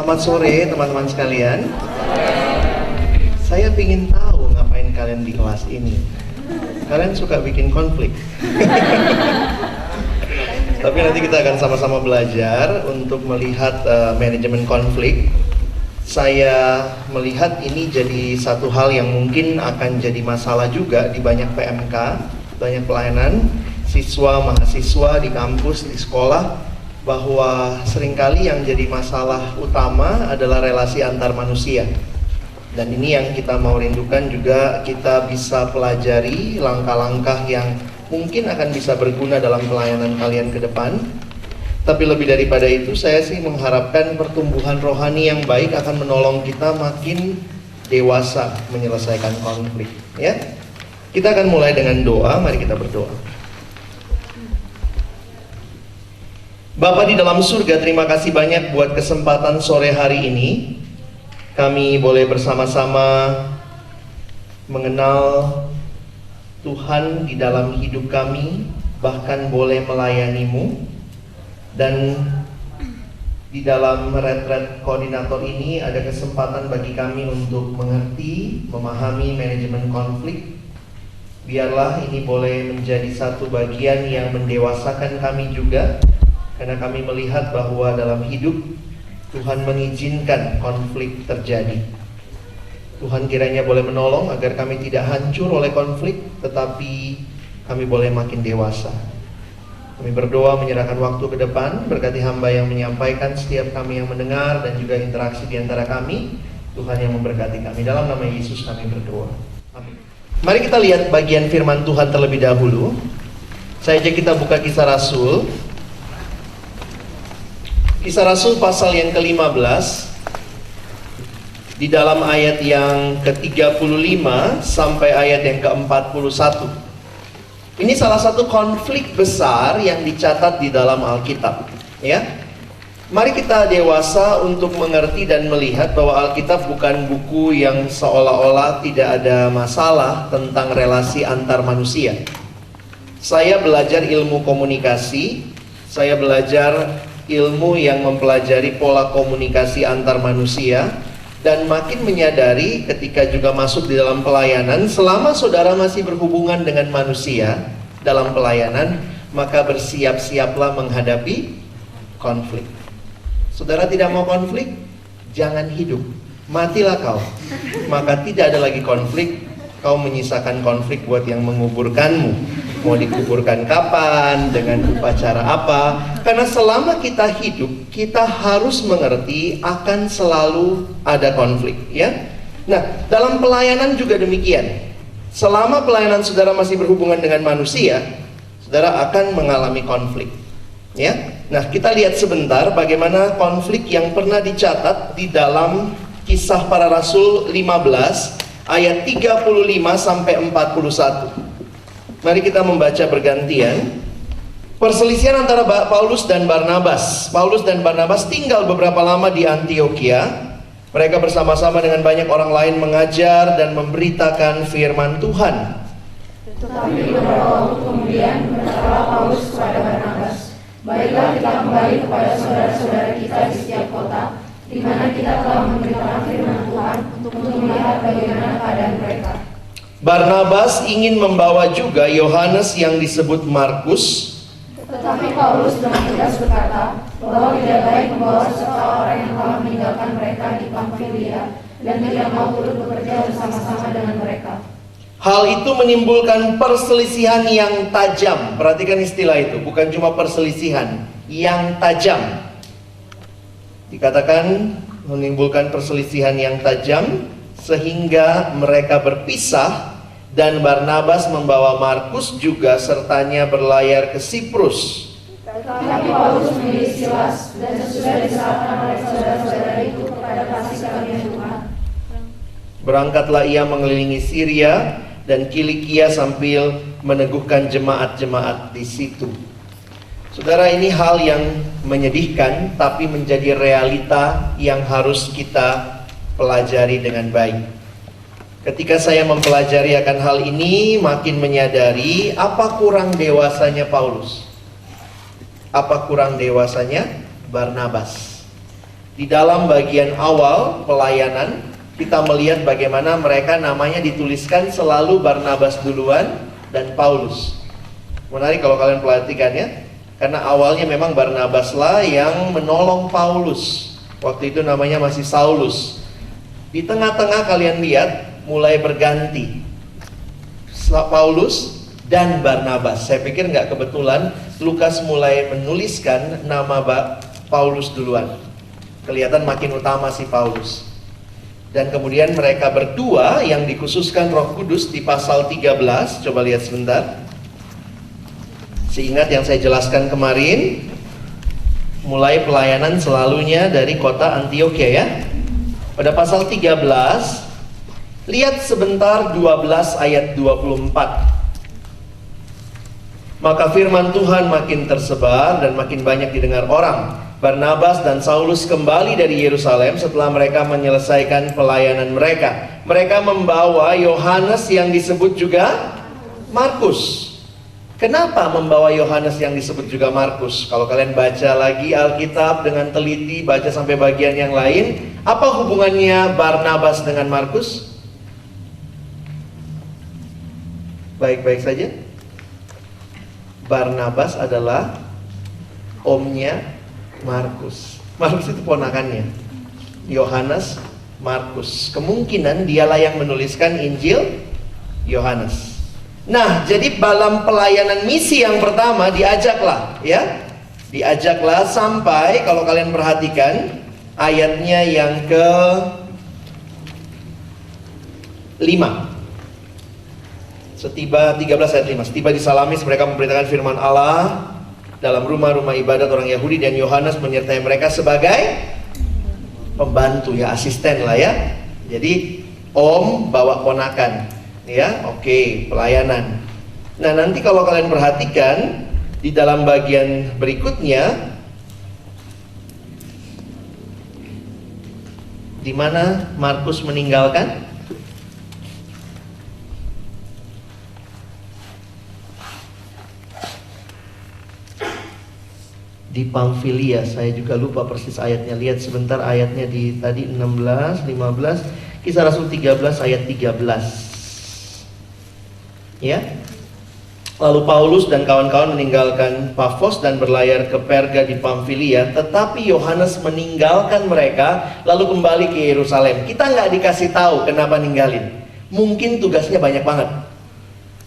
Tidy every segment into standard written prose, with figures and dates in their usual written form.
Selamat sore teman-teman sekalian. Saya ingin tahu ngapain kalian di kelas ini. Kalian suka bikin konflik. Tapi nanti kita akan sama-sama belajar untuk melihat manajemen konflik. Saya melihat ini jadi satu hal yang mungkin akan jadi masalah juga di banyak PMK, banyak pelayanan, siswa, mahasiswa di kampus, di sekolah, bahwa seringkali yang jadi masalah utama adalah relasi antar manusia. Dan ini yang kita mau rindukan juga, kita bisa pelajari langkah-langkah yang mungkin akan bisa berguna dalam pelayanan kalian ke depan. Tapi lebih daripada itu, saya sih mengharapkan pertumbuhan rohani yang baik akan menolong kita makin dewasa menyelesaikan konflik, ya. Kita akan mulai dengan doa, mari kita berdoa. Bapa di dalam surga, terima kasih banyak buat kesempatan sore hari ini. Kami boleh bersama-sama mengenal Tuhan di dalam hidup kami, bahkan boleh melayani-Mu. Dan di dalam retret koordinator ini ada kesempatan bagi kami untuk mengerti, memahami manajemen konflik. Biarlah ini boleh menjadi satu bagian yang mendewasakan kami juga, karena kami melihat bahwa dalam hidup Tuhan mengizinkan konflik terjadi. Tuhan kiranya boleh menolong agar kami tidak hancur oleh konflik, tetapi kami boleh makin dewasa. Kami berdoa menyerahkan waktu ke depan, berkati hamba yang menyampaikan, setiap kami yang mendengar, dan juga interaksi di antara kami. Tuhan yang memberkati kami. Dalam nama Yesus kami berdoa. Amin. Mari kita lihat bagian firman Tuhan terlebih dahulu. Saya ajak kita buka Kisah Rasul. Kisah Rasul pasal yang ke-15. Di dalam ayat yang ke-35 sampai ayat yang ke-41. Ini salah satu konflik besar yang dicatat di dalam Alkitab, ya. Mari kita dewasa untuk mengerti dan melihat bahwa Alkitab bukan buku yang seolah-olah tidak ada masalah tentang relasi antar manusia. Saya belajar ilmu komunikasi, saya belajar ilmu yang mempelajari pola komunikasi antar manusia, dan makin menyadari ketika juga masuk di dalam pelayanan, selama saudara masih berhubungan dengan manusia dalam pelayanan, maka bersiap-siaplah menghadapi konflik. Saudara tidak mau konflik? Jangan hidup, matilah kau. Maka tidak ada lagi konflik. Kau menyisakan konflik buat yang menguburkanmu. Mau dikuburkan kapan, dengan upacara apa. Karena selama kita hidup, kita harus mengerti akan selalu ada konflik, ya. Nah, dalam pelayanan juga demikian. Selama pelayanan saudara masih berhubungan dengan manusia, saudara akan mengalami konflik, ya. Nah, kita lihat sebentar bagaimana konflik yang pernah dicatat di dalam Kisah Para Rasul 15 ayat 35 sampai 41. Mari kita membaca bergantian. Perselisihan antara Paulus dan Barnabas. Paulus dan Barnabas tinggal beberapa lama di Antiokhia. Mereka bersama-sama dengan banyak orang lain mengajar dan memberitakan firman Tuhan. Tetapi beberapa waktu kemudian berkatalah Paulus kepada Barnabas, baiklah kita kembali kepada saudara-saudara kita di setiap kota, di mana kita telah memberitakan firman Tuhan untuk melihat bagaimana keadaan mereka. Barnabas ingin membawa juga Yohanes yang disebut Markus. Tetapi Paulus dengan tegas berkata bahwa tidak baik membawa seseorang yang telah meninggalkan mereka di Pamfilia dan tidak mau turut bekerja bersama-sama dengan mereka. Hal itu menimbulkan perselisihan yang tajam. Perhatikan istilah itu, bukan cuma perselisihan, yang tajam. Dikatakan menimbulkan perselisihan yang tajam, sehingga mereka berpisah, dan Barnabas membawa Markus juga sertanya berlayar ke Siprus. Tetapi Paulus memilih Silas dan sesudah diserahkan oleh saudara-saudara itu kepada kasih karunia Tuhan. Berangkatlah ia mengelilingi Syria dan Kilikia sambil meneguhkan jemaat-jemaat di situ. Saudara, ini hal yang menyedihkan, tapi menjadi realita yang harus kita pelajari dengan baik. Ketika saya mempelajari akan hal ini, makin menyadari apa kurang dewasanya Paulus, apa kurang dewasanya Barnabas. Di dalam bagian awal pelayanan, kita melihat bagaimana mereka namanya dituliskan selalu Barnabas duluan dan Paulus. Menarik kalau kalian perhatikan ya, karena awalnya memang Barnabaslah yang menolong Paulus. Waktu itu namanya masih Saulus. Di tengah-tengah kalian lihat mulai berganti Paulus dan Barnabas. Saya pikir nggak kebetulan Lukas mulai menuliskan nama Paulus duluan. Kelihatan makin utama si Paulus. Dan kemudian mereka berdua yang dikhususkan Roh Kudus di pasal 13. Coba lihat sebentar. Ingat yang saya jelaskan kemarin, mulai pelayanan selalunya dari kota Antioquia ya. Pada pasal 13, lihat sebentar 12 ayat 24. Maka firman Tuhan makin tersebar dan makin banyak didengar orang. Barnabas dan Saulus kembali dari Yerusalem setelah mereka menyelesaikan pelayanan mereka. Mereka membawa Yohanes yang disebut juga Markus. Kenapa membawa Yohanes yang disebut juga Markus? Kalau kalian baca lagi Alkitab dengan teliti, baca sampai bagian yang lain, apa hubungannya Barnabas dengan Markus? Baik-baik saja. Barnabas adalah omnya Markus. Markus itu ponakannya. Yohanes, Markus. Kemungkinan dialah yang menuliskan Injil Yohanes. Nah, jadi dalam pelayanan misi yang pertama diajaklah Diajaklah sampai, kalau kalian perhatikan ayatnya yang ke 5. Setiba 13 ayat 5. Setiba di Salamis mereka memberitakan firman Allah dalam rumah-rumah ibadat orang Yahudi, dan Yohanes menyertai mereka sebagai pembantu ya, asisten lah ya. Jadi om bawa ponakan ya, oke, pelayanan. Nah, nanti kalau kalian perhatikan di dalam bagian berikutnya, di mana Markus meninggalkan, di Pamfilia. Saya juga lupa persis ayatnya. Lihat sebentar ayatnya di tadi 16, 15, Kisah Rasul 13 ayat 13. Ya. Lalu Paulus dan kawan-kawan meninggalkan Pafos dan berlayar ke Perga di Pamfilia, tetapi Yohanes meninggalkan mereka lalu kembali ke Yerusalem. Kita nggak dikasih tahu kenapa ninggalin. Mungkin tugasnya banyak banget.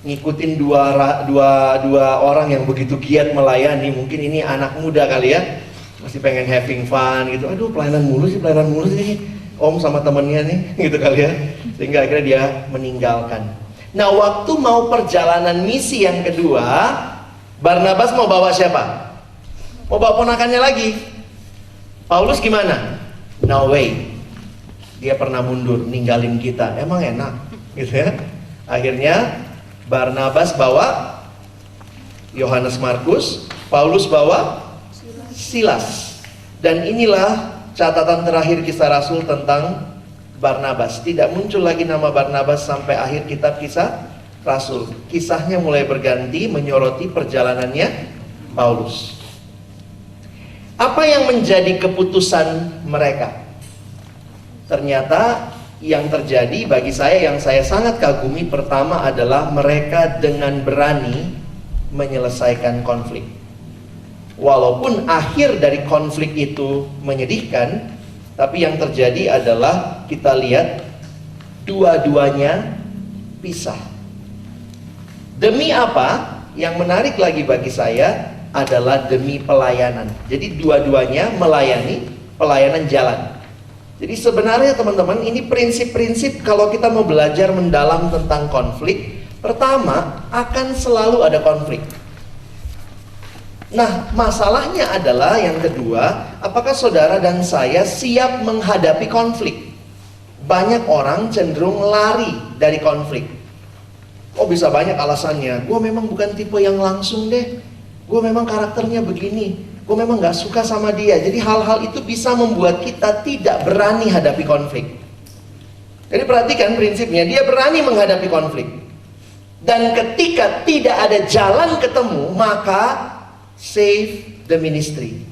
Ngikutin dua orang yang begitu giat melayani. Mungkin ini anak muda kali ya, masih pengen having fun gitu. Aduh, pelayanan mulu sih om sama temennya nih gitu kali ya. Sehingga akhirnya dia meninggalkan. Nah, waktu mau perjalanan misi yang kedua, Barnabas mau bawa siapa? Mau bawa ponakannya lagi. Paulus gimana? No way. Dia pernah mundur, ninggalin kita. Emang enak gitu ya. Akhirnya Barnabas bawa Yohanes Markus, Paulus bawa Silas. Dan inilah catatan terakhir Kisah Rasul tentang Barnabas. Tidak muncul lagi nama Barnabas sampai akhir kitab Kisah Rasul. Kisahnya mulai berganti menyoroti perjalanannya Paulus. Apa yang menjadi keputusan mereka? Ternyata yang terjadi bagi saya, yang saya sangat kagumi, pertama adalah mereka dengan berani menyelesaikan konflik. Walaupun akhir dari konflik itu menyedihkan, tapi yang terjadi adalah kita lihat dua-duanya pisah. Demi apa? Yang menarik lagi bagi saya adalah demi pelayanan. Jadi dua-duanya melayani, pelayanan jalan. Jadi sebenarnya teman-teman, ini prinsip-prinsip kalau kita mau belajar mendalam tentang konflik. Pertama, akan selalu ada konflik. Nah, masalahnya adalah yang kedua, apakah saudara dan saya siap menghadapi konflik? Banyak orang cenderung lari dari konflik. Oh, bisa banyak alasannya. Gue memang bukan tipe yang langsung deh. Gue memang karakternya begini. Gue memang gak suka sama dia. Jadi hal-hal itu bisa membuat kita tidak berani hadapi konflik. Jadi perhatikan prinsipnya, dia berani menghadapi konflik. Dan ketika tidak ada jalan ketemu, maka save the ministry.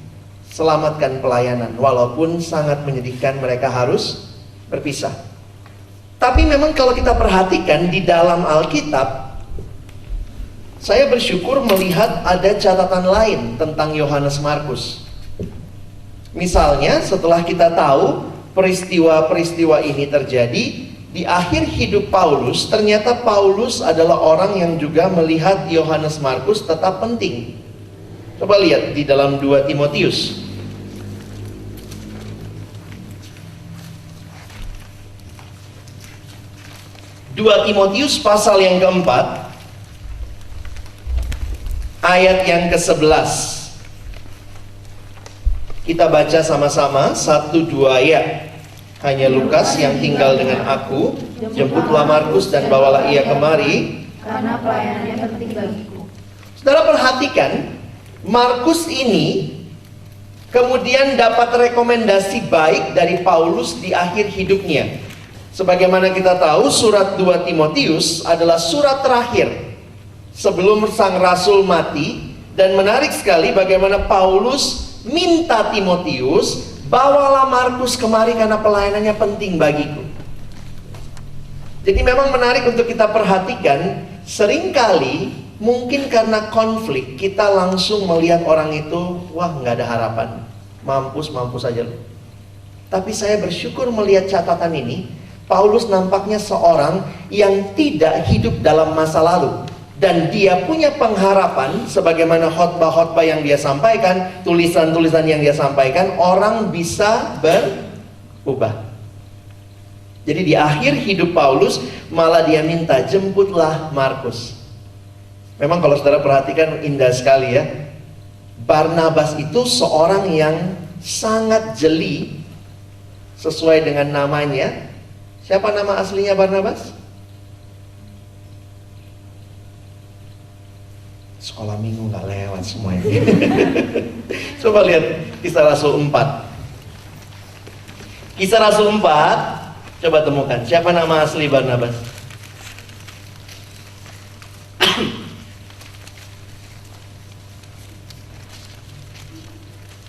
selamatkan pelayanan. Walaupun sangat menyedihkan mereka harus berpisah. Tapi memang kalau kita perhatikan di dalam Alkitab, saya bersyukur melihat ada catatan lain tentang Yohanes Markus. Misalnya setelah kita tahu peristiwa-peristiwa ini terjadi, di akhir hidup Paulus, ternyata Paulus adalah orang yang juga melihat Yohanes Markus tetap penting. Coba lihat di dalam 2 Timotius. 2 Timotius pasal yang keempat, ayat yang ke-11. Kita baca sama-sama 1-2 ayat. Hanya Lukas yang tinggal dengan aku. Jemputlah Markus dan bawalah ia kemari, karena pelayanannya penting bagiku. Saudara perhatikan, Markus ini kemudian dapat rekomendasi baik dari Paulus di akhir hidupnya. Sebagaimana kita tahu, surat 2 Timotius adalah surat terakhir sebelum sang rasul mati. Dan menarik sekali bagaimana Paulus minta Timotius, bawalah Markus kemari karena pelayanannya penting bagiku. Jadi memang menarik untuk kita perhatikan. Seringkali mungkin karena konflik kita langsung melihat orang itu, wah nggak ada harapan, mampus saja loh. Tapi saya bersyukur melihat catatan ini. Paulus nampaknya seorang yang tidak hidup dalam masa lalu. Dan dia punya pengharapan, sebagaimana khotbah-khotbah yang dia sampaikan, tulisan-tulisan yang dia sampaikan, orang bisa berubah. Jadi di akhir hidup Paulus, malah dia minta, jemputlah Markus. Memang kalau saudara perhatikan indah sekali ya. Barnabas itu seorang yang sangat jeli, sesuai dengan namanya. Siapa nama aslinya Barnabas? Sekolah minggu nggak lewat semuanya. Coba lihat Kisah Rasul 4. Kisah Rasul 4, coba temukan siapa nama asli Barnabas.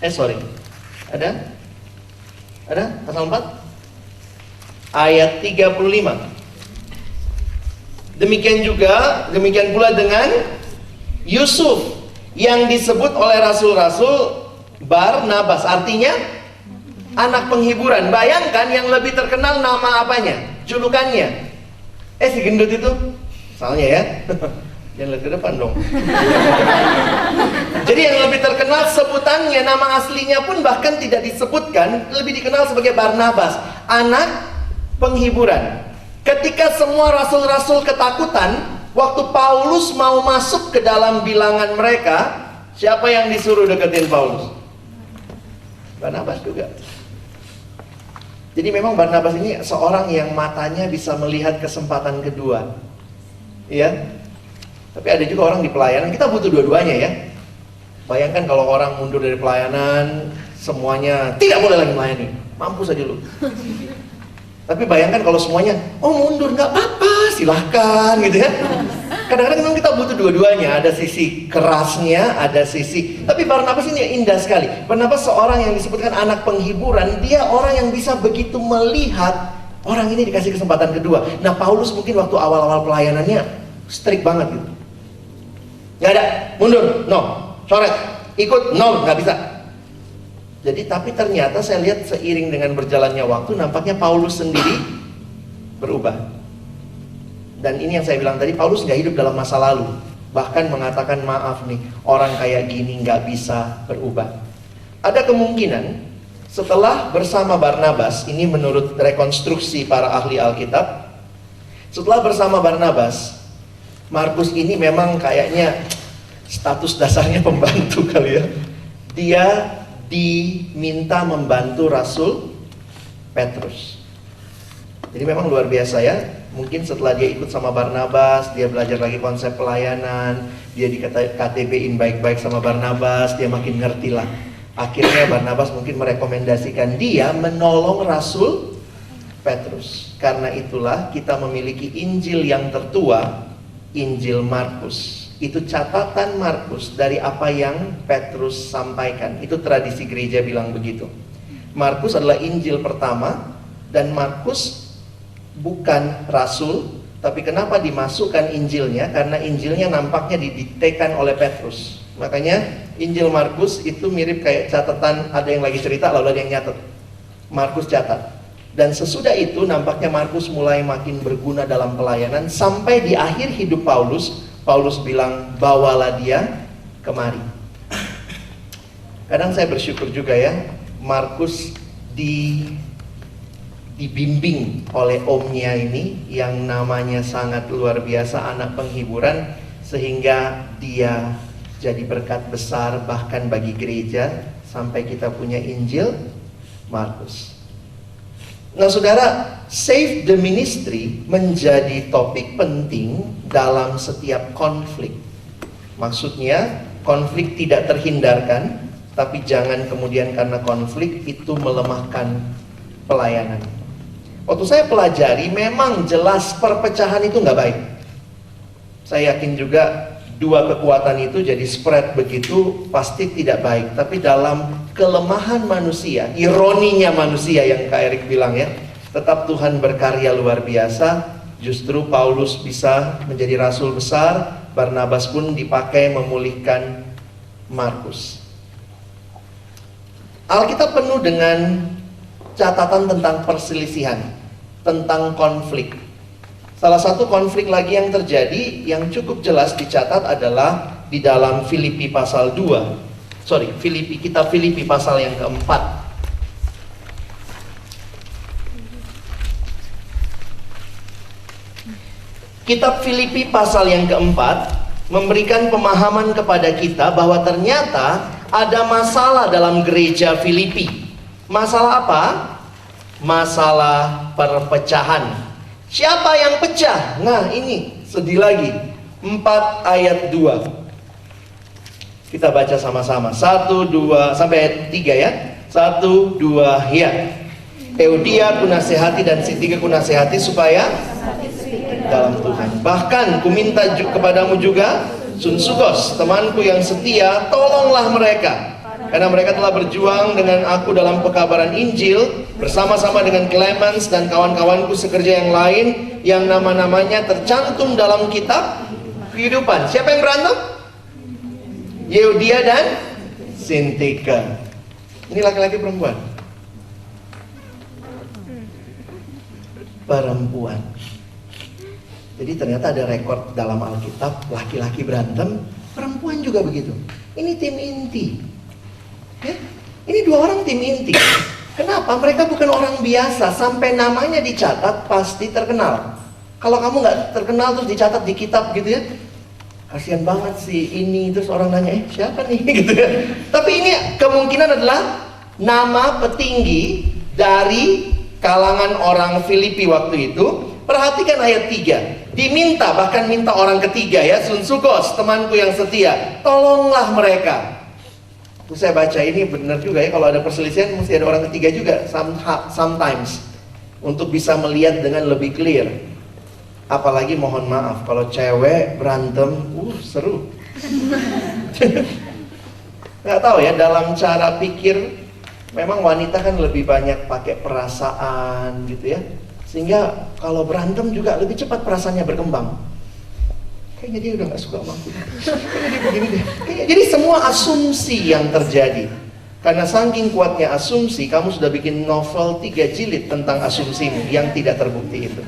Sorry. Ada pasal 4 ayat 35. Demikian pula dengan Yusuf yang disebut oleh rasul-rasul Barnabas, artinya anak penghiburan. Bayangkan yang lebih terkenal nama apanya? Julukannya. Si gendut itu soalnya ya. Jangan lihat ke depan dong. Jadi yang lebih terkenal sebutannya, nama aslinya pun bahkan tidak disebutkan, lebih dikenal sebagai Barnabas, anak penghiburan. Ketika semua rasul-rasul ketakutan, waktu Paulus mau masuk ke dalam bilangan mereka, siapa yang disuruh deketin Paulus? Barnabas juga. Jadi memang Barnabas ini seorang yang matanya bisa melihat kesempatan kedua. Ya. Tapi ada juga orang di pelayanan, kita butuh dua-duanya ya. Bayangkan kalau orang mundur dari pelayanan, semuanya tidak boleh lagi melayani, mampus aja lu. Tapi bayangkan kalau semuanya, mundur nggak apa-apa, silahkan gitu ya. Kadang-kadang memang kita butuh dua-duanya, ada sisi kerasnya, ada sisi. Tapi Barnabas ini indah sekali. Barnabas seorang yang disebutkan anak penghiburan, dia orang yang bisa begitu melihat orang ini dikasih kesempatan kedua. Nah Paulus mungkin waktu awal-awal pelayanannya strict banget gitu. Nggak ada, mundur, no, coret, ikut, no, nggak bisa. Jadi tapi ternyata saya lihat seiring dengan berjalannya waktu, nampaknya Paulus sendiri berubah. Dan ini yang saya bilang tadi, Paulus nggak hidup dalam masa lalu. Bahkan mengatakan maaf nih, orang kayak gini nggak bisa berubah. Ada kemungkinan setelah bersama Barnabas, ini menurut rekonstruksi para ahli Alkitab, setelah bersama Barnabas, Markus ini memang kayaknya status dasarnya pembantu kali ya. Dia diminta membantu Rasul Petrus. Jadi memang luar biasa ya. Mungkin setelah dia ikut sama Barnabas, dia belajar lagi konsep pelayanan, dia di KTB-in baik-baik sama Barnabas, dia makin ngerti lah. Akhirnya Barnabas mungkin merekomendasikan dia menolong Rasul Petrus. Karena itulah kita memiliki Injil yang tertua, Injil Markus. itu catatan Markus dari apa yang Petrus sampaikan. Itu tradisi gereja bilang begitu. Markus adalah Injil pertama, dan Markus bukan rasul, tapi kenapa dimasukkan Injilnya? Karena Injilnya nampaknya didiktekan oleh Petrus. Makanya Injil Markus itu mirip kayak catatan, ada yang lagi cerita lalu ada yang nyatet. Markus catat. Dan sesudah itu nampaknya Markus mulai makin berguna dalam pelayanan, sampai di akhir hidup Paulus bilang, bawalah dia kemari. Kadang saya bersyukur juga ya, Markus dibimbing oleh omnya ini yang namanya sangat luar biasa, anak penghiburan, sehingga dia jadi berkat besar bahkan bagi gereja, sampai kita punya Injil Markus. Nah saudara, save the ministry menjadi topik penting dalam setiap konflik. Maksudnya konflik tidak terhindarkan, tapi jangan kemudian karena konflik itu melemahkan pelayanan. Waktu saya pelajari, memang jelas perpecahan itu nggak baik. Saya yakin juga dua kekuatan itu jadi spread begitu pasti tidak baik. Tapi dalam kelemahan manusia, ironinya manusia yang Kak Erik bilang ya, tetap Tuhan berkarya luar biasa. Justru Paulus bisa menjadi rasul besar, Barnabas pun dipakai memulihkan Markus. Alkitab penuh dengan catatan tentang perselisihan, tentang konflik. Salah satu konflik lagi yang terjadi yang cukup jelas dicatat adalah di dalam Filipi pasal 2. Kitab Filipi pasal yang keempat. Kitab Filipi pasal yang keempat memberikan pemahaman kepada kita bahwa ternyata ada masalah dalam gereja Filipi. Masalah apa? Masalah perpecahan. Siapa yang pecah? Nah ini sedih lagi. 4 ayat 2. Kita baca sama-sama. 1, 2, sampai ayat 3 ya. 1, 2, ya. Eudia kunasehati dan Sintika kunasehati supaya dalam Tuhan. Bahkan kuminta kepadamu juga, Sunsukos, temanku yang setia, tolonglah mereka. Karena mereka telah berjuang dengan aku dalam pekabaran Injil, bersama-sama dengan Clemens dan kawan-kawanku sekerja yang lain, yang nama-namanya tercantum dalam kitab kehidupan. Siapa yang berantem? Eudia dan Sintika. Ini laki-laki perempuan? Perempuan. Jadi ternyata ada rekor dalam Alkitab, laki-laki berantem, perempuan juga begitu. Ini tim inti. Ya? Ini dua orang tim inti. Kenapa? Mereka bukan orang biasa. Sampai namanya dicatat pasti terkenal. Kalau kamu nggak terkenal terus dicatat di kitab gitu ya, kasihan banget sih ini. Terus orang nanya, siapa nih gitu ya. Tapi ini kemungkinan adalah nama petinggi dari kalangan orang Filipi waktu itu. Perhatikan ayat 3. Diminta, bahkan minta orang ketiga ya, Sunsukos, temanku yang setia, tolonglah mereka. Saya baca ini benar juga ya, kalau ada perselisihan mesti ada orang ketiga juga sometimes, untuk bisa melihat dengan lebih clear. Apalagi mohon maaf kalau cewek berantem, seru. Nggak tahu ya, dalam cara pikir memang wanita kan lebih banyak pakai perasaan gitu ya, sehingga kalau berantem juga lebih cepat perasaannya berkembang. Kayaknya dia udah gak suka sama aku. Kayaknya dia begini deh. Jadi semua asumsi yang terjadi. Karena saking kuatnya asumsi, kamu sudah bikin novel 3 jilid tentang asumsimu yang tidak terbukti itu.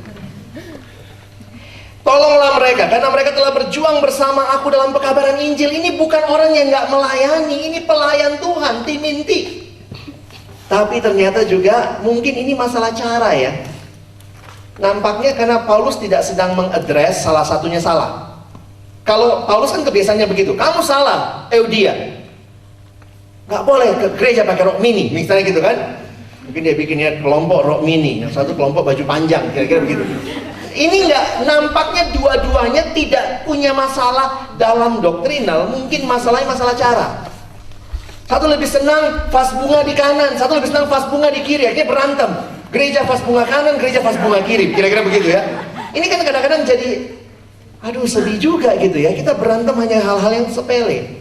Tolonglah mereka, karena mereka telah berjuang bersama aku dalam pekabaran Injil. Ini bukan orang yang gak melayani, ini pelayan Tuhan, tim inti. Tapi ternyata juga mungkin ini masalah cara ya. Nampaknya karena Paulus tidak sedang mengadres salah satunya salah. Kalau Paulus kan kebiasaannya begitu, kamu salah, Eudia, nggak boleh ke gereja pakai rok mini, misalnya gitu kan. Mungkin dia bikinnya kelompok rok mini, yang satu kelompok baju panjang, kira-kira begitu. Ini nggak, nampaknya dua-duanya tidak punya masalah dalam doktrinal, mungkin masalahnya masalah cara. Satu lebih senang vas bunga di kanan, satu lebih senang vas bunga di kiri, akhirnya berantem. Gereja vas bunga kanan, gereja vas bunga kiri, kira-kira begitu ya. Ini kan kadang-kadang jadi Aduh, sedih juga gitu ya. Kita berantem hanya hal-hal yang sepele.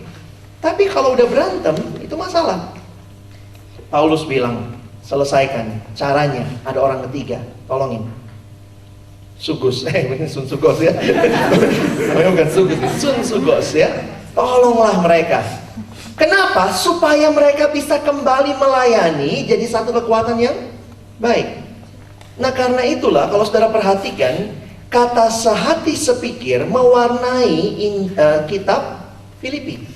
Tapi kalau udah berantem, itu masalah. Paulus bilang, selesaikan. Caranya, ada orang ketiga. Tolongin. Sugus, bukan Sun Sugos ya. Namanya bukan Sugus, Sun Sugos ya. Tolonglah mereka. Kenapa? Supaya mereka bisa kembali melayani, jadi satu kekuatan yang baik. Nah, karena itulah kalau saudara perhatikan, kata sehati sepikir mewarnai kitab Filipi.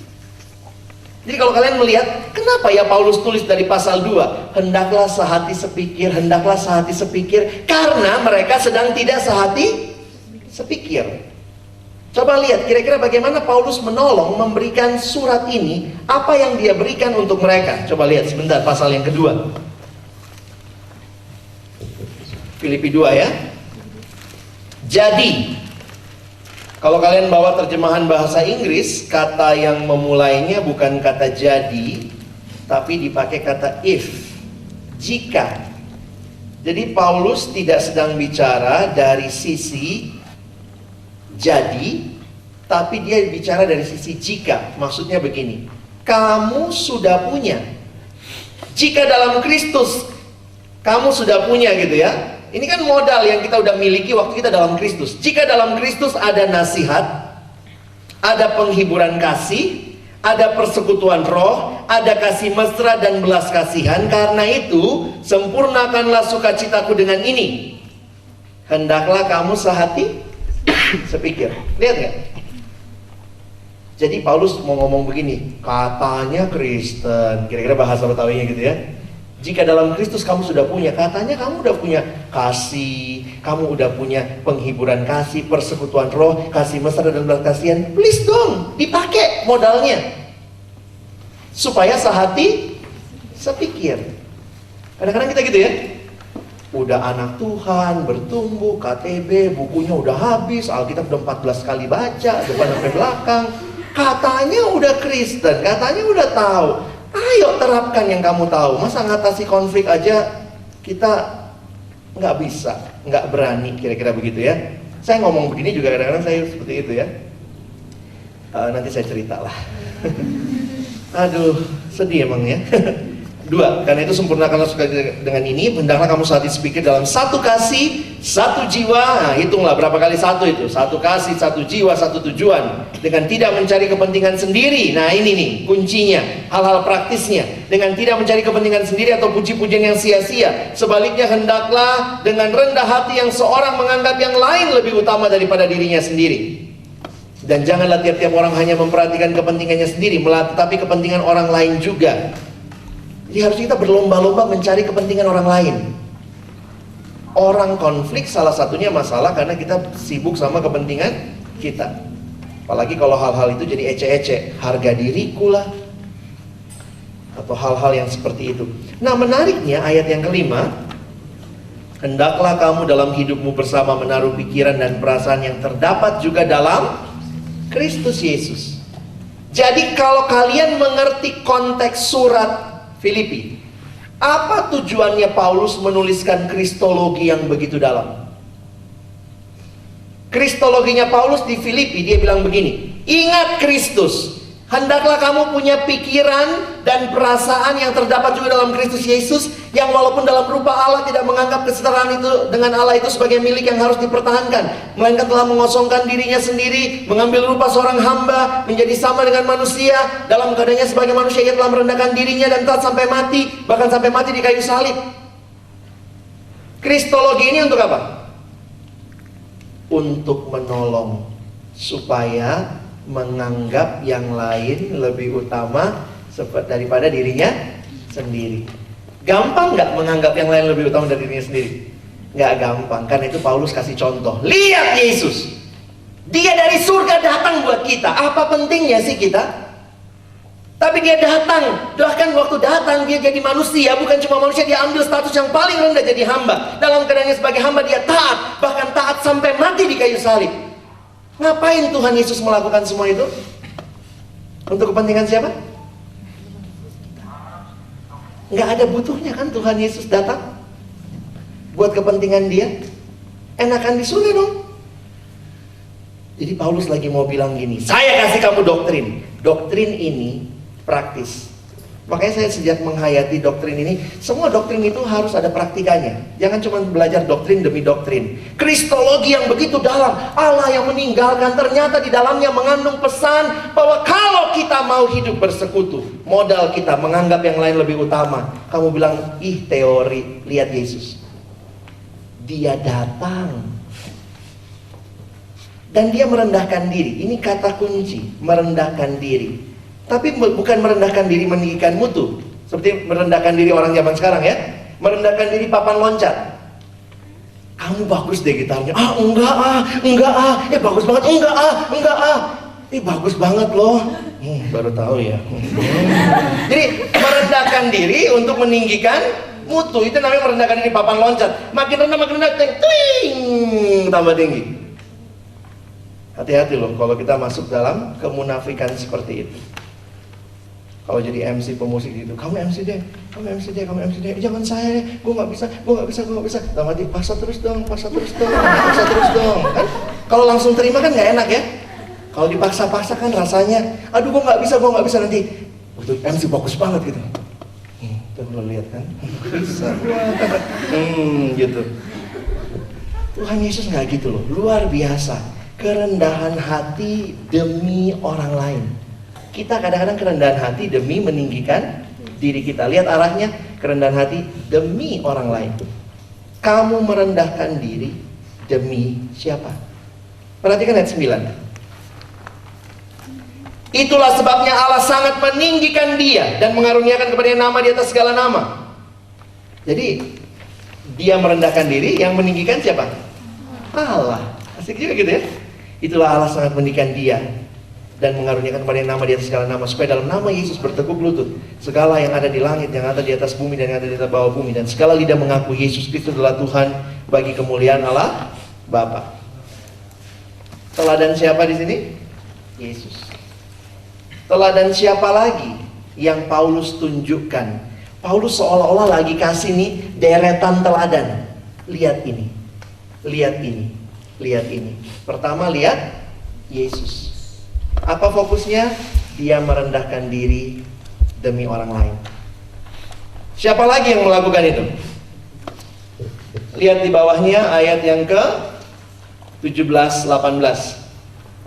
Jadi kalau kalian melihat, kenapa ya Paulus tulis dari pasal 2, hendaklah sehati sepikir, hendaklah sehati sepikir, karena mereka sedang tidak sehati sepikir. Coba lihat kira-kira bagaimana Paulus menolong memberikan surat ini, apa yang dia berikan untuk mereka. Coba lihat sebentar pasal yang kedua, Filipi 2 ya. Jadi, kalau kalian bawa terjemahan bahasa Inggris, kata yang memulainya bukan kata jadi, tapi dipakai kata if, jika. Jadi Paulus tidak sedang bicara dari sisi jadi, tapi dia bicara dari sisi jika. Maksudnya begini, kamu sudah punya. Jika dalam Kristus kamu sudah punya gitu ya. Ini kan modal yang kita udah miliki waktu kita dalam Kristus. Jika dalam Kristus ada nasihat, ada penghiburan kasih, ada persekutuan roh, ada kasih mesra dan belas kasihan. Karena itu, sempurnakanlah sukacitaku dengan ini. Hendaklah kamu sehati sepikir. Lihat nggak? Jadi Paulus mau ngomong begini, katanya Kristen, kira-kira bahasa Betawinya gitu ya. Jika dalam Kristus kamu sudah punya, katanya kamu udah punya kasih, kamu udah punya penghiburan kasih, persekutuan roh, kasih mesra dan belas kasihan. Please dong, dipakai modalnya. Supaya sehati sepikir. Kadang-kadang kita gitu ya. Udah anak Tuhan, bertumbuh, KTB, bukunya udah habis, Alkitab udah 14 kali baca, depan sampai belakang. Katanya udah Kristen, katanya udah tahu. Ayo terapkan yang kamu tahu. Masa ngatasi konflik aja kita nggak bisa, nggak berani, kira-kira begitu ya. Saya ngomong begini juga kadang-kadang saya seperti itu ya. Nanti saya cerita lah. Aduh, sedih emang ya. 2, karena itu sempurnakanlah sukacita dengan ini, hendaklah kamu sehati sepikir dalam satu kasih, satu jiwa. Nah, hitunglah berapa kali satu itu. Satu kasih, satu jiwa, satu tujuan. Dengan tidak mencari kepentingan sendiri. Nah ini nih kuncinya, hal-hal praktisnya. Dengan tidak mencari kepentingan sendiri atau puji-pujian yang sia-sia. Sebaliknya hendaklah dengan rendah hati yang seorang menganggap yang lain lebih utama daripada dirinya sendiri. Dan janganlah tiap-tiap orang hanya memperhatikan kepentingannya sendiri, tetapi kepentingan orang lain juga. Jadi harus kita berlomba-lomba mencari kepentingan orang lain. Orang konflik salah satunya masalah karena kita sibuk sama kepentingan kita. Apalagi kalau hal-hal itu jadi ece-ece, harga diriku lah, atau hal-hal yang seperti itu. Nah menariknya ayat yang kelima, hendaklah kamu dalam hidupmu bersama menaruh pikiran dan perasaan yang terdapat juga dalam Kristus Yesus. Jadi kalau kalian mengerti konteks surat Filipi, apa tujuannya Paulus menuliskan kristologi yang begitu dalam? Kristologinya Paulus di Filipi, dia bilang begini, ingat Kristus, hendaklah kamu punya pikiran dan perasaan yang terdapat juga dalam Kristus Yesus, yang walaupun dalam rupa Allah tidak menganggap kesetaraan itu dengan Allah itu sebagai milik yang harus dipertahankan, melainkan telah mengosongkan dirinya sendiri, mengambil rupa seorang hamba, menjadi sama dengan manusia. Dalam keadaannya sebagai manusia ia telah merendahkan dirinya dan taat sampai mati, bahkan sampai mati di kayu salib. Kristologi ini untuk apa? Untuk menolong supaya menganggap yang lain lebih utama daripada dirinya sendiri. Gampang nggak menganggap yang lain lebih utama dari dirinya sendiri? Nggak gampang. Karena itu Paulus kasih contoh. Lihat Yesus, dia dari surga datang buat kita. Apa pentingnya sih kita? Tapi dia datang. Bahkan waktu datang dia jadi manusia. Bukan cuma manusia, dia ambil status yang paling rendah jadi hamba. Dalam keadaannya sebagai hamba dia taat. Bahkan taat sampai mati di kayu salib. Ngapain Tuhan Yesus melakukan semua itu? Untuk kepentingan siapa? Nggak ada butuhnya kan Tuhan Yesus datang buat kepentingan dia. Enakan di surga dong. Jadi Paulus lagi mau bilang gini, saya kasih kamu doktrin. Doktrin ini praktis. Makanya saya sejak menghayati doktrin ini, semua doktrin itu harus ada praktikanya. Jangan cuma belajar doktrin demi doktrin. Kristologi yang begitu dalam, Allah yang meninggalkan, ternyata di dalamnya mengandung pesan bahwa kalau kita mau hidup bersekutu, modal kita menganggap yang lain lebih utama. Kamu bilang, ih teori, lihat Yesus. Dia datang. Dan dia merendahkan diri. Ini kata kunci, merendahkan diri. Tapi bukan merendahkan diri meninggikan mutu, seperti merendahkan diri orang zaman sekarang ya. Merendahkan diri papan loncat. Kamu bagus deh gitarnya. Enggak, bagus banget. Enggak. Bagus banget loh. Baru tahu ya. Jadi merendahkan diri untuk meninggikan mutu, itu namanya merendahkan diri papan loncat. Makin rendah, twing, tambah tinggi. Hati-hati loh kalau kita masuk dalam kemunafikan seperti itu. Kalau jadi MC pemusik gitu, kamu MC deh. Jangan saya deh, gue nggak bisa. Tambah di paksa terus dong. Kan? Kalau langsung terima kan nggak enak ya. Kalau dipaksa-paksa kan rasanya, aduh gue nggak bisa nanti. Waktu MC bagus banget gitu. Tuh lo lihat kan, bisa. Gitu. Tuhan Yesus nggak gitu loh, luar biasa. Kerendahan hati demi orang lain. Kita kadang-kadang kerendahan hati demi meninggikan diri kita. Lihat arahnya, kerendahan hati demi orang lain. Kamu merendahkan diri demi siapa? Perhatikan ayat 9. Itulah sebabnya Allah sangat meninggikan dia dan mengaruniakan kepadanya nama di atas segala nama. Jadi dia merendahkan diri, yang meninggikan siapa? Allah. Asik juga gitu ya. Itulah Allah sangat meninggikan dia dan mengaruniakan kepadanya nama di atas segala nama, supaya dalam nama Yesus bertekuk lutut segala yang ada di langit, yang ada di atas bumi, dan yang ada di atas bawah bumi, dan segala lidah mengaku Yesus Kristus adalah Tuhan bagi kemuliaan Allah Bapa. Teladan siapa di sini? Yesus. Teladan siapa lagi yang Paulus tunjukkan? Paulus seolah-olah lagi kasih nih deretan teladan. Lihat ini. Pertama lihat Yesus. Apa fokusnya? Dia merendahkan diri demi orang lain. Siapa lagi yang melakukan itu? Lihat di bawahnya ayat yang ke 17-18.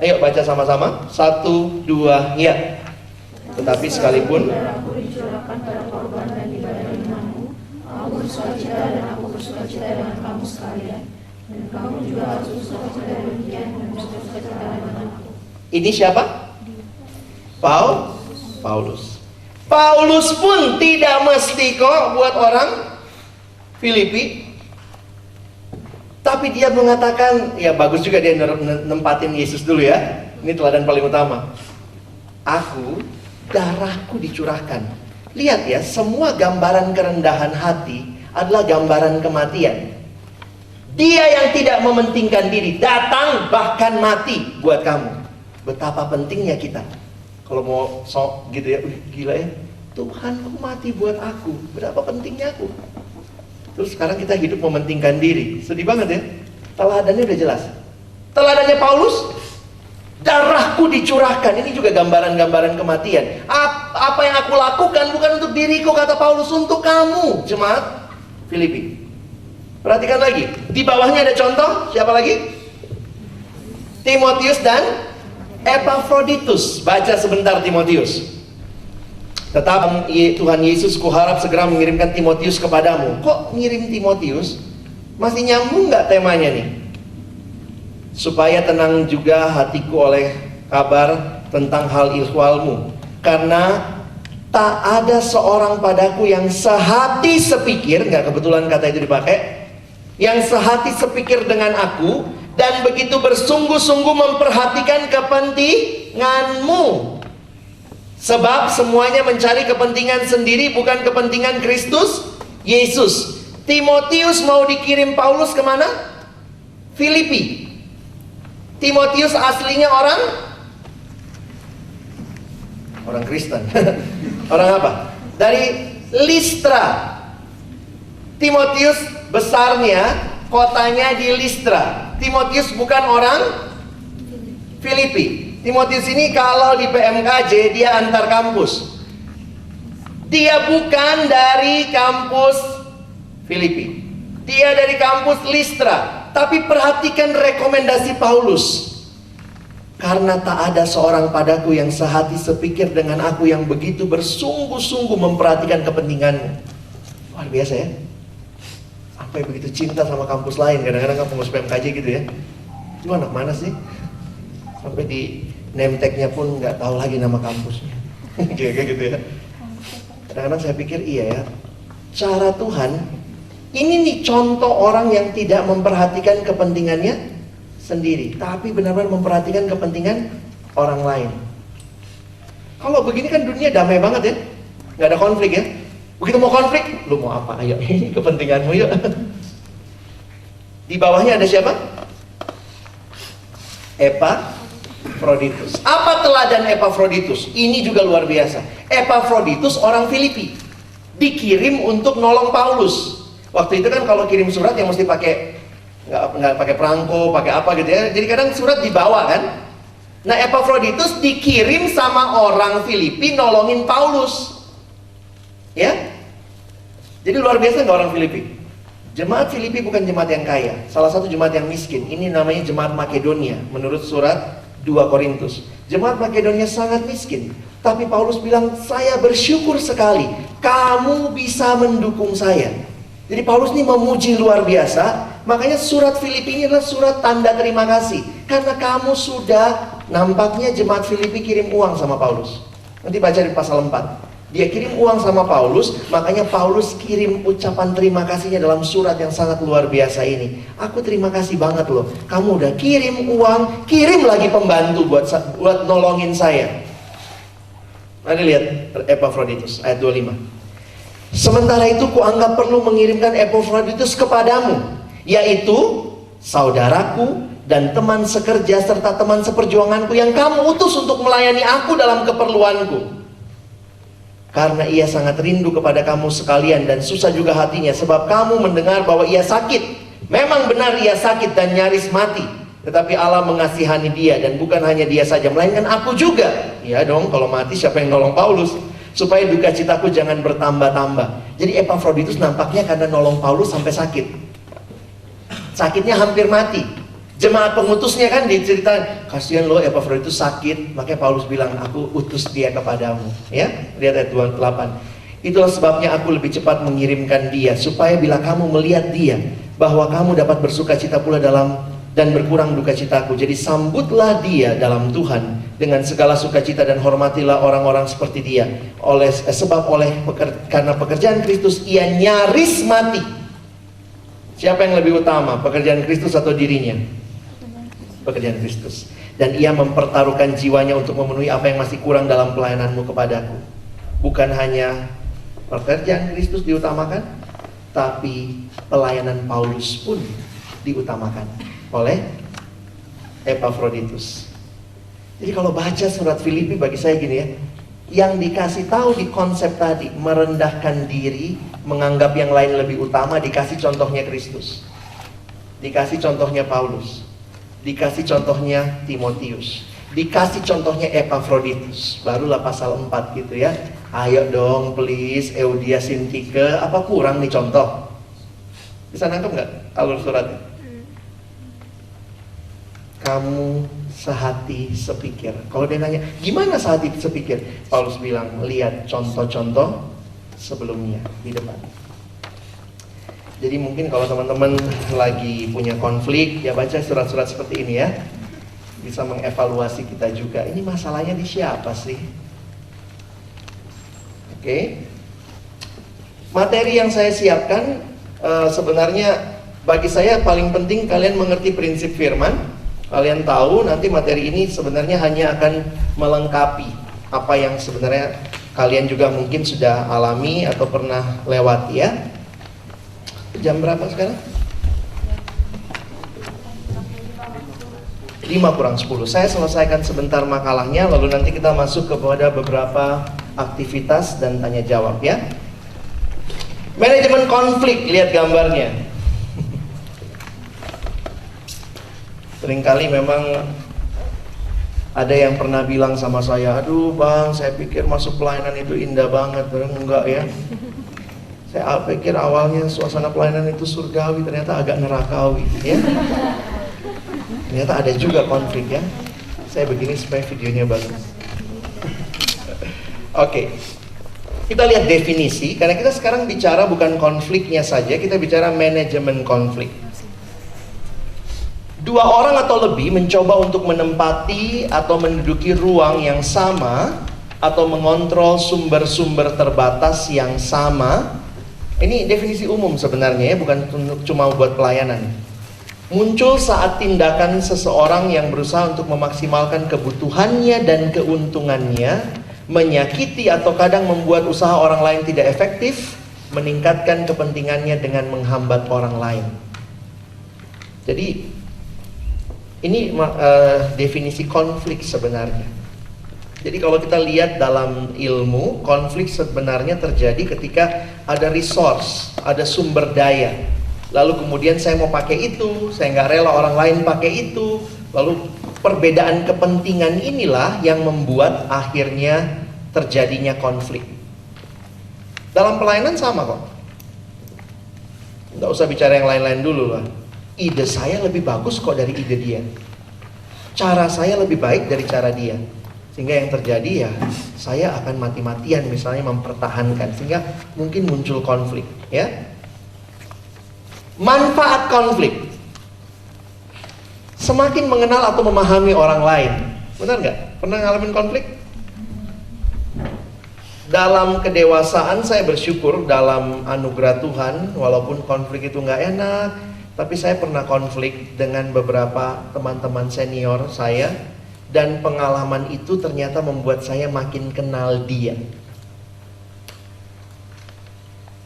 Ayo baca sama-sama. 1, 2, ya. Tetapi sekalipun aku dicurahkan pada korban dan ibadah imanmu, aku bersukacita dan aku bersukacita dengan kamu sekalian. Dan kamu juga harus bersukacita demikian dan bersukacita dengan aku. Ini siapa? Paulus. Paulus pun tidak mesti kok buat orang Filipi. Tapi dia mengatakan, ya bagus juga dia nempatin Yesus dulu ya. Ini teladan paling utama. Darahku dicurahkan. Lihat ya, semua gambaran kerendahan hati adalah gambaran kematian. Dia yang tidak mementingkan diri, datang bahkan mati buat kamu. Betapa pentingnya kita. Kalau mau sok gitu ya, gila ya, Tuhanku mati buat aku. Berapa pentingnya aku. Terus sekarang kita hidup mementingkan diri. Sedih banget ya. Teladannya udah jelas. Teladannya Paulus, darahku dicurahkan. Ini juga gambaran-gambaran kematian. Apa yang aku lakukan bukan untuk diriku, kata Paulus, untuk kamu, jemaat Filipi. Perhatikan lagi. Di bawahnya ada contoh. Siapa lagi? Timotius dan Epaphroditus. Baca sebentar Timotius. Tetap Tuhan Yesus, kuharap segera mengirimkan Timotius kepadamu. Kok ngirim Timotius? Masih nyambung nggak temanya nih? Supaya tenang juga hatiku oleh kabar tentang hal ihwalmu. Karena tak ada seorang padaku yang sehati sepikir, nggak kebetulan kata itu dipakai, yang sehati sepikir dengan aku, dan begitu bersungguh-sungguh memperhatikan kepentinganmu. Sebab semuanya mencari kepentingan sendiri, bukan kepentingan Kristus Yesus. Timotius mau dikirim Paulus kemana? Filipi. Timotius aslinya orang Kristen. Orang apa? Dari Listra. Timotius besarnya, kotanya di Listra. Timotius bukan orang Filipi. Timotius ini kalau di PMKJ dia antar kampus. Dia bukan dari kampus Filipi. Dia dari kampus Listra. Tapi perhatikan rekomendasi Paulus. Karena tak ada seorang padaku yang sehati sepikir dengan aku, yang begitu bersungguh-sungguh memperhatikan kepentinganmu. Luar biasa ya. Sampai begitu cinta sama kampus lain. Kadang-kadang kampus PMKJ gitu ya. Lu anak mana sih? Sampai di name tag-nya pun nggak tahu lagi nama kampusnya. Kayak gitu ya. Kadang-kadang saya pikir iya ya. Cara Tuhan, ini nih contoh orang yang tidak memperhatikan kepentingannya sendiri, tapi benar-benar memperhatikan kepentingan orang lain. Kalau begini kan dunia damai banget ya, nggak ada konflik ya. Begitu mau konflik, lu mau apa? Ayo, ini kepentinganmu yuk. Di bawahnya ada siapa? Epafroditus. Apa teladan Epafroditus? Ini juga luar biasa. Epafroditus orang Filipi, dikirim untuk nolong Paulus. Waktu itu kan kalau kirim surat yang mesti pakai nggak pakai perangko, pakai apa gitu ya. Jadi kadang surat dibawa kan. Nah, Epafroditus dikirim sama orang Filipi nolongin Paulus. Ya. Jadi luar biasa nggak orang Filipi? Jemaat Filipi bukan jemaat yang kaya, salah satu jemaat yang miskin. Ini namanya jemaat Makedonia menurut surat 2 Korintus. Jemaat Makedonia sangat miskin. Tapi Paulus bilang, saya bersyukur sekali kamu bisa mendukung saya. Jadi Paulus ini memuji luar biasa. Makanya surat Filipi ini adalah surat tanda terima kasih. Karena kamu sudah, nampaknya jemaat Filipi kirim uang sama Paulus. Nanti baca di pasal 4. Dia kirim uang sama Paulus, makanya Paulus kirim ucapan terima kasihnya dalam surat yang sangat luar biasa ini. Aku terima kasih banget loh. Kamu udah kirim uang, kirim lagi pembantu buat nolongin saya. Mari lihat Epafroditus ayat 25. Sementara itu kuanggap perlu mengirimkan Epafroditus kepadamu, yaitu saudaraku dan teman sekerja serta teman seperjuanganku yang kamu utus untuk melayani aku dalam keperluanku. Karena ia sangat rindu kepada kamu sekalian dan susah juga hatinya, sebab kamu mendengar bahwa ia sakit. Memang benar ia sakit dan nyaris mati, tetapi Allah mengasihani dia, dan bukan hanya dia saja, melainkan aku juga. Ya dong, kalau mati siapa yang nolong Paulus? Supaya duka citaku jangan bertambah-tambah. Jadi Epafroditus nampaknya karena nolong Paulus sampai sakit. Sakitnya hampir mati. Jemaat pengutusnya kan diceritain, kasihan lo Epafroditus sakit, makanya Paulus bilang, aku utus dia kepadamu. Ya, lihat ayat 28. Itulah sebabnya aku lebih cepat mengirimkan dia, supaya bila kamu melihat dia, bahwa kamu dapat bersuka cita pula dalam dan berkurang duka citaku. Jadi sambutlah dia dalam Tuhan dengan segala sukacita dan hormatilah orang-orang seperti dia. Karena pekerjaan Kristus ia nyaris mati. Siapa yang lebih utama, pekerjaan Kristus atau dirinya? Pekerjaan Kristus. Dan ia mempertaruhkan jiwanya untuk memenuhi apa yang masih kurang dalam pelayananmu kepadaku. Bukan hanya pekerjaan Kristus diutamakan, tapi pelayanan Paulus pun diutamakan oleh Epafroditus. Jadi kalau baca surat Filipi bagi saya gini ya, yang dikasih tahu di konsep tadi, merendahkan diri, menganggap yang lain lebih utama, dikasih contohnya Kristus, dikasih contohnya Paulus, dikasih contohnya Timotius, dikasih contohnya Epafroditus. Barulah pasal 4 gitu ya. Ayo dong please, Eudia Sintike, apa kurang nih contoh? Bisa nangkep nggak alur suratnya? Kamu sehati sepikir. Kalau dia nanya, gimana sehati sepikir? Paulus bilang, lihat contoh-contoh sebelumnya di depan. Jadi mungkin kalau teman-teman lagi punya konflik, ya baca surat-surat seperti ini ya. Bisa mengevaluasi kita juga, ini masalahnya di siapa sih? Oke. Materi yang saya siapkan sebenarnya bagi saya paling penting kalian mengerti prinsip firman. Kalian tahu nanti materi ini sebenarnya hanya akan melengkapi apa yang sebenarnya kalian juga mungkin sudah alami atau pernah lewati ya. Jam berapa sekarang? 5:50. Saya selesaikan sebentar makalahnya, lalu nanti kita masuk kepada beberapa aktivitas dan tanya jawab ya. Manajemen konflik, lihat gambarnya. Seringkali memang Ada yang pernah bilang sama saya, aduh bang, saya pikir masuk pelayanan itu indah banget. Enggak ya. Saya pikir awalnya suasana pelayanan itu surgawi, ternyata agak nerakawi ya. Ternyata ada juga konflik ya. Saya begini supaya videonya bagus. Oke. Kita lihat definisi, karena kita sekarang bicara bukan konfliknya saja, kita bicara manajemen konflik. Dua orang atau lebih mencoba untuk menempati atau menduduki ruang yang sama atau mengontrol sumber-sumber terbatas yang sama. Ini definisi umum sebenarnya ya, bukan cuma buat pelayanan. Muncul saat tindakan seseorang yang berusaha untuk memaksimalkan kebutuhannya dan keuntungannya, menyakiti atau kadang membuat usaha orang lain tidak efektif, meningkatkan kepentingannya dengan menghambat orang lain. Jadi ini definisi konflik sebenarnya. Jadi kalau kita lihat dalam ilmu, konflik sebenarnya terjadi ketika ada resource, ada sumber daya. Lalu kemudian saya mau pakai itu, saya nggak rela orang lain pakai itu. Lalu perbedaan kepentingan inilah yang membuat akhirnya terjadinya konflik. Dalam pelayanan sama kok. Nggak usah bicara yang lain-lain dulu lah. Ide saya lebih bagus kok dari ide dia. Cara saya lebih baik dari cara dia. Sehingga yang terjadi ya, saya akan mati-matian misalnya mempertahankan. Sehingga mungkin muncul konflik ya. Manfaat konflik. Semakin mengenal atau memahami orang lain. Benar nggak? Pernah ngalamin konflik? Dalam kedewasaan saya bersyukur dalam anugerah Tuhan, walaupun konflik itu nggak enak, tapi saya pernah konflik dengan beberapa teman-teman senior saya, dan pengalaman itu ternyata membuat saya makin kenal dia.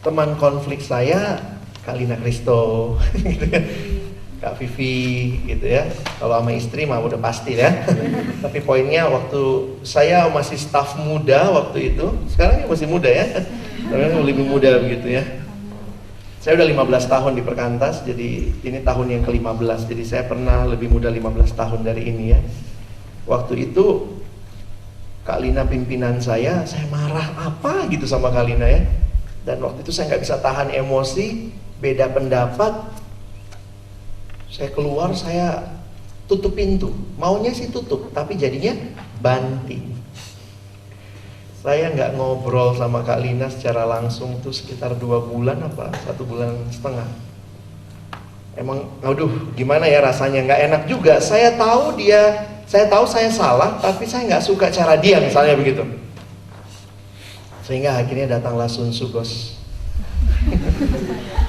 Teman konflik saya, Kak Lina Kristo, Kak Vivi gitu ya. Kalau sama istri mah udah pasti ya. Tapi poinnya waktu saya masih staf muda waktu itu, sekarang ya masih muda ya. Sekarang lebih muda begitu ya. Saya udah 15 tahun di Perkantas, jadi ini tahun yang ke-15. Jadi saya pernah lebih muda 15 tahun dari ini ya. Waktu itu Kak Lina pimpinan saya marah apa gitu sama Kak Lina ya. Dan waktu itu saya nggak bisa tahan emosi, beda pendapat. Saya keluar, saya tutup pintu. Maunya sih tutup, tapi jadinya banting. Saya nggak ngobrol sama Kak Lina secara langsung tuh sekitar 2 bulan apa 1 bulan setengah. Emang, aduh, gimana ya rasanya, nggak enak juga. Saya tahu saya salah, tapi saya nggak suka cara dia, misalnya begitu. Sehingga akhirnya datanglah Sun Sugos.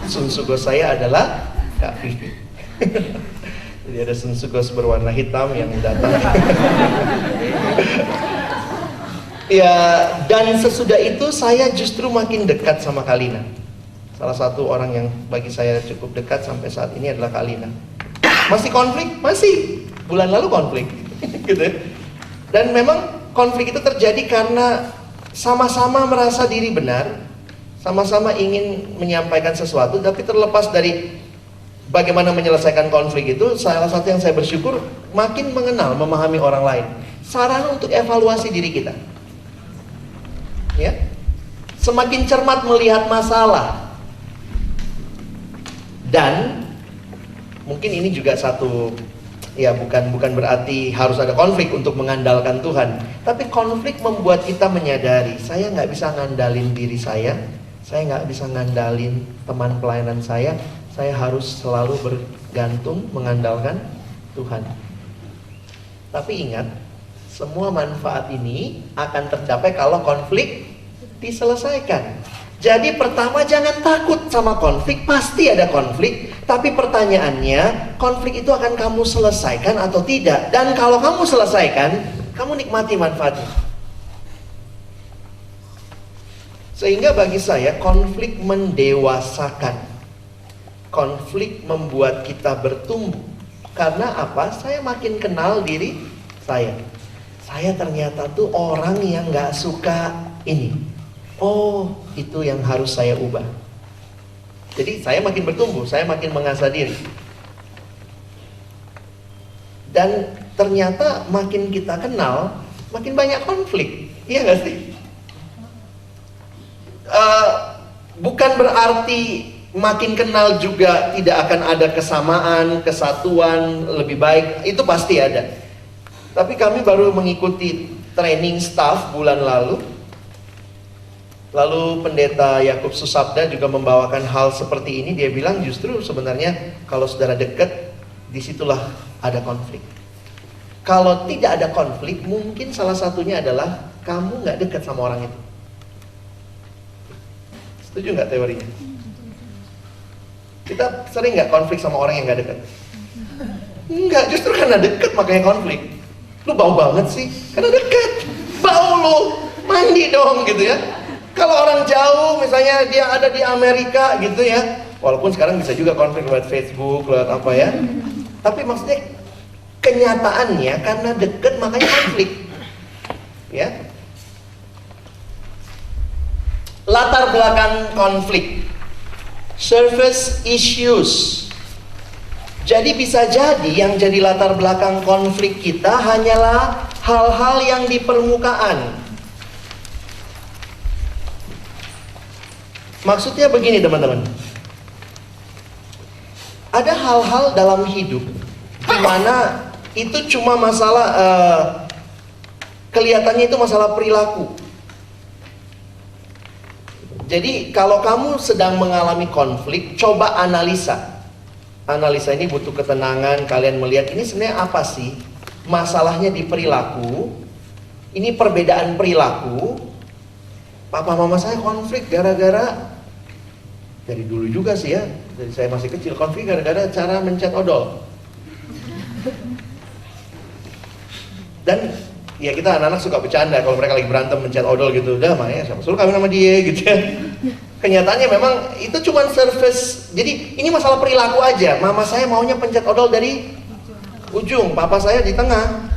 Sun Sugos saya adalah Kak Vivi. Jadi ada Sun Sugos berwarna hitam yang datang. Ya, dan sesudah itu saya justru makin dekat sama Kak Lina. Salah satu orang yang bagi saya cukup dekat sampai saat ini adalah Kak Lina. Masih konflik? Masih. Bulan lalu konflik. Gitu ya. Dan memang konflik itu terjadi karena sama-sama merasa diri benar, sama-sama ingin menyampaikan sesuatu, tapi terlepas dari bagaimana menyelesaikan konflik itu, salah satu yang saya bersyukur makin mengenal, memahami orang lain. Sarana untuk evaluasi diri kita. Ya. Semakin cermat melihat masalah. Dan mungkin ini juga satu, ya bukan berarti harus ada konflik untuk mengandalkan Tuhan. Tapi konflik membuat kita menyadari, saya nggak bisa ngandalin diri saya nggak bisa ngandalin teman pelayanan saya harus selalu bergantung mengandalkan Tuhan. Tapi ingat, semua manfaat ini akan tercapai kalau konflik diselesaikan. Jadi pertama, jangan takut sama konflik, pasti ada konflik. Tapi pertanyaannya, konflik itu akan kamu selesaikan atau tidak? Dan kalau kamu selesaikan, kamu nikmati manfaatnya. Sehingga bagi saya, konflik mendewasakan. Konflik membuat kita bertumbuh. Karena apa? Saya makin kenal diri saya. Saya ternyata tuh orang yang gak suka ini. Oh, itu yang harus saya ubah. Jadi saya makin bertumbuh, saya makin mengasah diri. Dan ternyata makin kita kenal, makin banyak konflik. Iya gak sih? Bukan berarti makin kenal juga tidak akan ada kesamaan, kesatuan, lebih baik. Itu pasti ada. Tapi kami baru mengikuti training staff bulan lalu. Lalu pendeta Yakub Susabda juga membawakan hal seperti ini. Dia bilang justru sebenarnya kalau saudara dekat, disitulah ada konflik. Kalau tidak ada konflik, mungkin salah satunya adalah kamu nggak dekat sama orang itu. Setuju nggak teorinya? Kita sering nggak konflik sama orang yang nggak dekat? Enggak, justru karena dekat makanya konflik. Lu bau banget sih, karena dekat. Bau lu, mandi dong gitu ya. Kalau orang jauh, misalnya dia ada di Amerika gitu ya, walaupun sekarang bisa juga konflik lewat Facebook, lewat apa ya. Tapi maksudnya kenyataannya karena dekat makanya konflik. Ya. Latar belakang konflik. Surface issues. Jadi bisa jadi yang jadi latar belakang konflik kita hanyalah hal-hal yang di permukaan. Maksudnya begini teman-teman. Ada hal-hal dalam hidup di mana itu cuma masalah kelihatannya itu masalah perilaku. Jadi kalau kamu sedang mengalami konflik, coba analisa. Analisa ini butuh ketenangan, kalian melihat ini sebenarnya apa sih? Masalahnya di perilaku. Ini perbedaan perilaku. Papa mama saya konflik gara-gara, dari dulu juga sih ya, dari saya masih kecil, konflik gara-gara cara mencet odol. Dan ya kita anak-anak suka bercanda kalau mereka lagi berantem mencet odol gitu. Udah makanya siapa suruh kawin sama dia gitu ya. Kenyataannya memang itu cuma surface. Jadi ini masalah perilaku aja. Mama saya maunya pencet odol dari ujung, papa saya di tengah.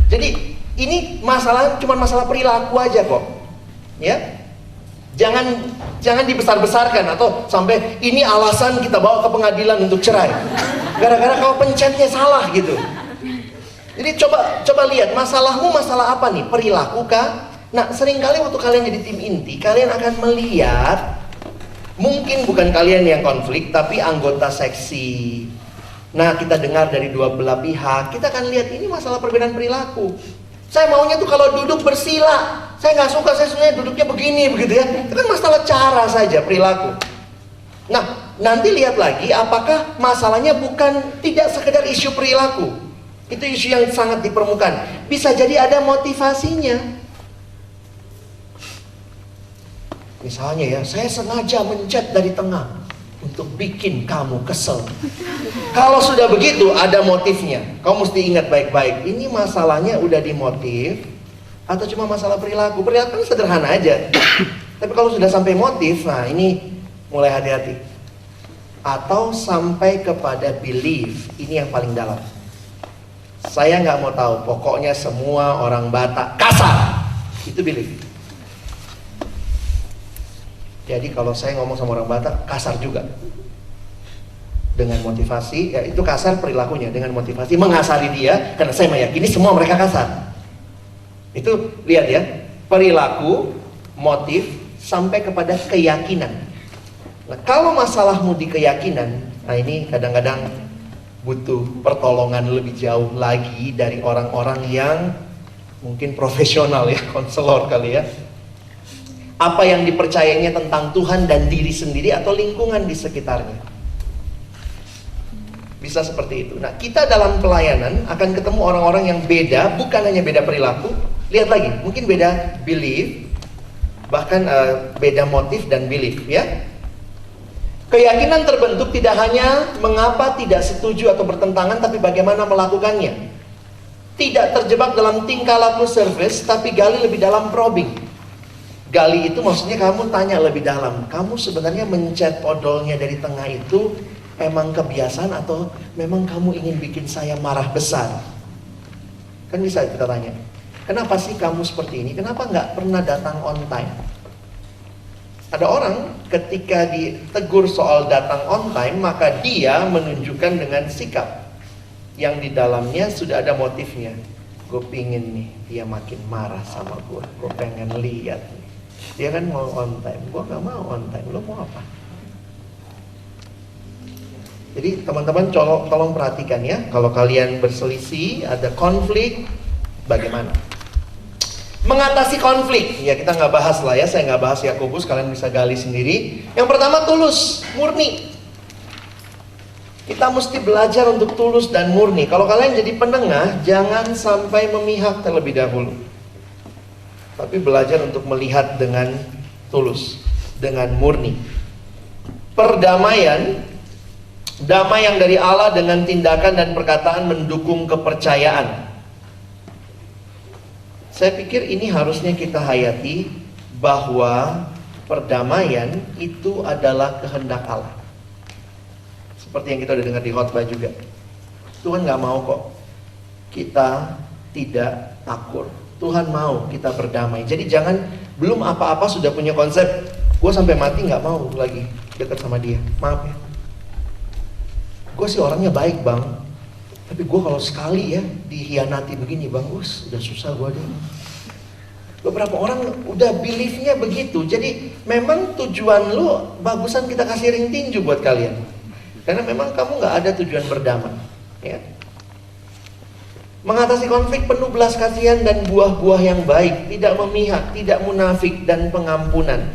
Jadi ini cuma masalah perilaku aja kok. Ya. Jangan dibesar-besarkan atau sampai ini alasan kita bawa ke pengadilan untuk cerai. Gara-gara kau pencetnya salah gitu. Jadi coba lihat masalahmu masalah apa nih? Perilaku kah? Nah, seringkali waktu kalian jadi tim inti, kalian akan melihat mungkin bukan kalian yang konflik, tapi anggota seksi. Nah, kita dengar dari dua belah pihak, kita akan lihat ini masalah perbedaan perilaku. Saya maunya tuh kalau duduk bersila. Saya nggak suka, saya sebenarnya duduknya begini begitu ya. Itu kan masalah cara saja perilaku. Nah, nanti lihat lagi apakah masalahnya bukan tidak sekedar isu perilaku. Itu isu yang sangat di permukaan. Bisa jadi ada motivasinya. Misalnya ya, saya sengaja mencet dari tengah untuk bikin kamu kesel. Kalau sudah begitu ada motifnya. Kamu mesti ingat baik-baik. Ini masalahnya udah dimotif atau cuma masalah perilaku? Perilaku kan sederhana aja. Tapi kalau sudah sampai motif, nah ini mulai hati-hati. Atau sampai kepada belief, ini yang paling dalam. Saya nggak mau tahu, pokoknya semua orang Batak kasar. Itu belief. Jadi kalau saya ngomong sama orang Batak, kasar juga. Dengan motivasi, ya itu kasar perilakunya. Dengan motivasi mengasari dia, karena saya meyakini semua mereka kasar. Itu lihat ya, perilaku, motif, sampai kepada keyakinan. Nah, kalau masalahmu di keyakinan, nah ini kadang-kadang butuh pertolongan lebih jauh lagi dari orang-orang yang mungkin profesional ya, konselor kali ya. Apa yang dipercayainya tentang Tuhan dan diri sendiri atau lingkungan di sekitarnya. Bisa seperti itu. Nah, kita dalam pelayanan akan ketemu orang-orang yang beda, bukan hanya beda perilaku. Lihat lagi, mungkin beda belief, bahkan beda motif dan belief ya. Keyakinan terbentuk tidak hanya mengapa tidak setuju atau bertentangan, tapi bagaimana melakukannya. Tidak terjebak dalam tingkah laku service, tapi gali lebih dalam probing. Gali itu maksudnya kamu tanya lebih dalam. Kamu sebenarnya mencet odolnya dari tengah itu emang kebiasaan atau memang kamu ingin bikin saya marah besar? Kan bisa kita tanya. Kenapa sih kamu seperti ini? Kenapa nggak pernah datang on time? Ada orang ketika ditegur soal datang on time, maka dia menunjukkan dengan sikap. yang di dalamnya sudah ada motifnya. Gue pingin nih dia makin marah sama gue pengen lihat nih. Dia kan mau on time, gue gak mau on time. Lo mau apa? Jadi teman-teman tolong perhatikan ya, kalau kalian berselisih, ada konflik, bagaimana mengatasi konflik? Ya kita nggak bahas lah ya, saya nggak bahas Yakobus, kalian bisa gali sendiri. Yang pertama tulus, murni. Kita mesti belajar untuk tulus dan murni. Kalau kalian jadi penengah, jangan sampai memihak terlebih dahulu, tapi belajar untuk melihat dengan tulus, dengan murni. Perdamaian, damai yang dari Allah dengan tindakan dan perkataan mendukung kepercayaan. Saya pikir ini harusnya kita hayati, bahwa perdamaian itu adalah kehendak Allah. Seperti yang kita udah dengar di khotbah juga. Tuhan gak mau kok kita tidak akur. Tuhan mau kita berdamai. Jadi jangan belum apa-apa sudah punya konsep, gue sampai mati gak mau lagi dekat sama dia. Maaf ya, gue sih orangnya baik bang, tapi gue kalau sekali ya dihianati begini bang, udah susah gue deh. Beberapa orang udah beliefnya begitu. Jadi memang tujuan lu bagusan kita kasih ring tinju buat kalian, karena memang kamu gak ada tujuan berdamai ya. Mengatasi konflik penuh belas kasihan dan buah-buah yang baik, tidak memihak, tidak munafik, dan pengampunan.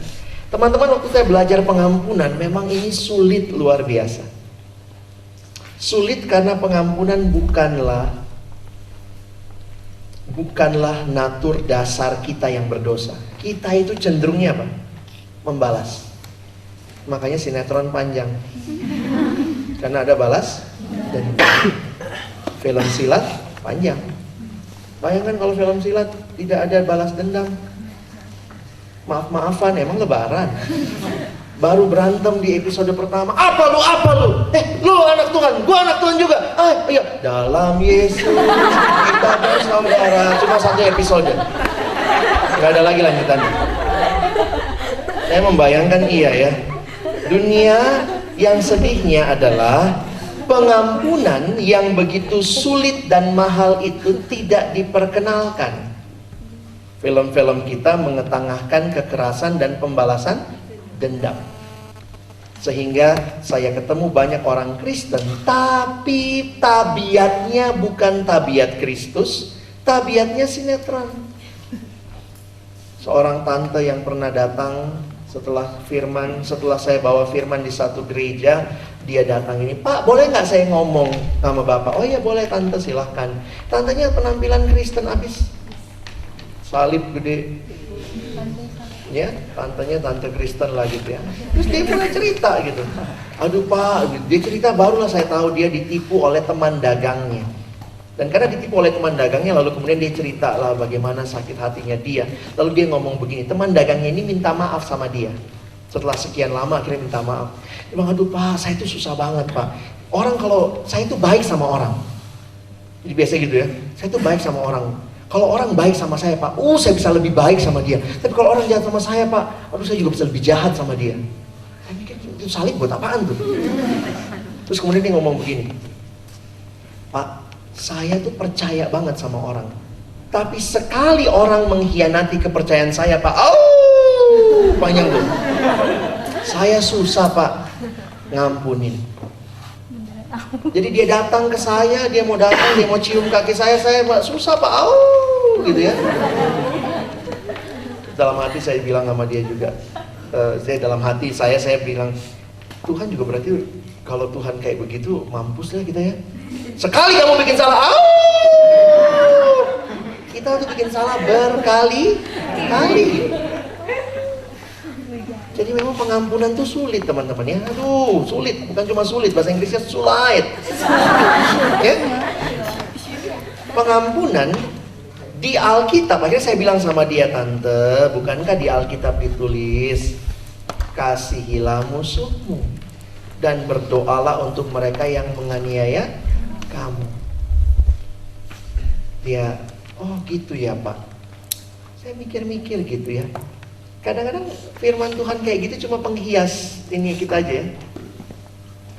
Teman-teman, waktu saya belajar pengampunan, memang ini sulit luar biasa. Sulit karena pengampunan bukanlah natur dasar kita yang berdosa. Kita itu cenderungnya apa? Membalas. Makanya sinetron panjang, karena ada balas dan film silat panjang. Bayangkan kalau film silat tidak ada balas dendam, maaf-maafan, emang lebaran. Baru berantem di episode pertama. Apa lu? Lu anak Tuhan, gua anak Tuhan juga. Ayo, dalam Yesus kita bersaudara. Cuma satu episode, gak ada lagi lanjutannya. Saya membayangkan ya. Dunia yang sedihnya adalah pengampunan yang begitu sulit dan mahal itu tidak diperkenalkan. Film-film kita mengetengahkan kekerasan dan pembalasan dendam. Sehingga saya ketemu banyak orang Kristen, tapi tabiatnya bukan tabiat Kristus, tabiatnya sinetron. Seorang tante yang pernah datang setelah saya bawa firman di satu gereja, dia datang ini, Pak boleh nggak saya ngomong sama Bapak? Oh iya boleh tante, silahkan. Tantenya penampilan Kristen abis, salib gede, ya tantenya tante Kristen lah gitu ya. Terus dia mulai cerita gitu, aduh Pak, dia cerita barulah saya tahu dia ditipu oleh teman dagangnya. Dan karena ditipu oleh teman dagangnya, lalu kemudian dia cerita lah bagaimana sakit hatinya dia. Lalu dia ngomong begini, teman dagangnya ini minta maaf sama dia. Setelah sekian lama akhirnya minta maaf. Dia bilang, aduh Pak, saya itu susah banget Pak. Orang kalau saya itu baik sama orang. Jadi biasa gitu ya, saya itu baik sama orang. Kalau orang baik sama saya Pak, saya bisa lebih baik sama dia. Tapi kalau orang jahat sama saya Pak, saya juga bisa lebih jahat sama dia. Saya mikir, itu salib buat apaan tuh? Terus kemudian dia ngomong begini, Pak, saya tuh percaya banget sama orang, tapi sekali orang mengkhianati kepercayaan saya Pak, panjang tuh, saya susah Pak ngampunin. Jadi dia datang ke saya, dia mau cium kaki saya Pak, susah Pak, gitu ya. Dalam hati saya bilang sama dia juga, dalam hati saya bilang, Tuhan juga berarti kalau Tuhan kayak begitu, mampus lah kita ya. Sekali kamu bikin salah, kita tuh bikin salah berkali-kali. Jadi memang pengampunan tuh sulit teman-teman ya. Aduh, sulit, bukan cuma sulit, bahasa Inggrisnya sulit. Ya? Pengampunan di Alkitab, akhirnya saya bilang sama dia, tante, bukankah di Alkitab ditulis, kasihilah musuhmu dan berdoalah untuk mereka yang menganiaya kamu. Dia, oh gitu ya Pak. Saya mikir-mikir gitu ya. Kadang-kadang firman Tuhan kayak gitu cuma penghias ini kita aja ya.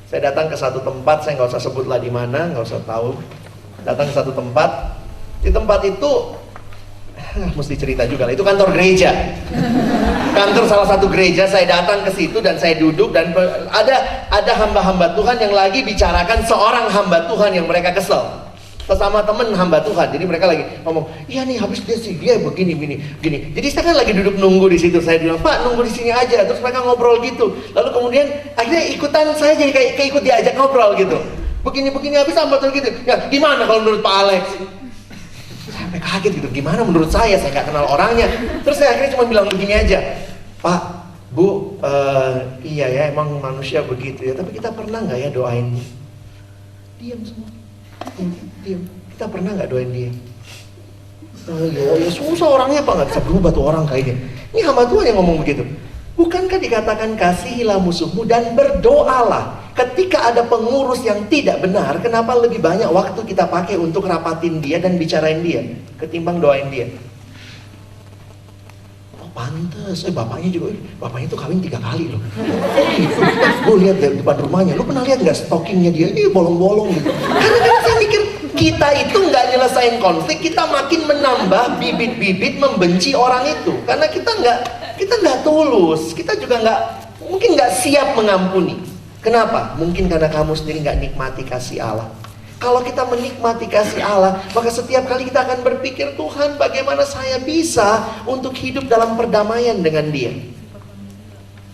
Saya datang ke satu tempat, saya nggak usah sebutlah di mana, nggak usah tahu. Datang ke satu tempat, di tempat itu mesti cerita juga lah, itu kantor gereja. Kantor salah satu gereja. Saya datang ke situ dan saya duduk, dan ada hamba-hamba Tuhan yang lagi bicarakan seorang hamba Tuhan yang mereka kesel sesama temen hamba Tuhan. Jadi mereka lagi ngomong, iya nih habis dia begini. Jadi saya kan lagi duduk nunggu di situ. Saya bilang, Pak nunggu di sini aja. Terus mereka ngobrol gitu. Lalu kemudian akhirnya ikutan, saya jadi kayak ikut diajak ngobrol gitu. Begini habis hamba Tuhan gitu. Ya gimana kalau menurut Pak Alex? Saya kaget gitu. Gimana menurut saya nggak kenal orangnya. Terus saya akhirnya cuma bilang begini aja, Pak, Bu, iya ya emang manusia begitu ya. Tapi kita pernah nggak ya doain? Diam semua. Diam. Kita pernah nggak doain dia? Ya susah orangnya, Pak, nggak bisa berubah tuh orang kayaknya. Ini hamba Tuhan yang ngomong begitu. Bukankah dikatakan kasihilah musuhmu dan berdoalah? Ketika ada pengurus yang tidak benar, kenapa lebih banyak waktu kita pakai untuk rapatin dia dan bicarain dia ketimbang doain dia? Oh pantes, bapaknya itu kawin 3 kali loh. Gue lihat dari depan rumahnya, lu pernah lihat nggak stokingnya dia? Bolong-bolong gitu. Karena saya mikir kita itu nggak nyelesain konflik, kita makin menambah bibit-bibit membenci orang itu. Karena kita nggak tulus, kita juga mungkin nggak siap mengampuni. Kenapa? Mungkin karena kamu sendiri nggak nikmati kasih Allah. Kalau kita menikmati kasih Allah, maka setiap kali kita akan berpikir, Tuhan bagaimana saya bisa untuk hidup dalam perdamaian dengan Dia.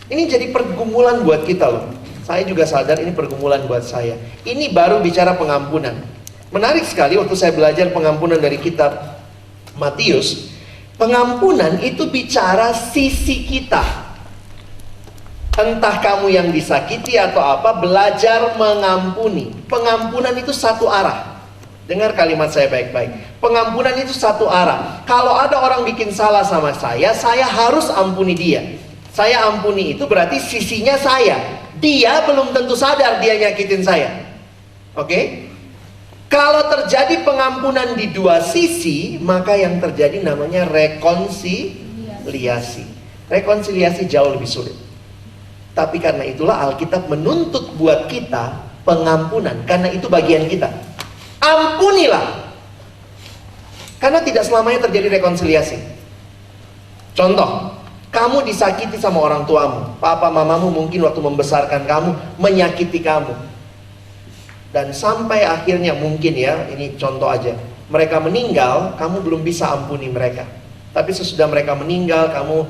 Ini jadi pergumulan buat kita loh. Saya juga sadar ini pergumulan buat saya. Ini baru bicara pengampunan. Menarik sekali waktu saya belajar pengampunan dari kitab Matius. Pengampunan itu bicara sisi kita. Entah kamu yang disakiti atau apa, belajar mengampuni. Pengampunan itu satu arah. Dengar kalimat saya baik-baik. Pengampunan itu satu arah. Kalau ada orang bikin salah sama saya harus ampuni dia. Saya ampuni itu berarti sisinya saya. Dia belum tentu sadar dia nyakitin saya. Oke? Kalau terjadi pengampunan di dua sisi, maka yang terjadi namanya rekonsiliasi. Rekonsiliasi jauh lebih sulit. Tapi karena itulah Alkitab menuntut buat kita pengampunan. Karena itu bagian kita. Ampunilah. Karena tidak selamanya terjadi rekonsiliasi. Contoh, kamu disakiti sama orang tuamu. Papa mamamu mungkin waktu membesarkan kamu menyakiti kamu. Dan sampai akhirnya mungkin ya, ini contoh aja, mereka meninggal, kamu belum bisa ampuni mereka. Tapi sesudah mereka meninggal, kamu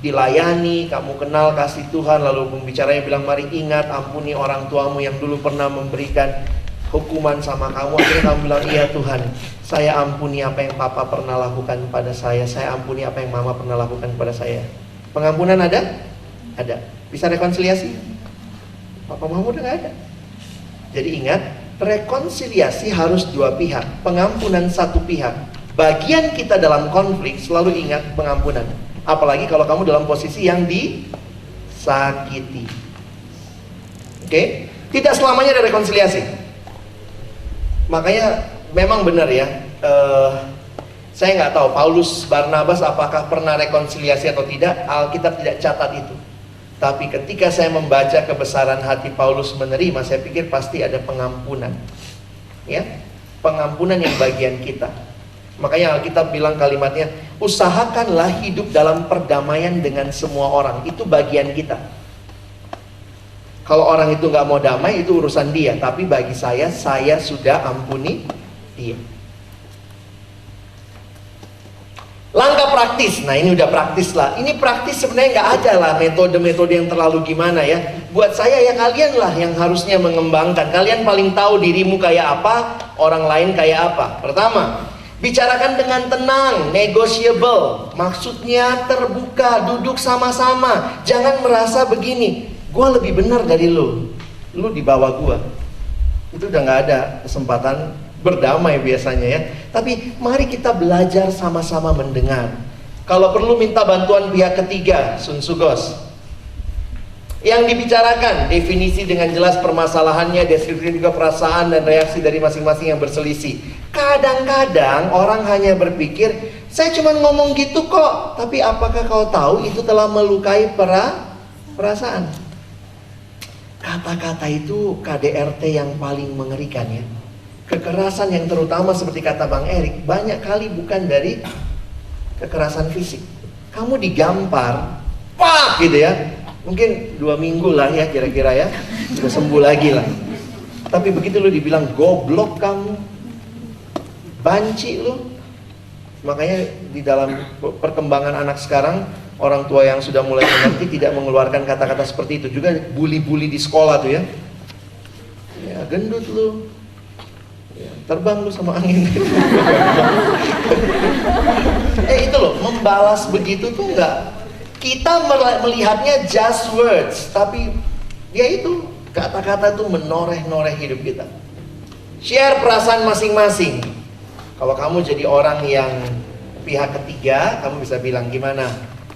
dilayani, kamu kenal kasih Tuhan, lalu pembicaranya bilang, mari ingat ampuni orang tuamu yang dulu pernah memberikan hukuman sama kamu. Akhirnya kamu bilang, iya Tuhan, saya ampuni apa yang papa pernah lakukan pada saya ampuni apa yang mama pernah lakukan pada saya. Pengampunan ada? Ada. Bisa rekonsiliasi? Papa mama udah gak ada. Jadi ingat, rekonsiliasi harus dua pihak, pengampunan satu pihak. Bagian kita dalam konflik selalu ingat pengampunan. Apalagi kalau kamu dalam posisi yang disakiti. Oke? Tidak selamanya ada rekonsiliasi. Makanya memang benar ya, saya nggak tahu Paulus Barnabas apakah pernah rekonsiliasi atau tidak. Alkitab tidak catat itu. Tapi ketika saya membaca kebesaran hati Paulus menerima, saya pikir pasti ada pengampunan. Ya, pengampunan yang bagian kita. Makanya Alkitab bilang kalimatnya, usahakanlah hidup dalam perdamaian dengan semua orang. Itu bagian kita. Kalau orang itu nggak mau damai, itu urusan dia. Tapi bagi saya sudah ampuni dia. Langkah praktis, nah ini udah praktis lah. Ini praktis sebenarnya nggak ada lah metode-metode yang terlalu gimana ya. Buat saya ya kalian lah yang harusnya mengembangkan. Kalian paling tahu dirimu kayak apa, orang lain kayak apa. Pertama, bicarakan dengan tenang, negotiable. Maksudnya terbuka, duduk sama-sama. Jangan merasa begini, gue lebih benar dari lu di bawah gue. Itu udah gak ada kesempatan berdamai biasanya ya. Tapi mari kita belajar sama-sama mendengar. Kalau perlu minta bantuan pihak ketiga, Sun Sugos. Yang dibicarakan, definisi dengan jelas permasalahannya, deskripsi juga perasaan dan reaksi dari masing-masing yang berselisih. Kadang-kadang orang hanya berpikir, saya cuma ngomong gitu kok. Tapi apakah kau tahu itu telah melukai perasaan? Kata-kata itu KDRT yang paling mengerikan ya. Kekerasan yang terutama seperti kata Bang Erik, banyak kali bukan dari kekerasan fisik. Kamu digampar, pak gitu ya. Mungkin 2 minggu lah ya kira-kira ya, sudah sembuh lagi lah. Tapi begitu lu dibilang goblok kamu, banci lu. Makanya di dalam perkembangan anak sekarang, orang tua yang sudah mulai mengerti tidak mengeluarkan kata-kata seperti itu. Juga bully-bully di sekolah tuh ya. Ya gendut lu, ya, terbang lu sama angin. Itu loh, membalas begitu tuh enggak. Kita melihatnya just words, tapi ya itu kata-kata tuh menoreh-noreh hidup kita. Share perasaan masing-masing. Kalau kamu jadi orang yang pihak ketiga, kamu bisa bilang gimana?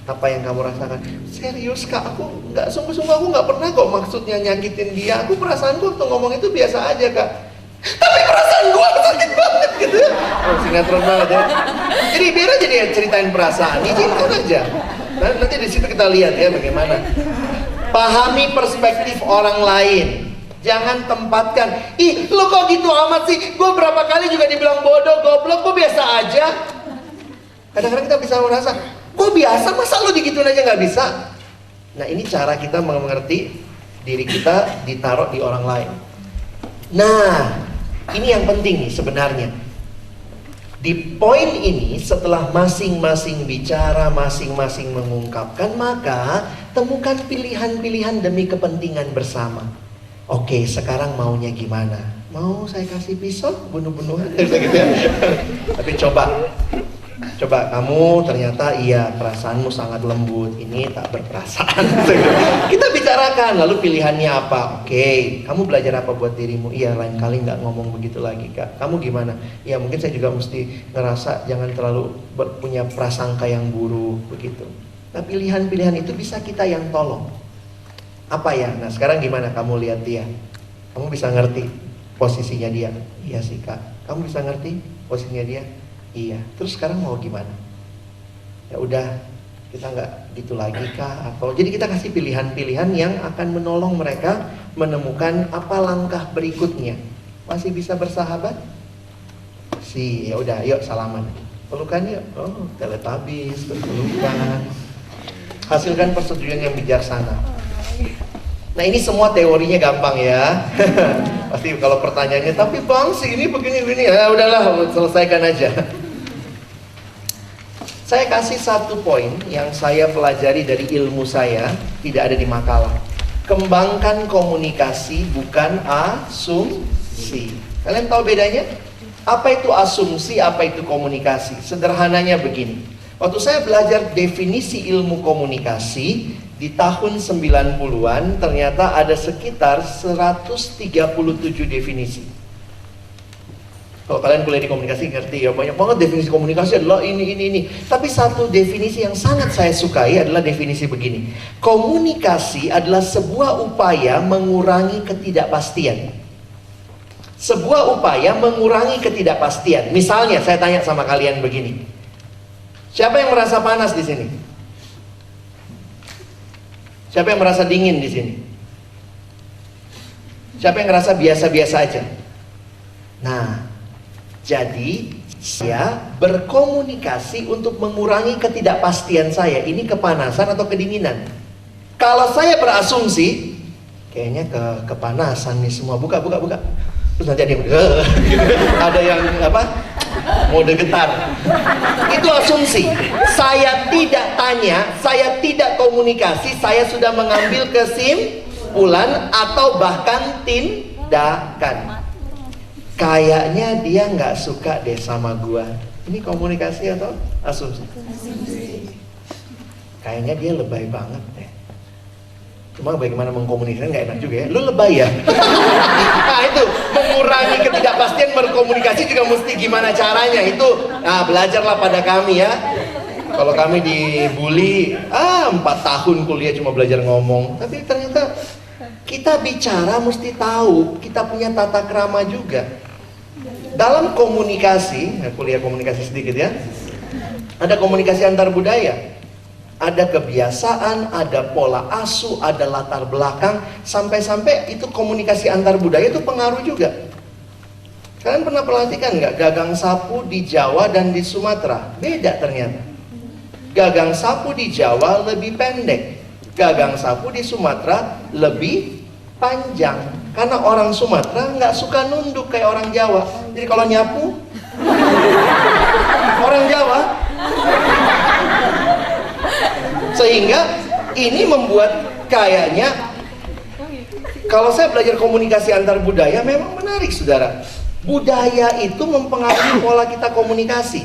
Apa yang kamu rasakan? Serius kak, aku nggak sungguh-sungguh, aku nggak pernah kok maksudnya nyakitin dia. Aku perasaanku waktu ngomong itu biasa aja kak. Tapi perasaan gua sakit banget gitu ya. Oh, sinetron banget ya. Jadi biar aja dia ceritain perasaan, izinkan aja. Nanti di situ kita lihat ya bagaimana. Pahami perspektif orang lain. Jangan tempatkan, ih lo kok gitu amat sih, gue berapa kali juga dibilang bodoh, goblok, gue biasa aja. Kadang-kadang kita bisa merasa, gue biasa, masa lo digituin aja gak bisa? Nah ini cara kita mengerti diri kita ditaruh di orang lain. Nah ini yang penting nih sebenarnya. Di poin ini setelah masing-masing bicara, masing-masing mengungkapkan, maka temukan pilihan-pilihan demi kepentingan bersama. Oke, sekarang maunya gimana? Mau saya kasih pisau bunuh-bunuhan gitu ya. Tapi coba kamu ternyata iya perasaanmu sangat lembut, ini tak berperasaan. Kita bicarakan, lalu pilihannya apa? Oke, kamu belajar apa buat dirimu? Iya, lain kali nggak ngomong begitu lagi kak. Kamu gimana? Iya, mungkin saya juga mesti ngerasa jangan terlalu punya prasangka yang buruk begitu. Nah, pilihan-pilihan itu bisa kita yang tolong. Apa ya? Nah sekarang gimana kamu lihat dia? Kamu bisa ngerti posisinya dia? Iya sih kak. Kamu bisa ngerti posisinya dia? Iya. Terus sekarang mau gimana? Ya udah, kita nggak gitu lagi kak? Atau jadi kita kasih pilihan-pilihan yang akan menolong mereka menemukan apa langkah berikutnya. Masih bisa bersahabat? Ya udah, yuk salaman. Pelukan yuk. Oh, teletabis, berpelukan. Hasilkan persetujuan yang bijaksana. Nah ini semua teorinya gampang ya. Pasti kalau pertanyaannya, tapi bang sih ini begini-begini, ya udahlah selesaikan aja. Saya kasih satu poin yang saya pelajari dari ilmu saya, tidak ada di makalah. Kembangkan komunikasi bukan asumsi. Kalian tahu bedanya? Apa itu asumsi, apa itu komunikasi? Sederhananya begini. Waktu saya belajar definisi ilmu komunikasi di tahun 90-an, ternyata ada sekitar 137 definisi. Kalau kalian kuliah di komunikasi ngerti ya, banyak banget definisi komunikasi adalah ini. Tapi satu definisi yang sangat saya sukai adalah definisi begini. Komunikasi adalah sebuah upaya mengurangi ketidakpastian. Sebuah upaya mengurangi ketidakpastian. Misalnya saya tanya sama kalian begini. Siapa yang merasa panas di sini? Siapa yang merasa dingin di sini? Siapa yang merasa biasa-biasa aja? Nah, jadi saya berkomunikasi untuk mengurangi ketidakpastian saya. Ini kepanasan atau kedinginan? Kalau saya berasumsi, kayaknya kepanasan nih semua. Buka. Terus nanti ada yang ada yang mode getar. Itu asumsi. Saya tidak tanya, saya tidak komunikasi, saya sudah mengambil kesimpulan atau bahkan tindakan. Kayaknya dia nggak suka deh sama gua. Ini komunikasi atau asumsi? Kayaknya dia lebay banget deh. Cuma bagaimana mengkomunikasikan nggak enak juga ya. Lu lebay ya? Nah itu, mengurangi ketidakpastian berkomunikasi juga mesti gimana caranya. Itu, belajarlah pada kami ya. Kalau kami dibully, 4 tahun kuliah cuma belajar ngomong. Tapi ternyata kita bicara mesti tahu, kita punya tata krama juga. Dalam komunikasi, kuliah komunikasi sedikit ya. Ada komunikasi antar budaya. Ada kebiasaan, ada pola asuh, ada latar belakang, sampai-sampai itu komunikasi antar budaya itu pengaruh juga. Kalian pernah perhatikan nggak gagang sapu di Jawa dan di Sumatera? Beda ternyata. Gagang sapu di Jawa lebih pendek, gagang sapu di Sumatera lebih panjang. Karena orang Sumatera nggak suka nunduk kayak orang Jawa. Jadi kalau nyapu, orang Jawa. Sehingga ini membuat kayaknya, kalau saya belajar komunikasi antar budaya memang menarik saudara. Budaya itu mempengaruhi pola kita komunikasi.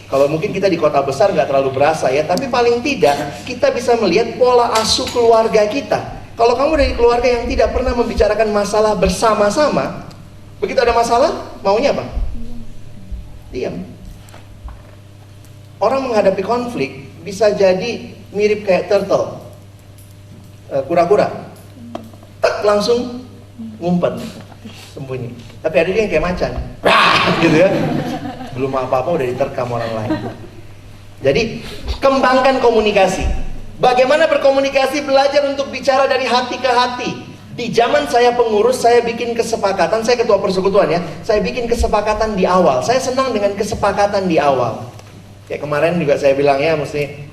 Kalau mungkin kita di kota besar nggak terlalu berasa ya, tapi paling tidak kita bisa melihat pola asuh keluarga kita. Kalau kamu dari keluarga yang tidak pernah membicarakan masalah bersama-sama, begitu ada masalah, maunya apa? Diam. Orang menghadapi konflik bisa jadi mirip kayak turtle, kura-kura, langsung ngumpet, sembunyi. Tapi ada dia yang kayak macan, gitu ya, belum apa-apa udah diterkam orang lain. Jadi kembangkan komunikasi. Bagaimana berkomunikasi? Belajar untuk bicara dari hati ke hati. Di zaman saya pengurus, saya bikin kesepakatan. Saya ketua persekutuan ya, saya bikin kesepakatan di awal. Saya senang dengan kesepakatan di awal. Kayak kemarin juga saya bilang ya, mesti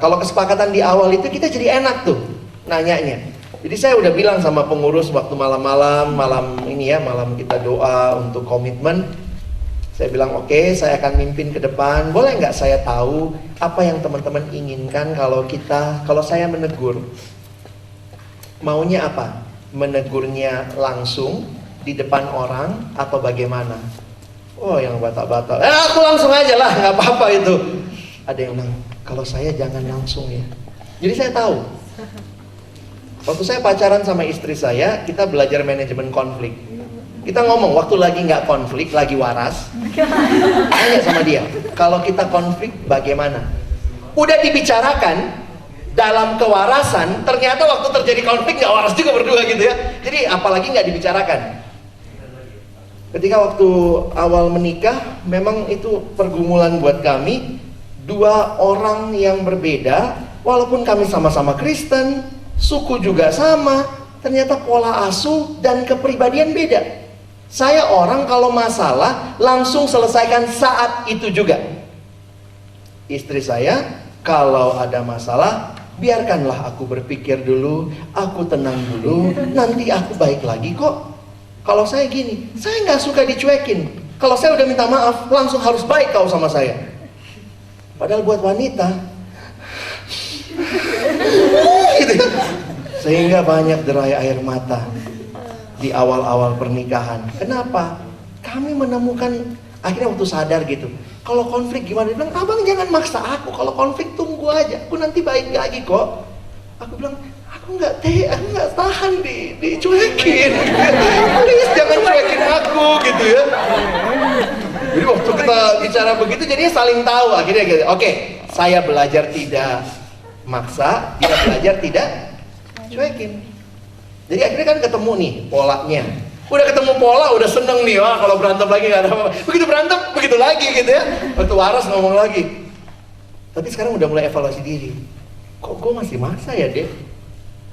kalau kesepakatan di awal itu kita jadi enak tuh nanyanya. Jadi saya udah bilang sama pengurus waktu malam kita doa untuk komitmen. Saya bilang oke, saya akan mimpin ke depan. Boleh nggak saya tahu apa yang teman-teman inginkan kalau saya menegur? Maunya apa? Menegurnya langsung di depan orang atau bagaimana? Oh, yang batak-batak. Aku langsung aja lah, nggak apa-apa itu. Ada yang bilang, kalau saya jangan langsung ya. Jadi saya tahu. Waktu saya pacaran sama istri saya, kita belajar manajemen konflik. Kita ngomong, waktu lagi nggak konflik, lagi waras, tanya sama dia, kalau kita konflik bagaimana? Udah dibicarakan, dalam kewarasan, ternyata waktu terjadi konflik nggak waras juga berdua gitu ya. Jadi apalagi nggak dibicarakan. Ketika waktu awal menikah, memang itu pergumulan buat kami. Dua orang yang berbeda, walaupun kami sama-sama Kristen, suku juga sama, ternyata pola asuh dan kepribadian beda. Saya orang kalau masalah langsung selesaikan saat itu juga. Istri saya kalau ada masalah, biarkanlah aku berpikir dulu, aku tenang dulu, nanti aku baik lagi kok. Kalau saya gini, saya nggak suka dicuekin. Kalau saya udah minta maaf, langsung harus baik kau sama saya. Padahal buat wanita, gitu. Sehingga banyak derai air mata di awal-awal pernikahan. Kenapa? Kami menemukan, akhirnya waktu sadar gitu, kalau konflik gimana? Dia bilang, abang jangan maksa aku, kalau konflik tunggu aja, aku nanti baik lagi kok. Aku bilang, aku nggak tahan dicuekin. Please jangan cuekin aku gitu ya. Jadi waktu kita bicara begitu, jadinya saling tahu. Akhirnya gitu, oke, saya belajar tidak maksa, dia belajar tidak cuekin. Jadi akhirnya kan ketemu nih polanya. Udah ketemu pola, udah seneng nih. Wah, kalau berantem lagi gak ada apa-apa. Begitu berantem, begitu lagi gitu ya. Waktu waras ngomong lagi. Tapi sekarang udah mulai evaluasi diri. Kok gue masih maksa ya, Dek?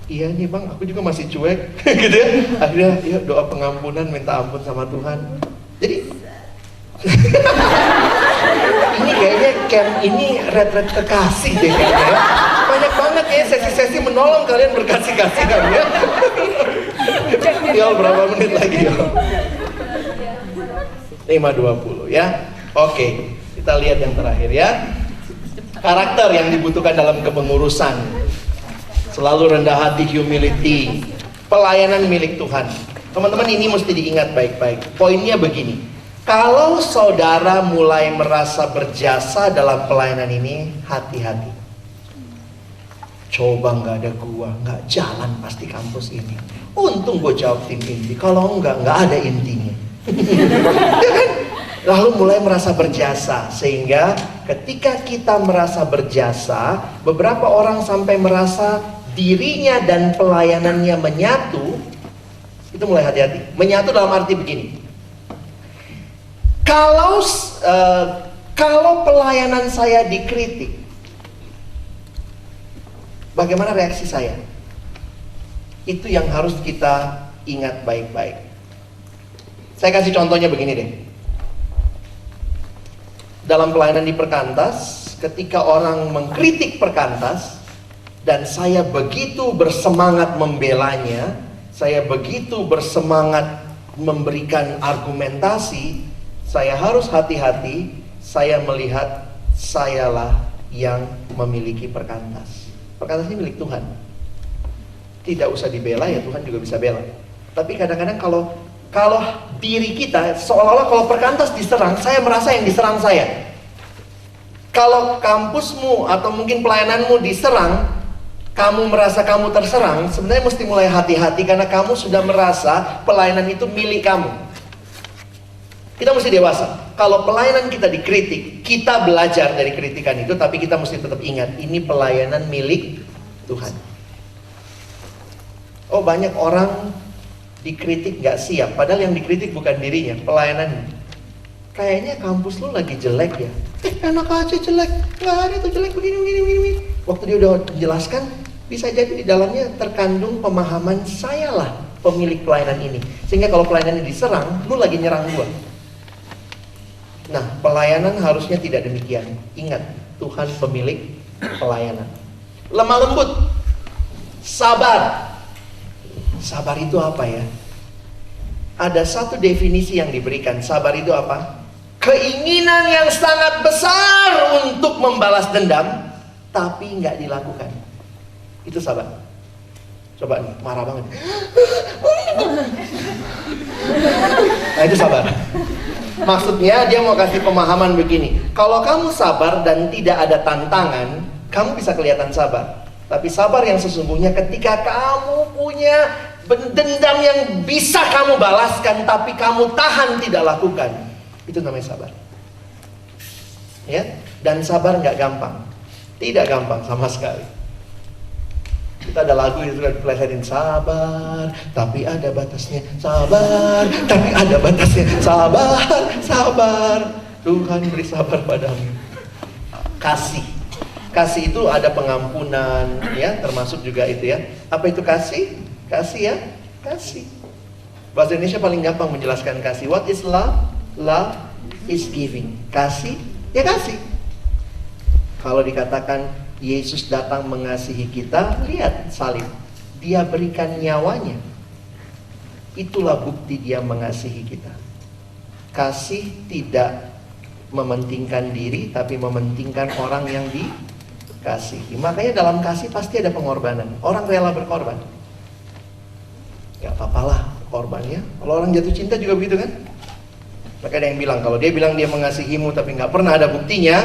Iya nih bang, aku juga masih cuek. Gitu ya. Akhirnya yuk doa pengampunan, minta ampun sama Tuhan. Jadi ini kayaknya camp ini retret kekasih deh kayaknya ya. Banyak banget ya sesi-sesi menolong kalian berkasih-kasih kan ya. Yol berapa menit lagi yol? 5:20 ya. Oke, kita lihat yang terakhir ya. Karakter yang dibutuhkan dalam kepengurusan. Selalu rendah hati, humility. Pelayanan milik Tuhan. Teman-teman, ini mesti diingat baik-baik. Poinnya begini. Kalau saudara mulai merasa berjasa dalam pelayanan ini, hati-hati. Coba nggak ada gua, nggak jalan pasti kampus ini. Untung gue jawab tim inti. Kalau nggak ada intinya. Ya kan? Lalu mulai merasa berjasa. Sehingga ketika kita merasa berjasa, beberapa orang sampai merasa dirinya dan pelayanannya menyatu. Itu mulai hati-hati. Menyatu dalam arti begini. Kalau pelayanan saya dikritik, Bagaimana reaksi saya? Itu yang harus kita ingat baik-baik. Saya kasih contohnya begini deh. Dalam pelayanan di Perkantas, ketika orang mengkritik Perkantas, dan saya begitu bersemangat membelanya, saya begitu bersemangat memberikan argumentasi, saya harus hati-hati. Saya melihat sayalah yang memiliki Perkantas. Perkantas ini milik Tuhan. Tidak usah dibela, ya Tuhan juga bisa bela. Tapi kadang-kadang kalau diri kita seolah-olah kalau Perkantas diserang, saya merasa yang diserang saya. Kalau kampusmu atau mungkin pelayananmu diserang, kamu merasa kamu terserang, sebenarnya mesti mulai hati-hati karena kamu sudah merasa pelayanan itu milik kamu. Kita mesti dewasa. Kalau pelayanan kita dikritik, kita belajar dari kritikan itu, tapi kita mesti tetap ingat, ini pelayanan milik Tuhan. Oh, banyak orang dikritik gak siap, padahal yang dikritik bukan dirinya, pelayanannya. Kayaknya kampus lu lagi jelek ya. Enak aja jelek, nggak ada tuh jelek begini. Waktu dia udah menjelaskan, bisa jadi di dalamnya terkandung pemahaman sayalah pemilik pelayanan ini. Sehingga kalau pelayanan ini diserang, lu lagi nyerang gua. Nah, pelayanan harusnya tidak demikian. Ingat, Tuhan pemilik pelayanan. Lemah lembut, sabar. Sabar itu apa ya? Ada satu definisi yang diberikan. Sabar itu apa? Keinginan yang sangat besar untuk membalas dendam, tapi nggak dilakukan. Itu sabar. Coba nih, marah banget. Nah, itu sabar. Maksudnya dia mau kasih pemahaman begini. Kalau kamu sabar dan tidak ada tantangan, kamu bisa kelihatan sabar. Tapi sabar yang sesungguhnya ketika kamu punya dendam yang bisa kamu balaskan, tapi kamu tahan tidak lakukan. Itu namanya sabar. Ya, dan sabar nggak gampang. Tidak gampang sama sekali. Kita ada lagu yang sudah dipelesetin, sabar, tapi ada batasnya. Sabar, tapi ada batasnya. Sabar. Tuhan beri sabar padamu. Kasih. Kasih itu ada pengampunan, ya, termasuk juga itu ya. Apa itu kasih? Kasih ya, kasih. Bahasa Indonesia paling gampang menjelaskan kasih. What is love? Love is giving. Kasih, ya kasih. Kalau dikatakan Yesus datang mengasihi kita, lihat salib. Dia berikan nyawanya. Itulah bukti dia mengasihi kita. Kasih tidak mementingkan diri, tapi mementingkan orang yang dikasihi. Makanya dalam kasih pasti ada pengorbanan. Orang rela berkorban. Gak apa-apalah korbannya. Kalau orang jatuh cinta juga begitu kan? Maka ada yang bilang, kalau dia bilang dia mengasihimu tapi gak pernah ada buktinya,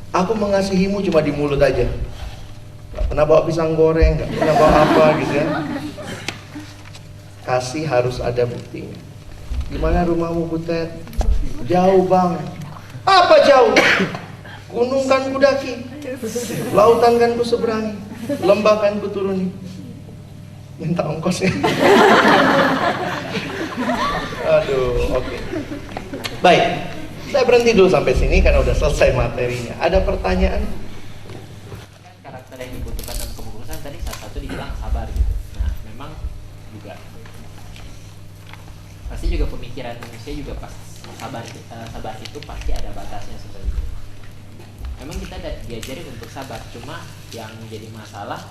aku mengasihimu cuma di mulut aja. Gak pernah bawa pisang goreng, gak pernah bawa apa gitu ya. Kasih harus ada buktinya. Gimana rumahmu, Butet? Jauh bang. Apa jauh? Gunung kan kudaki, lautan kan kuseberangi, lembah kan kuturuni. Minta ongkosnya. Aduh, oke. Baik, saya berhenti dulu sampai sini karena udah selesai materinya. Ada pertanyaan? Karakter yang dibutuhkan dalam kepengurusan tadi salah satu dibilang sabar gitu. Nah, memang juga pasti juga pemikiran manusia juga pas sabar itu pasti ada batasnya seperti itu. Memang kita diajarin untuk sabar, cuma yang menjadi masalah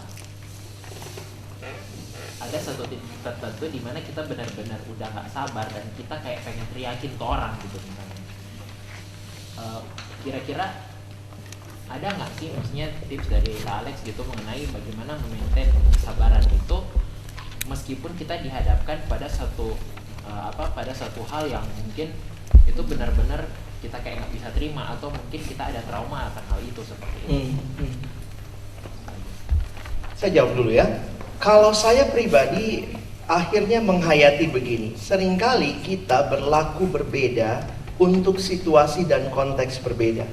ada satu titik tertentu di mana kita benar-benar udah nggak sabar dan kita kayak pengen teriakin ke orang gitu misalnya. Kira-kira ada nggak sih maksudnya tips dari Kak Alex gitu mengenai bagaimana memaintain kesabaran itu meskipun kita dihadapkan pada satu hal yang mungkin itu benar-benar kita kayak nggak bisa terima atau mungkin kita ada trauma akan hal itu seperti itu. Saya jawab dulu ya. Kalau saya pribadi akhirnya menghayati begini, seringkali kita berlaku berbeda untuk situasi dan konteks berbeda.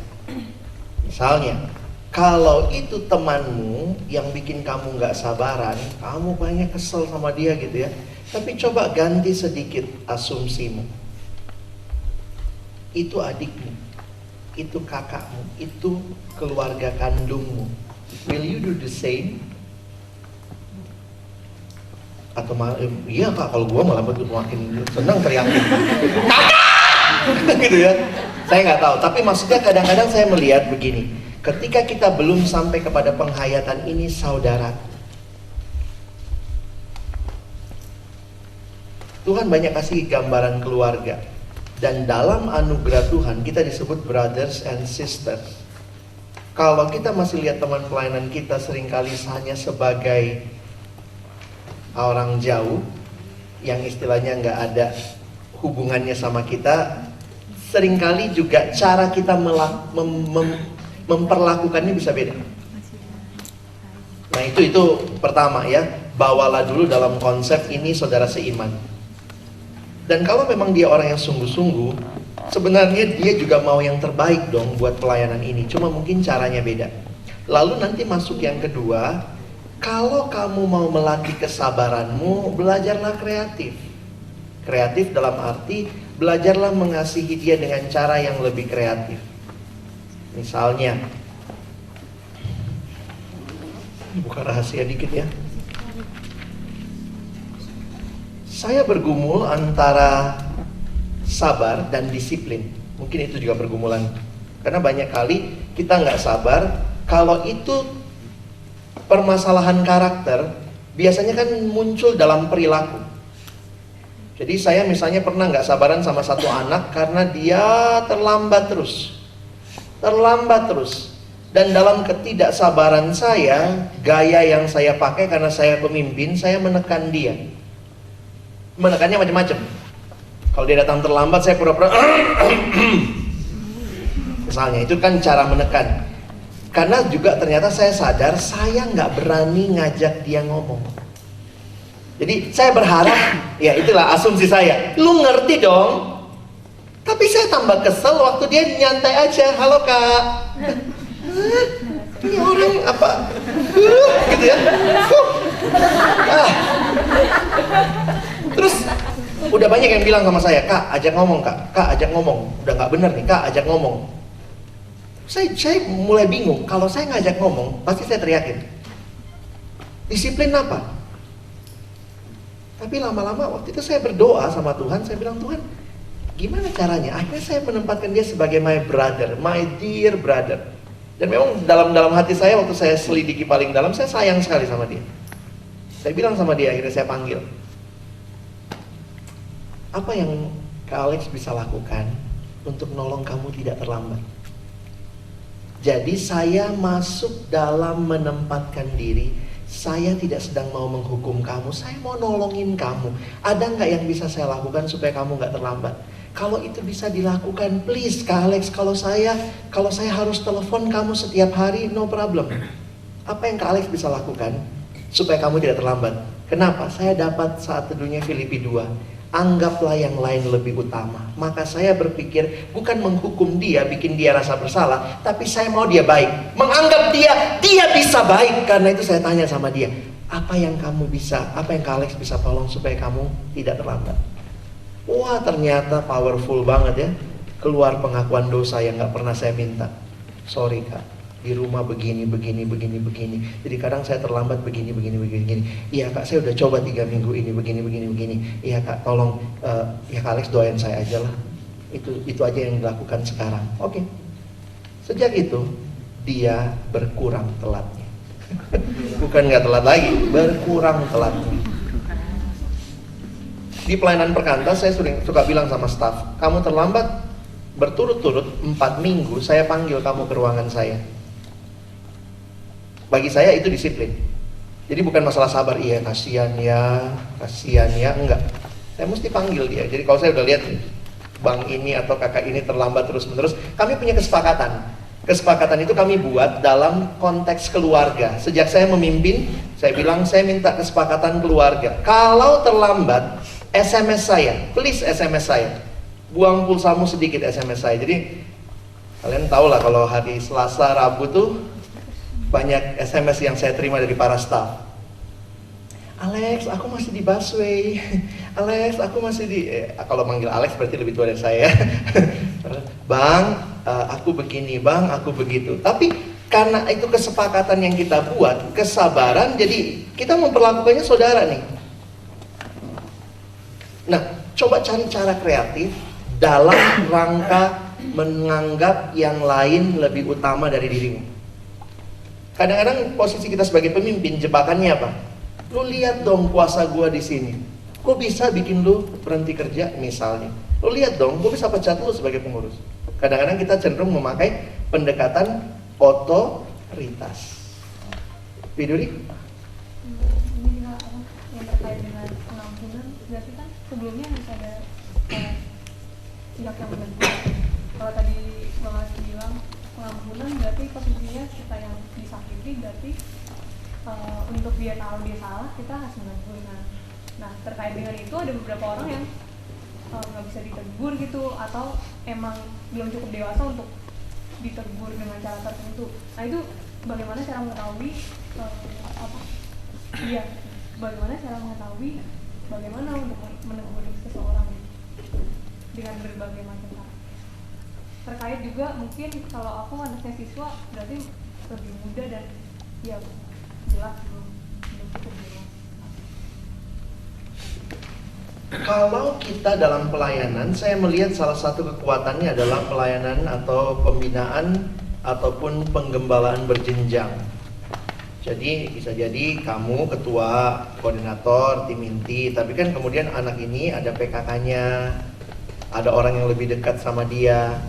Misalnya, kalau itu temanmu yang bikin kamu nggak sabaran, kamu banyak kesel sama dia gitu ya. Tapi coba ganti sedikit asumsimu. Itu adikmu, itu kakakmu, itu keluarga kandungmu. Will you do the same? Atau iya kak, kalau gue malah makin senang teriakin kakak gitu ya. Saya nggak tahu, tapi maksudnya kadang-kadang saya melihat begini, ketika kita belum sampai kepada penghayatan ini, saudara, Tuhan banyak kasih gambaran keluarga, dan dalam anugerah Tuhan kita disebut brothers and sisters. Kalau kita masih lihat teman pelayanan kita seringkali hanya sebagai orang jauh yang istilahnya nggak ada hubungannya sama kita, seringkali juga cara kita memperlakukannya bisa beda. Nah itu pertama ya, bawalah dulu dalam konsep ini saudara seiman. Dan kalau memang dia orang yang sungguh-sungguh, sebenarnya dia juga mau yang terbaik dong buat pelayanan ini, cuma mungkin caranya beda. Lalu nanti masuk yang kedua, kalau kamu mau melatih kesabaranmu, belajarlah kreatif. Kreatif dalam arti, belajarlah mengasihi dia dengan cara yang lebih kreatif. Misalnya, buka rahasia dikit ya. Saya bergumul antara sabar dan disiplin. Mungkin itu juga pergumulan. Karena banyak kali kita nggak sabar. Kalau itu permasalahan karakter, biasanya kan muncul dalam perilaku. Jadi saya misalnya pernah nggak sabaran sama satu anak karena dia terlambat terus. Dan dalam ketidaksabaran saya, gaya yang saya pakai karena saya pemimpin, saya menekan dia. Menekannya macam-macam. Kalau dia datang terlambat, saya pura-pura misalnya, itu kan cara menekan. Karena juga ternyata saya sadar saya nggak berani ngajak dia ngomong. Jadi saya berharap, ya itulah asumsi saya, lu ngerti dong. Tapi saya tambah kesel waktu dia nyantai aja, halo kak. Ini orang apa? Gitu ya. Terus udah banyak yang bilang sama saya, kak ajak ngomong kak ajak ngomong. Udah nggak bener nih kak, ajak ngomong. Saya mulai bingung, kalau saya ngajak ngomong, pasti saya teriakin. Disiplin apa? Tapi lama-lama waktu itu saya berdoa sama Tuhan, saya bilang, Tuhan, gimana caranya? Akhirnya saya menempatkan dia sebagai my brother, my dear brother. Dan memang dalam hati saya, waktu saya selidiki paling dalam, saya sayang sekali sama dia. Saya bilang sama dia, akhirnya saya panggil. Apa yang Kak Alex bisa lakukan untuk nolong kamu tidak terlambat? Jadi saya masuk dalam menempatkan diri. Saya tidak sedang mau menghukum kamu, saya mau nolongin kamu. Ada nggak yang bisa saya lakukan supaya kamu nggak terlambat? Kalau itu bisa dilakukan, please Kak Alex. Kalau saya harus telepon kamu setiap hari, no problem. Apa yang Kak Alex bisa lakukan supaya kamu tidak terlambat? Kenapa? Saya dapat saat teduhnya Filipi 2. Anggaplah yang lain lebih utama. Maka saya berpikir bukan menghukum dia, bikin dia rasa bersalah, tapi saya mau dia baik. Menganggap dia bisa baik. Karena itu saya tanya sama dia, apa yang kamu bisa, apa yang Kak Alex bisa tolong supaya kamu tidak terlambat? Wah ternyata powerful banget ya. Keluar pengakuan dosa yang gak pernah saya minta. Sorry kak, di rumah begini. Jadi kadang saya terlambat begini. Iya kak, saya udah coba 3 minggu ini begini. Iya kak, tolong ya Kak Alex doain saya aja lah. Itu aja yang dilakukan sekarang. Oke. Sejak itu dia berkurang telatnya. Bukan nggak telat lagi, berkurang telatnya. Di pelayanan perkantas saya suka bilang sama staff, kamu terlambat berturut-turut 4 minggu, saya panggil kamu ke ruangan saya. Bagi saya itu disiplin. Jadi bukan masalah sabar, iya kasihan ya, enggak. Saya mesti panggil dia. Jadi kalau saya udah lihat bang ini atau kakak ini terlambat terus-menerus, kami punya kesepakatan. Kesepakatan itu kami buat dalam konteks keluarga. Sejak saya memimpin, saya bilang saya minta kesepakatan keluarga. Kalau terlambat, SMS saya, please SMS saya. Buang pulsamu sedikit SMS saya. Jadi kalian tahu lah kalau hari Selasa, Rabu tuh banyak SMS yang saya terima dari para staff. Alex, aku masih di busway. Alex, aku masih di... kalau manggil Alex berarti lebih tua dari saya. Bang, aku begini, bang, aku begitu. Tapi Karena itu kesepakatan yang kita buat, kesabaran, jadi kita memperlakukannya saudara nih. Nah, coba cari cara kreatif dalam rangka menganggap yang lain lebih utama dari dirimu. Kadang-kadang posisi kita sebagai pemimpin, jebakannya apa? Lu lihat dong kuasa gua di sini. Gua bisa bikin lu berhenti kerja misalnya. Lu lihat dong, gua bisa pecat lu sebagai pengurus. Kadang-kadang kita cenderung memakai pendekatan otoritas. Biduri? Ini nggak apa yang terkait dengan pengampunan, berarti kan sebelumnya harus ada pihak yang menegur. Kalau tadi Bang Alex bilang pengampunan berarti posisinya kita yang disakiti, berarti untuk dia tahu dia salah kita harus menegur. Nah terkait dengan itu ada beberapa orang yang nggak bisa ditegur gitu, atau emang belum cukup dewasa untuk ditegur dengan cara tertentu. Nah itu bagaimana cara mengetahui bagaimana cara mengetahui bagaimana untuk menegur seseorang dengan berbagai macam cara. Terkait juga mungkin kalau aku anaknya siswa berarti lebih muda dan ya jelas belum cukup dewasa. Kalau kita dalam pelayanan, saya melihat salah satu kekuatannya adalah pelayanan atau pembinaan ataupun penggembalaan berjenjang. Jadi bisa jadi kamu ketua, koordinator, tim inti, tapi kan kemudian anak ini ada PKK-nya, ada orang yang lebih dekat sama dia.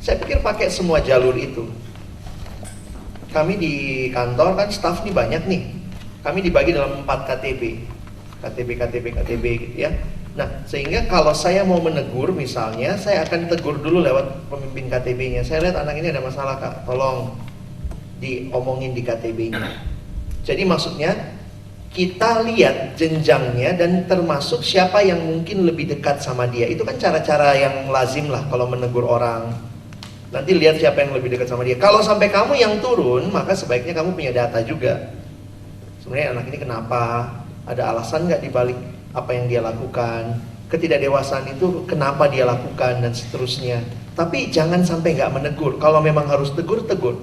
Saya pikir pakai semua jalur itu. Kami di kantor kan staff nih banyak nih. Kami dibagi dalam 4 KTB gitu ya. Nah, sehingga kalau saya mau menegur misalnya, saya akan tegur dulu lewat pemimpin KTB-nya. Saya lihat anak ini ada masalah Kak, tolong diomongin di KTB-nya. Jadi maksudnya kita lihat jenjangnya dan termasuk siapa yang mungkin lebih dekat sama dia. Itu kan cara-cara yang lazim lah kalau menegur orang. Nanti lihat siapa yang lebih dekat sama dia. Kalau sampai kamu yang turun, maka sebaiknya kamu punya data juga. Sebenarnya anak ini kenapa? Ada alasan nggak dibalik apa yang dia lakukan? Ketidakdewasaan itu kenapa dia lakukan dan seterusnya. Tapi jangan sampai nggak menegur. Kalau memang harus tegur, tegur.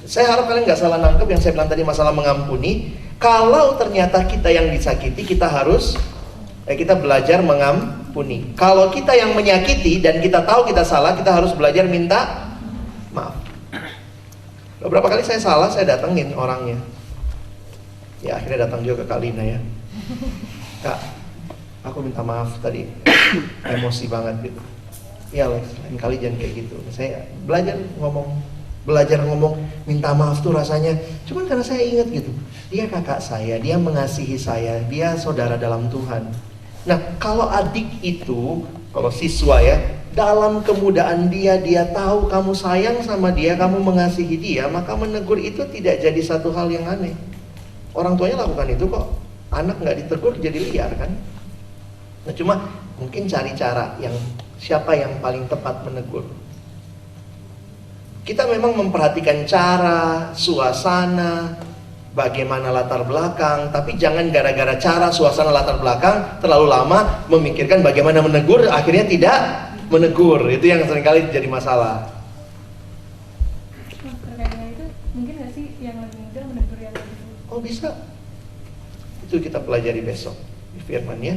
Saya harap kalian nggak salah nangkep yang saya bilang tadi masalah mengampuni. Kalau ternyata kita yang disakiti, kita harus kita belajar mengampuni. Kalau kita yang menyakiti dan kita tahu kita salah, kita harus belajar minta maaf. Beberapa kali saya salah, saya datengin orangnya. Ya akhirnya datang juga ke Kak Lina ya. Kak, aku minta maaf tadi, emosi banget gitu. Ya Lex, lain kali jangan kayak gitu. Saya belajar ngomong, minta maaf tuh rasanya. Cuman karena saya ingat gitu, dia kakak saya, dia mengasihi saya, dia saudara dalam Tuhan. Nah kalau adik itu, kalau siswa ya, dalam kemudaan dia tahu kamu sayang sama dia, kamu mengasihi dia, maka menegur itu tidak jadi satu hal yang aneh. Orang tuanya lakukan itu kok, anak nggak ditegur jadi liar kan? Nah cuma mungkin cari cara yang siapa yang paling tepat menegur. Kita memang memperhatikan cara, suasana, bagaimana latar belakang, tapi jangan gara-gara cara, suasana, latar belakang terlalu lama memikirkan bagaimana menegur, akhirnya tidak menegur. Itu yang seringkali jadi masalah. Terkait dengan itu, mungkin nggak sih yang lebih mudah menegur yang lebih tua? Oh bisa. Itu kita pelajari besok di firman ya.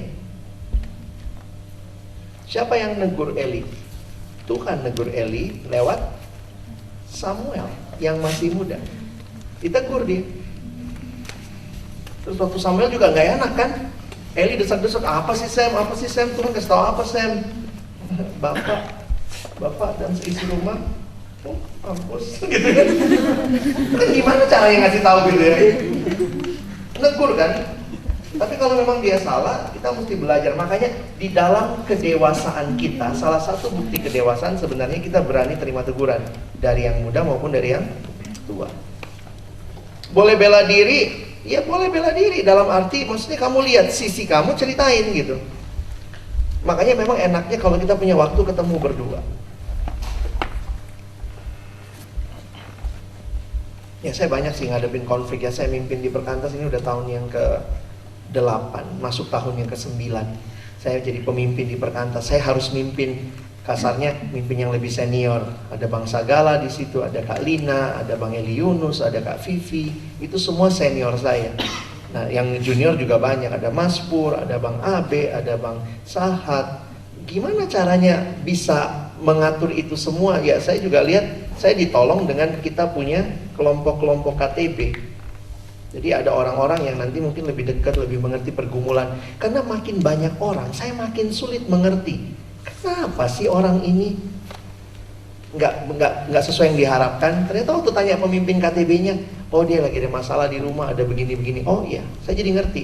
Siapa yang negur Eli? Tuhan negur Eli lewat Samuel yang masih muda. Ditegur dia. Terus waktu Samuel juga nggak enak kan? Eli desak-desak, apa sih Sam? Tuhan kasih tahu apa Sam? Bapak dan seisi rumah. Oh, mampus gitu kan. Kan gimana caranya ngasih tahu gitu ya? Negur kan? Tapi kalau memang dia salah, kita mesti belajar. Makanya di dalam kedewasaan kita, salah satu bukti kedewasaan sebenarnya kita berani terima teguran dari yang muda maupun dari yang tua. Boleh bela diri, ya boleh bela diri. Dalam arti, maksudnya kamu lihat sisi kamu, ceritain gitu. Makanya memang enaknya kalau kita punya waktu ketemu berdua. Ya saya banyak sih ngadepin konflik ya. Saya mimpin di Perkantas ini udah tahun yang ke-8, masuk tahun yang ke-9. Saya jadi pemimpin di Perkantas. Saya harus mimpin kasarnya pemimpin yang lebih senior. Ada Bang Sagala di situ, ada Kak Lina, ada Bang Eli Yunus, ada Kak Vivi. Itu semua senior saya. Nah, yang junior juga banyak. Ada Mas Pur, ada Bang Abe, ada Bang Sahat. Gimana caranya bisa mengatur itu semua? Ya, saya juga lihat, saya ditolong dengan kita punya kelompok-kelompok KTB. Jadi ada orang-orang yang nanti mungkin lebih dekat, lebih mengerti pergumulan. Karena makin banyak orang, saya makin sulit mengerti. Kenapa sih orang ini nggak sesuai yang diharapkan? Ternyata waktu tanya pemimpin KTB-nya, oh dia lagi ada masalah di rumah, ada begini-begini. Oh iya, saya jadi ngerti.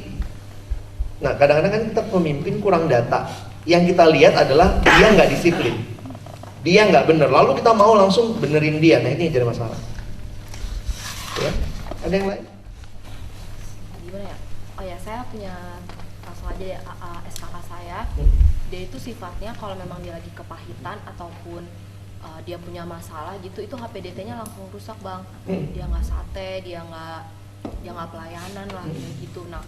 Nah, kadang-kadang kan kita pemimpin kurang data. Yang kita lihat adalah dia nggak disiplin, dia nggak bener. Lalu kita mau langsung benerin dia. Nah, ini yang jadi masalah. Ya, ada yang lain? Gimana ya? Oh ya, saya punya langsung aja ya, SKK saya. Dia itu sifatnya kalau memang dia lagi kepahitan ataupun dia punya masalah gitu, itu HPDT-nya langsung rusak, Bang. Dia nggak sate, dia nggak pelayanan lah kayak gitu. Nah,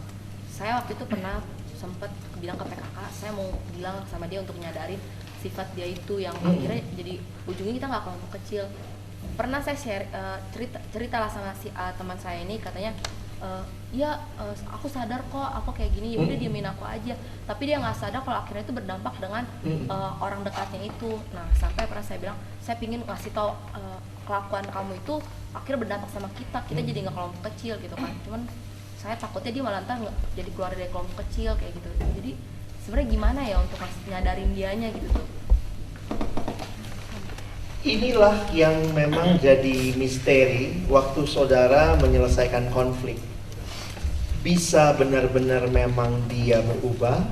saya waktu itu pernah sempet bilang ke PKK, saya mau bilang sama dia untuk nyadarin sifat dia itu yang akhirnya jadi ujungnya kita nggak kelompok kecil. Pernah saya share cerita lah sama si teman saya ini, katanya aku sadar kok aku kayak gini, ya udah diemin aku aja. Tapi dia nggak sadar kalau akhirnya itu berdampak dengan orang dekatnya itu. Nah, sampai pernah saya bilang, saya pingin ngasih tahu kelakuan kamu itu akhirnya berdampak sama kita jadi nggak kelompok kecil gitu kan. Cuman saya takutnya dia malah ntar jadi keluar dari kelompok kecil kayak gitu. Jadi sebenarnya gimana ya untuk nyadarin dianya gitu tuh? Inilah yang memang jadi misteri waktu saudara menyelesaikan konflik. Bisa benar-benar memang dia berubah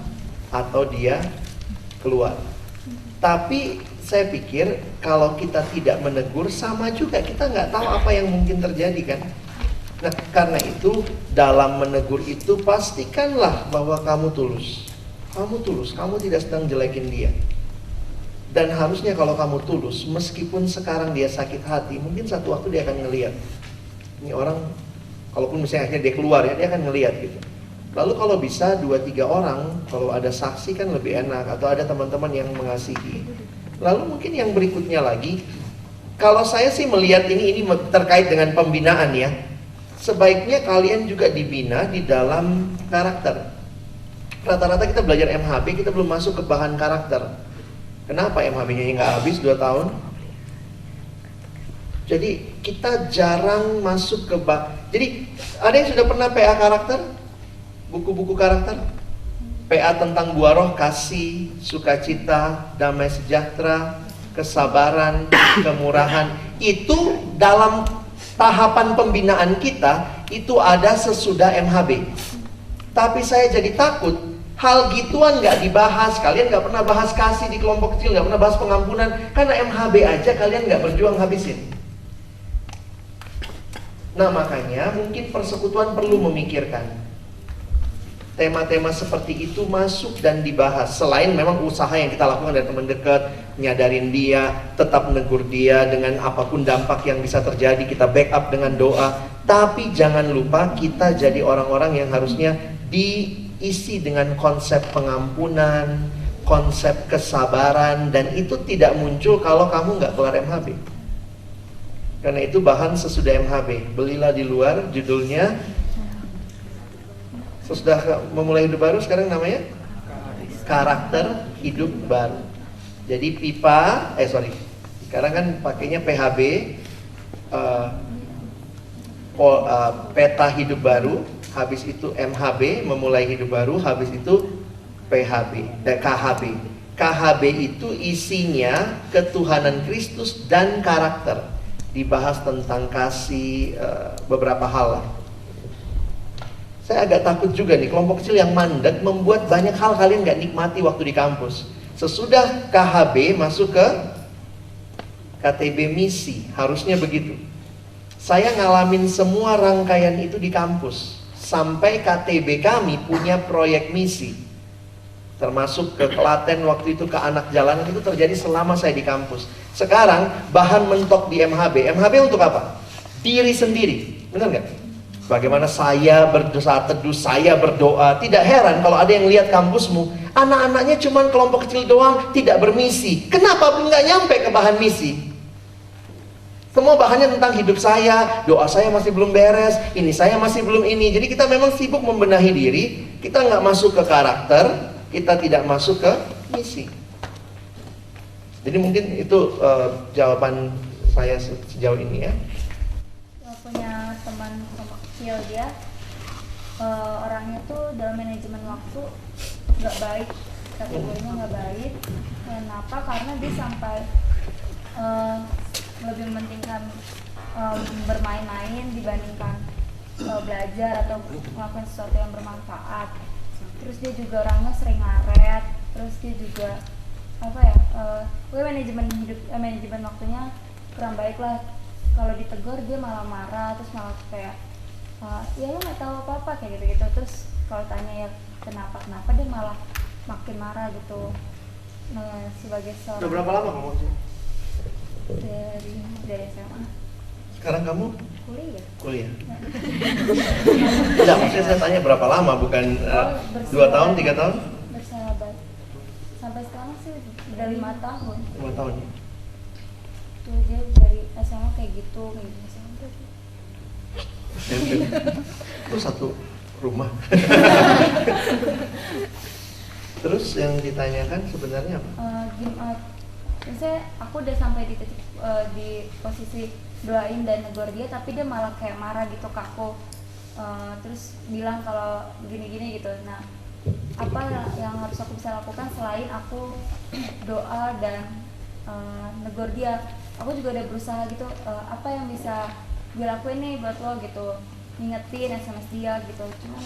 atau dia keluar. Tapi saya pikir kalau kita tidak menegur, sama juga kita nggak tahu apa yang mungkin terjadi kan. Nah, karena itu dalam menegur itu pastikanlah bahwa kamu tulus. Kamu tulus, kamu tidak sedang jelekin dia. Dan harusnya kalau kamu tulus, meskipun sekarang dia sakit hati, mungkin satu waktu dia akan ngelihat. Ini orang, kalaupun misalnya akhirnya dia keluar ya, dia akan ngelihat gitu. Lalu kalau bisa 2-3 orang, kalau ada saksi kan lebih enak, atau ada teman-teman yang mengasihi. Lalu mungkin yang berikutnya lagi, kalau saya sih melihat ini terkait dengan pembinaan ya. Sebaiknya kalian juga dibina di dalam karakter. Rata-rata kita belajar MHB, kita belum masuk ke bahan karakter. Kenapa MHB-nya nggak habis 2 tahun? Jadi kita jarang masuk ke Jadi ada yang sudah pernah PA karakter? Buku-buku karakter? PA tentang buah roh, kasih, sukacita, damai sejahtera, kesabaran, kemurahan. Itu dalam tahapan pembinaan kita, itu ada sesudah MHB. Tapi saya jadi takut, hal gituan nggak dibahas. Kalian nggak pernah bahas kasih di kelompok kecil, nggak pernah bahas pengampunan, karena MHB aja kalian nggak berjuang habisin. Nah, makanya mungkin persekutuan perlu memikirkan tema-tema seperti itu masuk dan dibahas. Selain memang usaha yang kita lakukan dari teman dekat, nyadarin dia, tetap menegur dia dengan apapun dampak yang bisa terjadi, kita backup dengan doa. Tapi jangan lupa kita jadi orang-orang yang harusnya diisi dengan konsep pengampunan, konsep kesabaran, dan itu tidak muncul kalau kamu nggak keluar MHB. Karena itu bahan sesudah MHB. Belilah di luar, judulnya sesudah memulai hidup baru, sekarang namanya karakter hidup baru. Jadi sekarang kan pakainya PHB, peta hidup baru. Habis itu MHB, memulai hidup baru. Habis itu KHB. KHB itu isinya ketuhanan Kristus dan karakter. Dibahas tentang kasih, beberapa hal lah. Saya agak takut juga nih, kelompok kecil yang mandek membuat banyak hal kalian gak nikmati waktu di kampus. Sesudah KHB masuk ke KTB misi, harusnya begitu. Saya ngalamin semua rangkaian itu di kampus. Sampai KTB kami punya proyek misi. Termasuk ke Klaten waktu itu, ke anak jalanan, itu terjadi selama saya di kampus. Sekarang bahan mentok di MHB. MHB untuk apa? Diri sendiri, benar gak? Bagaimana saya berdosa teduh, saya berdoa. Tidak heran kalau ada yang lihat kampusmu, anak-anaknya cuma kelompok kecil doang, tidak bermisi. Kenapa nggak nyampe ke bahan misi? Semua bahannya tentang hidup saya, doa saya masih belum beres, ini saya masih belum ini. Jadi kita memang sibuk membenahi diri, kita nggak masuk ke karakter, kita tidak masuk ke misi. Jadi mungkin itu jawaban saya sejauh ini ya. Punya teman kecil, dia orangnya tuh dalam manajemen waktu nggak baik, kategorinya nggak baik. Kenapa? Karena dia sampai lebih mementingkan bermain-main dibandingkan belajar atau melakukan sesuatu yang bermanfaat. Terus dia juga orangnya sering ngaret, terus dia juga manajemen waktunya kurang baik lah. Kalau ditegur dia malah marah, terus malah kayak ya lo nggak tahu apa-apa kayak gitu-gitu. Terus kalau tanya ya kenapa dia malah makin marah gitu. Nah, sebagai seorang, Udah berapa lama kamu sih? dari SMA. Sekarang kamu Kuliah. Enggak, maksudnya saya tanya berapa lama, bukan 2 tahun, 3 tahun? Bersahabat. Sampai sekarang sih udah 5 tahun. 5 tahun. Tuh dia dari SMA kayak gitu sampai Itu satu rumah. Terus yang ditanyakan sebenarnya apa? Misalnya aku udah sampai di titik di posisi doain dan negor dia, tapi dia malah kayak marah gitu ke aku, terus bilang kalau gini-gini gitu. Nah, apa yang harus aku bisa lakukan selain aku doa dan negor dia? Aku juga udah berusaha gitu, apa yang bisa gue lakuin nih buat lo gitu, ngingetin SMS dia gitu, cuman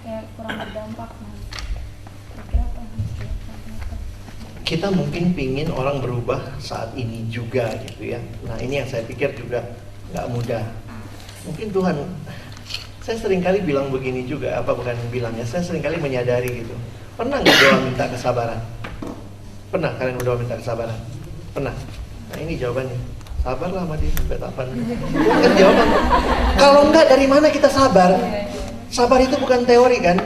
kayak kurang berdampak. Nah, kira-kira apa yang harus dilakukan? Kita mungkin pingin orang berubah saat ini juga gitu ya. Nah ini yang saya pikir juga nggak mudah. Mungkin Tuhan, saya seringkali bilang begini juga, saya seringkali menyadari gitu. Pernah nggak doa minta kesabaran? Pernah kalian berdoa minta kesabaran? Pernah? Nah ini jawabannya, sabarlah sama dia sampai kapan. Kan jawaban. Kalau enggak, dari mana kita sabar? Sabar itu bukan teori kan?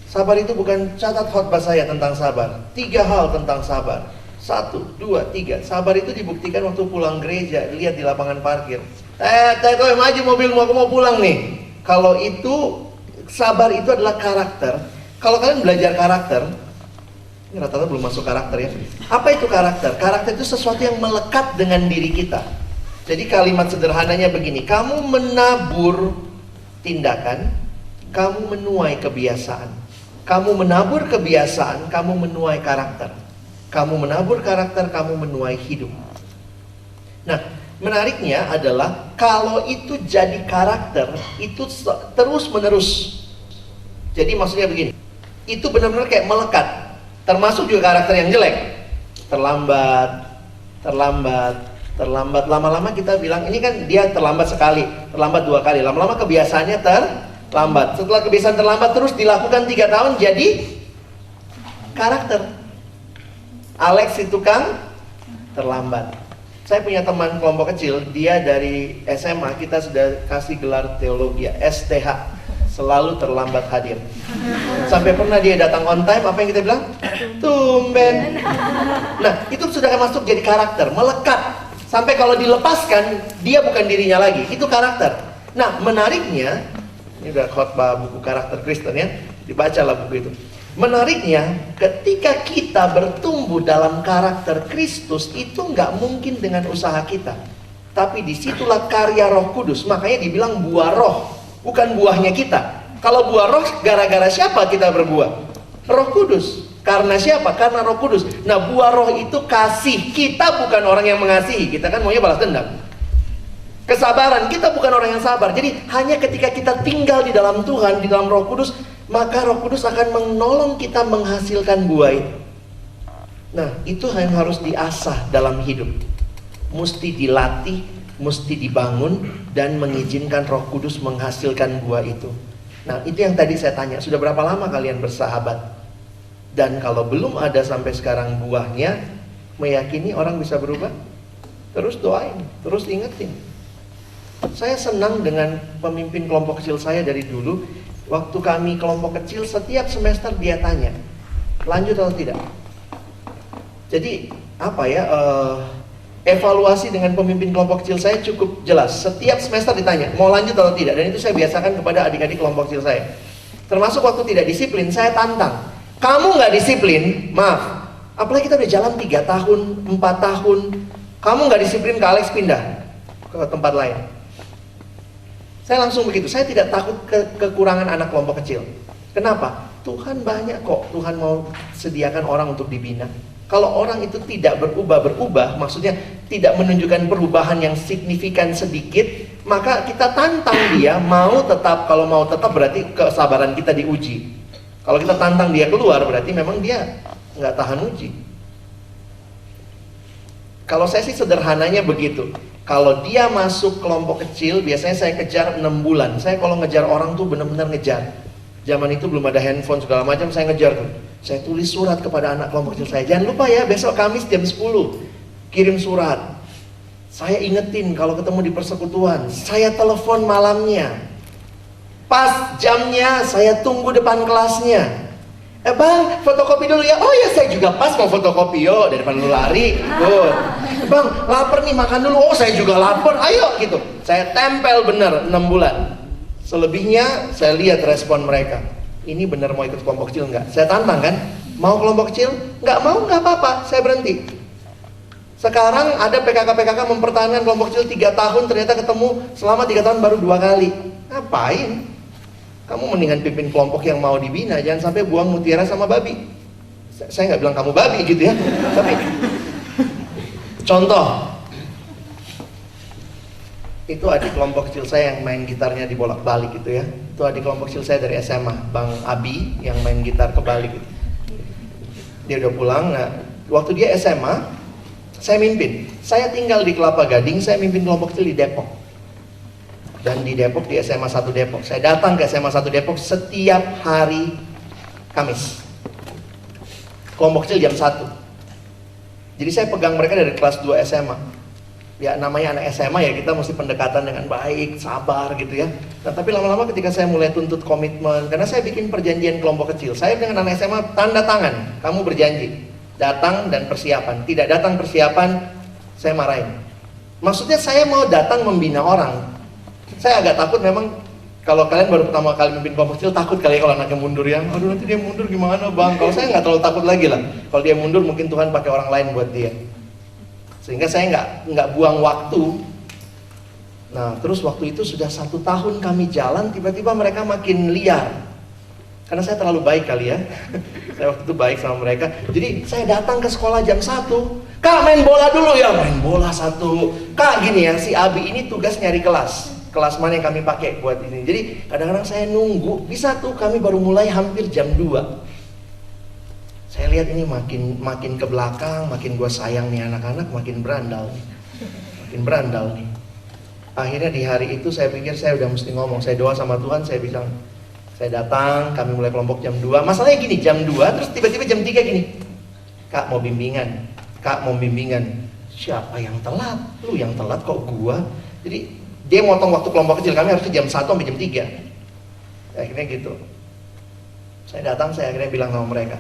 Sabar itu bukan, catat khotbah saya tentang sabar. 3 hal tentang sabar. 1, 2, 3. Sabar itu dibuktikan waktu pulang gereja, lihat di lapangan parkir. Kau maju mobilmu, aku mau pulang nih. Kalau itu, sabar itu adalah karakter. Kalau kalian belajar karakter, ini rata-rata belum masuk karakter ya. Apa itu karakter? Karakter itu sesuatu yang melekat dengan diri kita. Jadi kalimat sederhananya begini, kamu menabur tindakan, kamu menuai kebiasaan. Kamu menabur kebiasaan, kamu menuai karakter. Kamu menabur karakter, kamu menuai hidup. Nah, menariknya adalah kalau itu jadi karakter, itu terus menerus. Jadi maksudnya begini, itu benar-benar kayak melekat. Termasuk juga karakter yang jelek. Terlambat. Lama-lama kita bilang, ini kan dia terlambat sekali, terlambat 2 kali. Lama-lama kebiasaannya terlambat. Setelah kebiasaan terlambat terus dilakukan 3 tahun, jadi karakter. Alex itu kan terlambat. Saya punya teman kelompok kecil, dia dari SMA, kita sudah kasih gelar teologi, STH, selalu terlambat hadir. Sampai pernah dia datang on time, apa yang kita bilang? Tumben. Nah, itu sudah masuk jadi karakter, melekat. Sampai kalau dilepaskan, dia bukan dirinya lagi, itu karakter. Nah, menariknya, ini udah khotbah buku karakter Kristen ya, dibacalah buku itu. Menariknya, ketika kita bertumbuh dalam karakter Kristus, itu nggak mungkin dengan usaha kita. Tapi disitulah karya Roh Kudus. Makanya dibilang buah roh, bukan buahnya kita. Kalau buah roh, gara-gara siapa kita berbuah? Roh Kudus. Karena siapa? Karena Roh Kudus. Nah, buah roh itu kasih. Kita bukan orang yang mengasihi, kita kan maunya balas dendam. Kesabaran, kita bukan orang yang sabar. Jadi hanya ketika kita tinggal di dalam Tuhan, di dalam Roh Kudus, maka Roh Kudus akan menolong kita menghasilkan buah itu. Nah, itu yang harus diasah dalam hidup. Mesti dilatih, mesti dibangun, dan mengizinkan Roh Kudus menghasilkan buah itu. Nah, itu yang tadi saya tanya, sudah berapa lama kalian bersahabat? Dan kalau belum ada sampai sekarang buahnya, meyakini orang bisa berubah? Terus doain, terus ingetin. Saya senang dengan pemimpin kelompok kecil saya dari dulu. Waktu kami kelompok kecil, setiap semester dia tanya, lanjut atau tidak. Jadi apa ya, evaluasi dengan pemimpin kelompok kecil saya cukup jelas. Setiap semester ditanya, mau lanjut atau tidak. Dan itu saya biasakan kepada adik-adik kelompok kecil saya. Termasuk waktu tidak disiplin, saya tantang. Kamu nggak disiplin, maaf. Apalagi kita udah jalan 3 tahun, 4 tahun. Kamu nggak disiplin, Kak Alex pindah ke tempat lain. Saya langsung begitu, saya tidak takut kekurangan anak kelompok kecil. Kenapa? Tuhan banyak kok, Tuhan mau sediakan orang untuk dibina. Kalau orang itu tidak berubah, maksudnya tidak menunjukkan perubahan yang signifikan sedikit, maka kita tantang dia mau tetap. Kalau mau tetap berarti kesabaran kita diuji. Kalau kita tantang dia keluar, berarti memang dia nggak tahan uji. Kalau saya sih sederhananya begitu. Kalau dia masuk kelompok kecil, biasanya saya kejar 6 bulan. Saya kalau ngejar orang tuh benar-benar ngejar. Zaman itu belum ada handphone segala macam, saya ngejar tuh. Saya tulis surat kepada anak kelompok kecil saya. Jangan lupa ya, besok Kamis jam 10 kirim surat. Saya ingetin kalau ketemu di persekutuan. Saya telepon malamnya. Pas jamnya, saya tunggu depan kelasnya. Bang, fotokopi dulu ya. Oh ya, saya juga pas mau fotokopi. Yo, daripada lu lari. Tuh. Bang, lapar nih, makan dulu. Oh, saya juga lapar. Ayo gitu. Saya tempel bener 6 bulan. Selebihnya saya lihat respon mereka. Ini bener mau ikut kelompok kecil nggak? Saya tantang kan. Mau kelompok kecil? Nggak mau, nggak apa-apa. Saya berhenti. Sekarang ada PKK mempertahankan kelompok kecil 3 tahun. Ternyata ketemu selama 3 tahun baru 2 kali. Ngapain? Kamu mendingan pimpin kelompok yang mau dibina. Jangan sampai buang mutiara sama babi. Saya nggak bilang kamu babi gitu ya. Tapi contoh, itu adik kelompok kecil saya yang main gitarnya dibolak-balik gitu ya. Itu adik kelompok kecil saya dari SMA, Bang Abi, yang main gitar kebalik gitu. Dia udah pulang. Nah, waktu dia SMA, saya mimpin. Saya tinggal di Kelapa Gading, saya mimpin kelompok kecil di Depok. Dan di Depok, di SMA 1 Depok. Saya datang ke SMA 1 Depok setiap hari Kamis. Kelompok kecil jam 1. Jadi saya pegang mereka dari kelas 2 SMA. Ya namanya anak SMA ya, kita mesti pendekatan dengan baik, sabar gitu ya. Nah, tapi lama-lama ketika saya mulai tuntut komitmen, karena saya bikin perjanjian kelompok kecil. Saya dengan anak SMA tanda tangan, kamu berjanji datang dan persiapan. Tidak datang persiapan, saya marahin. Maksudnya saya mau datang membina orang. Saya agak takut memang, kalau kalian baru pertama kali memimpin kelompok kecil, takut kali ya kalau anaknya mundur ya. Aduh, nanti dia mundur gimana bang? Kalau saya nggak terlalu takut lagi lah. Kalau dia mundur mungkin Tuhan pakai orang lain buat dia. Sehingga saya nggak buang waktu. Nah, terus waktu itu sudah 1 tahun kami jalan, tiba-tiba mereka makin liar. Karena saya terlalu baik kali ya. Saya waktu itu baik sama mereka. Jadi saya datang ke sekolah jam 1. Kak, main bola dulu ya. Main bola 1. Kak, gini ya, si Abi ini tugas nyari kelas. Kelas mana yang kami pakai buat ini. Jadi kadang-kadang saya nunggu. Bisa tuh kami baru mulai hampir jam 2. Saya lihat ini makin ke belakang, makin gue sayang nih anak-anak, makin berandal nih. Makin berandal nih. Akhirnya di hari itu saya pikir saya udah mesti ngomong. Saya doa sama Tuhan, saya bilang, saya datang, kami mulai kelompok jam 2. Masalahnya gini, jam 2 terus tiba-tiba jam 3 gini. Kak mau bimbingan. Kak mau bimbingan. Siapa yang telat? Lu yang telat kok gua? Jadi dia motong waktu kelompok kecil, kami harusnya jam 1 sampai jam 3. Akhirnya gitu. Saya datang, saya akhirnya bilang sama mereka,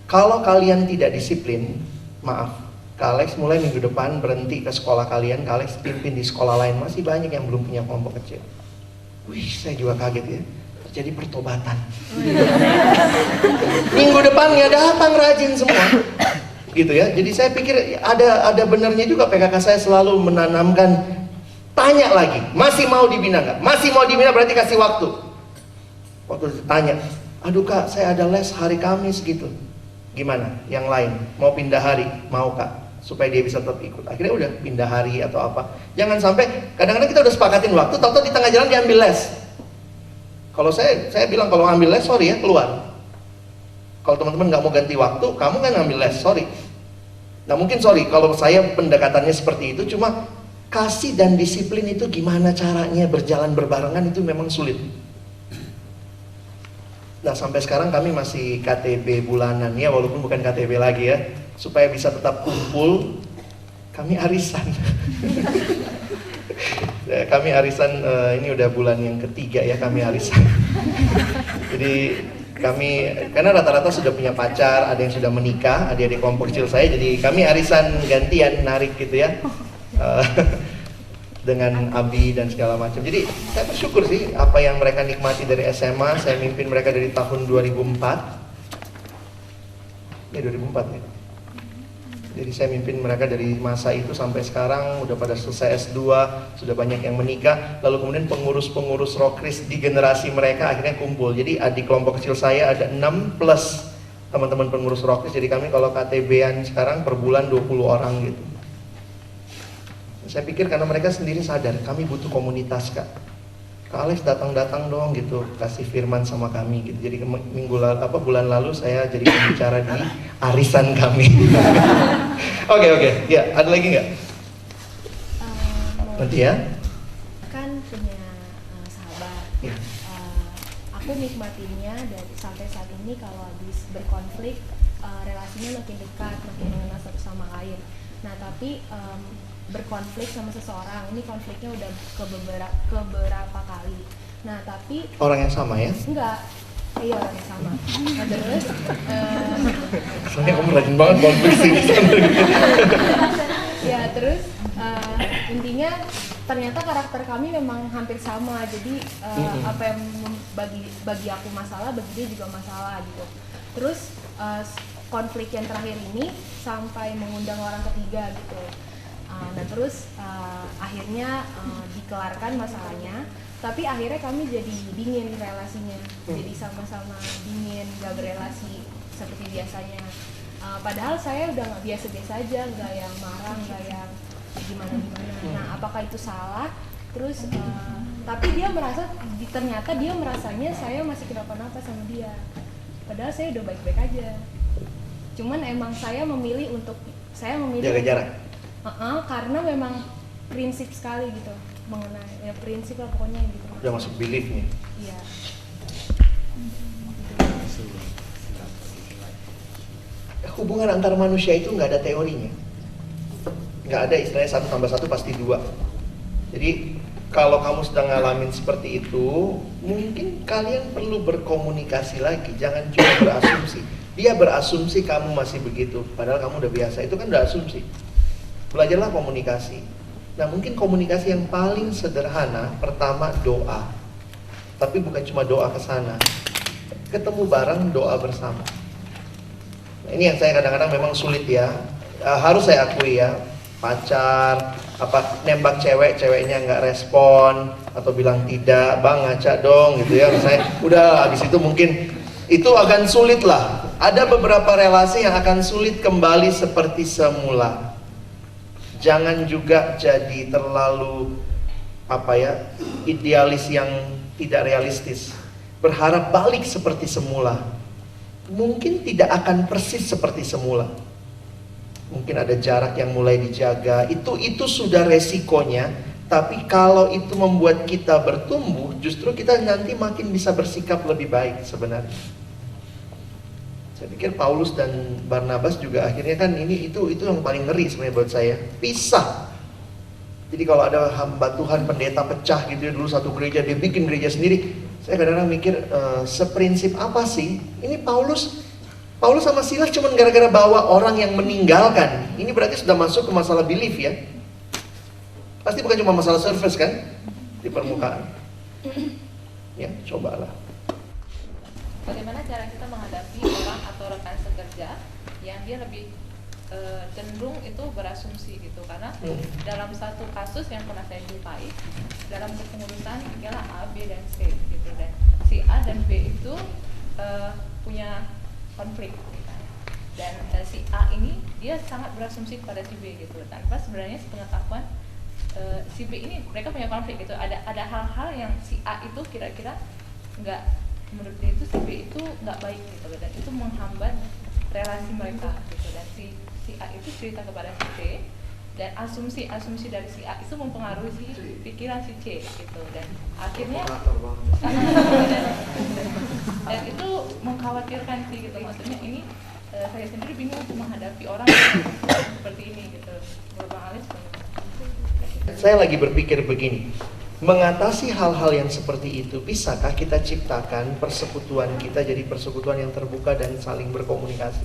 kalau kalian tidak disiplin, maaf, Kak Alex mulai minggu depan berhenti ke sekolah kalian. Kak Alex pimpin di sekolah lain. Masih banyak yang belum punya kelompok kecil. Wih, saya juga kaget ya. Terjadi pertobatan. Minggu depannya datang rajin semua. Gitu ya. Jadi saya pikir ada benernya juga PKK saya selalu menanamkan. Tanya lagi, masih mau dibina nggak? Masih mau dibina berarti kasih waktu. Waktu ditanya, aduh kak, saya ada les hari Kamis gitu. Gimana? Yang lain mau pindah hari? Mau kak? Supaya dia bisa tetap ikut. Akhirnya udah pindah hari atau apa. Jangan sampai kadang-kadang kita udah sepakatin waktu, tahu-tahu di tengah jalan diambil les. Kalau saya bilang kalau ambil les, sorry ya, keluar. Kalau teman-teman nggak mau ganti waktu, kamu kan ngambil les, sorry. Nah mungkin sorry kalau saya pendekatannya seperti itu, cuma kasih dan disiplin itu gimana caranya berjalan berbarengan itu memang sulit. Nah sampai sekarang kami masih KTB bulanan ya, walaupun bukan KTB lagi ya, supaya bisa tetap kumpul, kami arisan. Kami arisan ini udah bulan yang ketiga ya kami arisan. Jadi kami karena rata-rata sudah punya pacar, ada yang sudah menikah, adik-adik kelompok kecil saya. Jadi kami arisan gantian narik gitu ya. Dengan Abi dan segala macam. Jadi saya bersyukur sih apa yang mereka nikmati dari SMA. Saya mimpin mereka dari tahun 2004. Ya 2004 ya. Jadi saya mimpin mereka dari masa itu sampai sekarang, udah pada selesai S2, sudah banyak yang menikah. Lalu kemudian pengurus-pengurus Rokris di generasi mereka akhirnya kumpul. Jadi di kelompok kecil saya ada 6 plus teman-teman pengurus Rokris. Jadi kami kalau KTB-an sekarang per bulan 20 orang gitu. Saya pikir karena mereka sendiri sadar, kami butuh komunitas Kak. Kak Alex datang-datang dong gitu, kasih firman sama kami gitu. Jadi bulan lalu saya jadi pembicara di arisan kami. Oke, ya ada lagi nggak? Nanti ya. Kan punya sahabat. Ya. Aku nikmatinya dari sampai saat ini kalau habis berkonflik relasinya makin dekat, makin mengenal satu sama lain. Nah tapi berkonflik sama seseorang, ini konfliknya udah ke beberapa kali. Nah tapi Orang yang sama ya? enggak, iya orang yang sama. Nah terus Soalnya kamu rajin banget konflik sih. ya terus intinya ternyata karakter kami memang hampir sama. Jadi apa yang bagi aku masalah, bagi dia juga masalah gitu. Terus konflik yang terakhir ini sampai mengundang orang ketiga gitu. Nah terus akhirnya dikelarkan masalahnya, tapi akhirnya kami jadi dingin relasinya, jadi sama-sama dingin, gak berelasi seperti biasanya. Padahal saya udah nggak biasa-biasa aja, nggak yang marah, nggak yang gimana-gimana. Nah apakah itu salah? Terus tapi dia ternyata dia merasanya saya masih kenapa-napa sama dia, padahal saya udah baik-baik aja. Cuman emang saya memilih Jaga jarak. Karena memang prinsip sekali gitu mengenai ya prinsip lah pokoknya gitu. Udah masuk belief nih. Iya. Hubungan antar manusia itu nggak ada teorinya. Nggak ada istilahnya 1+1 pasti 2. Jadi kalau kamu sedang ngalamin seperti itu, mungkin kalian perlu berkomunikasi lagi. Jangan cuma berasumsi. Dia berasumsi kamu masih begitu, padahal kamu udah biasa. Itu kan udah asumsi. Belajarlah komunikasi. Nah mungkin komunikasi yang paling sederhana, pertama doa. Tapi bukan cuma doa ke sana. Ketemu bareng, doa bersama. Nah, ini yang saya kadang-kadang memang sulit ya. Harus saya akui ya. Pacar, nembak ceweknya nggak respon atau bilang tidak, bang ngaca dong gitu ya. Saya udah habis itu mungkin itu akan sulit lah. Ada beberapa relasi yang akan sulit kembali seperti semula. Jangan juga jadi terlalu idealis yang tidak realistis. Berharap balik seperti semula. Mungkin tidak akan persis seperti semula. Mungkin ada jarak yang mulai dijaga. Itu sudah resikonya. Tapi kalau itu membuat kita bertumbuh, justru kita nanti makin bisa bersikap lebih baik sebenarnya. Saya pikir Paulus dan Barnabas juga akhirnya kan itu yang paling ngeri sebenarnya buat saya. Pisah. Jadi kalau ada hamba Tuhan pendeta pecah gitu ya, dulu satu gereja dia bikin gereja sendiri. Saya kadang-kadang mikir seprinsip apa sih? Ini Paulus sama Silas cuma gara-gara bawa orang yang meninggalkan. Ini berarti sudah masuk ke masalah belief ya. Pasti bukan cuma masalah surface kan di permukaan. Ya, cobalah. Bagaimana cara kita menghadapi orang atau rekan sekerja yang dia lebih cenderung itu berasumsi gitu, karena dalam satu kasus yang pernah saya jumpai dalam kepengurusan adalah A, B dan C gitu, dan si A dan B itu punya konflik gitu. Dan si A ini dia sangat berasumsi kepada si B gitu, tanpa sebenarnya sepengetahuan si B ini mereka punya konflik gitu. Ada hal-hal yang si A itu kira-kira nggak, menurut dia itu si B itu nggak baik gitu, dan itu menghambat relasi mereka gitu. Dan si A itu cerita kepada si C, dan asumsi dari si A itu mempengaruhi si pikiran si C gitu, dan akhirnya dan itu mengkhawatirkan sih gitu. Maksudnya ini saya sendiri bingung untuk menghadapi orang yang seperti ini gitu. Menurut Bang Alex, saya lagi berpikir begini, mengatasi hal-hal yang seperti itu, bisakah kita ciptakan persekutuan kita jadi persekutuan yang terbuka dan saling berkomunikasi?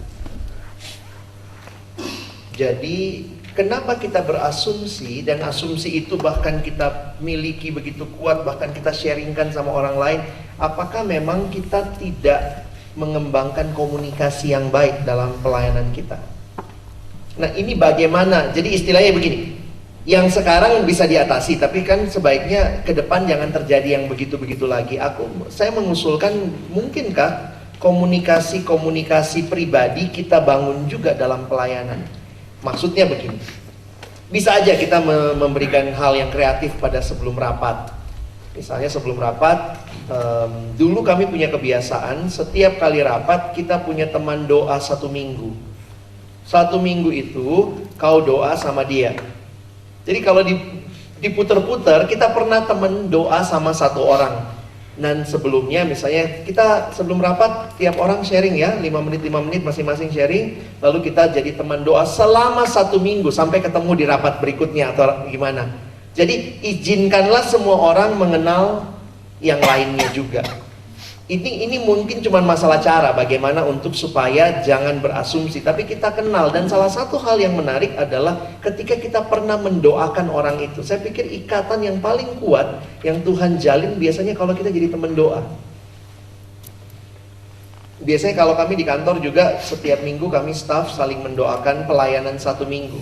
Jadi kenapa kita berasumsi, dan asumsi itu bahkan kita miliki begitu kuat, bahkan kita sharingkan sama orang lain, apakah memang kita tidak mengembangkan komunikasi yang baik dalam pelayanan kita? Nah ini bagaimana, jadi istilahnya begini, yang sekarang bisa diatasi, tapi kan sebaiknya ke depan jangan terjadi yang begitu-begitu lagi. Saya mengusulkan, mungkinkah komunikasi pribadi kita bangun juga dalam pelayanan? Maksudnya begini, bisa aja kita memberikan hal yang kreatif pada sebelum rapat. Misalnya sebelum rapat, dulu kami punya kebiasaan, setiap kali rapat kita punya teman doa 1 minggu. 1 minggu itu kau doa sama dia. Jadi kalau diputer-puter, kita pernah temen doa sama 1 orang. Dan sebelumnya misalnya kita sebelum rapat tiap orang sharing ya, 5 menit masing-masing sharing. Lalu kita jadi teman doa selama 1 minggu sampai ketemu di rapat berikutnya atau gimana. Jadi izinkanlah semua orang mengenal yang lainnya juga. Ini mungkin cuma masalah cara bagaimana untuk supaya jangan berasumsi, tapi kita kenal. Dan salah satu hal yang menarik adalah ketika kita pernah mendoakan orang itu. Saya pikir ikatan yang paling kuat yang Tuhan jalin biasanya kalau kita jadi teman doa. Biasanya kalau kami di kantor juga setiap minggu kami staff saling mendoakan pelayanan 1 minggu.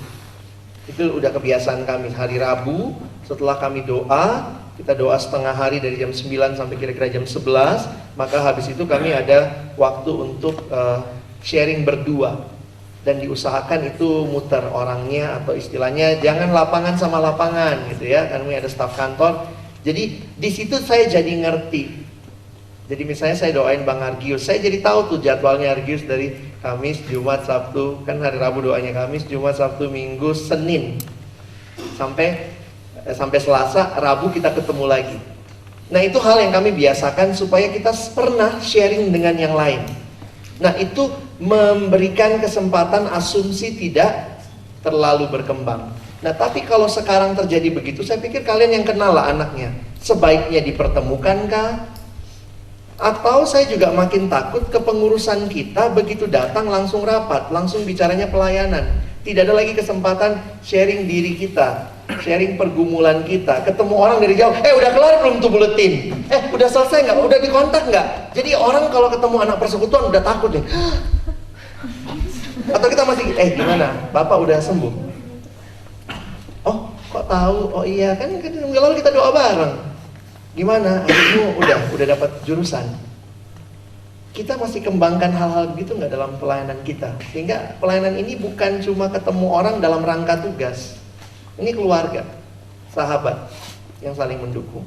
Itu udah kebiasaan kami. Hari Rabu setelah kami doa, kita doa setengah hari dari jam 9 sampai kira-kira jam 11. Maka habis itu kami ada waktu untuk sharing berdua. Dan diusahakan itu muter orangnya, atau istilahnya jangan lapangan sama lapangan gitu ya. Kami ada staf kantor. Jadi di situ saya jadi ngerti. Jadi misalnya saya doain Bang Argius, saya jadi tahu tuh jadwalnya Argius dari Kamis, Jumat, Sabtu. Kan hari Rabu doanya Kamis, Jumat, Sabtu, Minggu, Senin. Sampai Selasa, Rabu kita ketemu lagi. Nah itu hal yang kami biasakan supaya kita pernah sharing dengan yang lain. Nah itu memberikan kesempatan asumsi tidak terlalu berkembang. Nah tapi kalau sekarang terjadi begitu, saya pikir kalian yang kenal lah anaknya. Sebaiknya dipertemukankah? Atau saya juga makin takut kepengurusan kita begitu datang langsung rapat, langsung bicaranya pelayanan. Tidak ada lagi kesempatan sharing diri kita, sharing pergumulan kita. Ketemu orang dari jauh, udah kelar belum tuh buletin? Udah selesai nggak? Udah dikontak nggak? Jadi orang kalau ketemu anak persekutuan udah takut deh. Atau kita masih, gimana? Bapak udah sembuh? Oh, kok tahu? Oh iya, kan minggu lalu kita doa bareng. Gimana? Adikmu udah dapat jurusan? Kita masih kembangkan hal-hal begitu nggak dalam pelayanan kita? Sehingga pelayanan ini bukan cuma ketemu orang dalam rangka tugas. Ini keluarga, sahabat yang saling mendukung.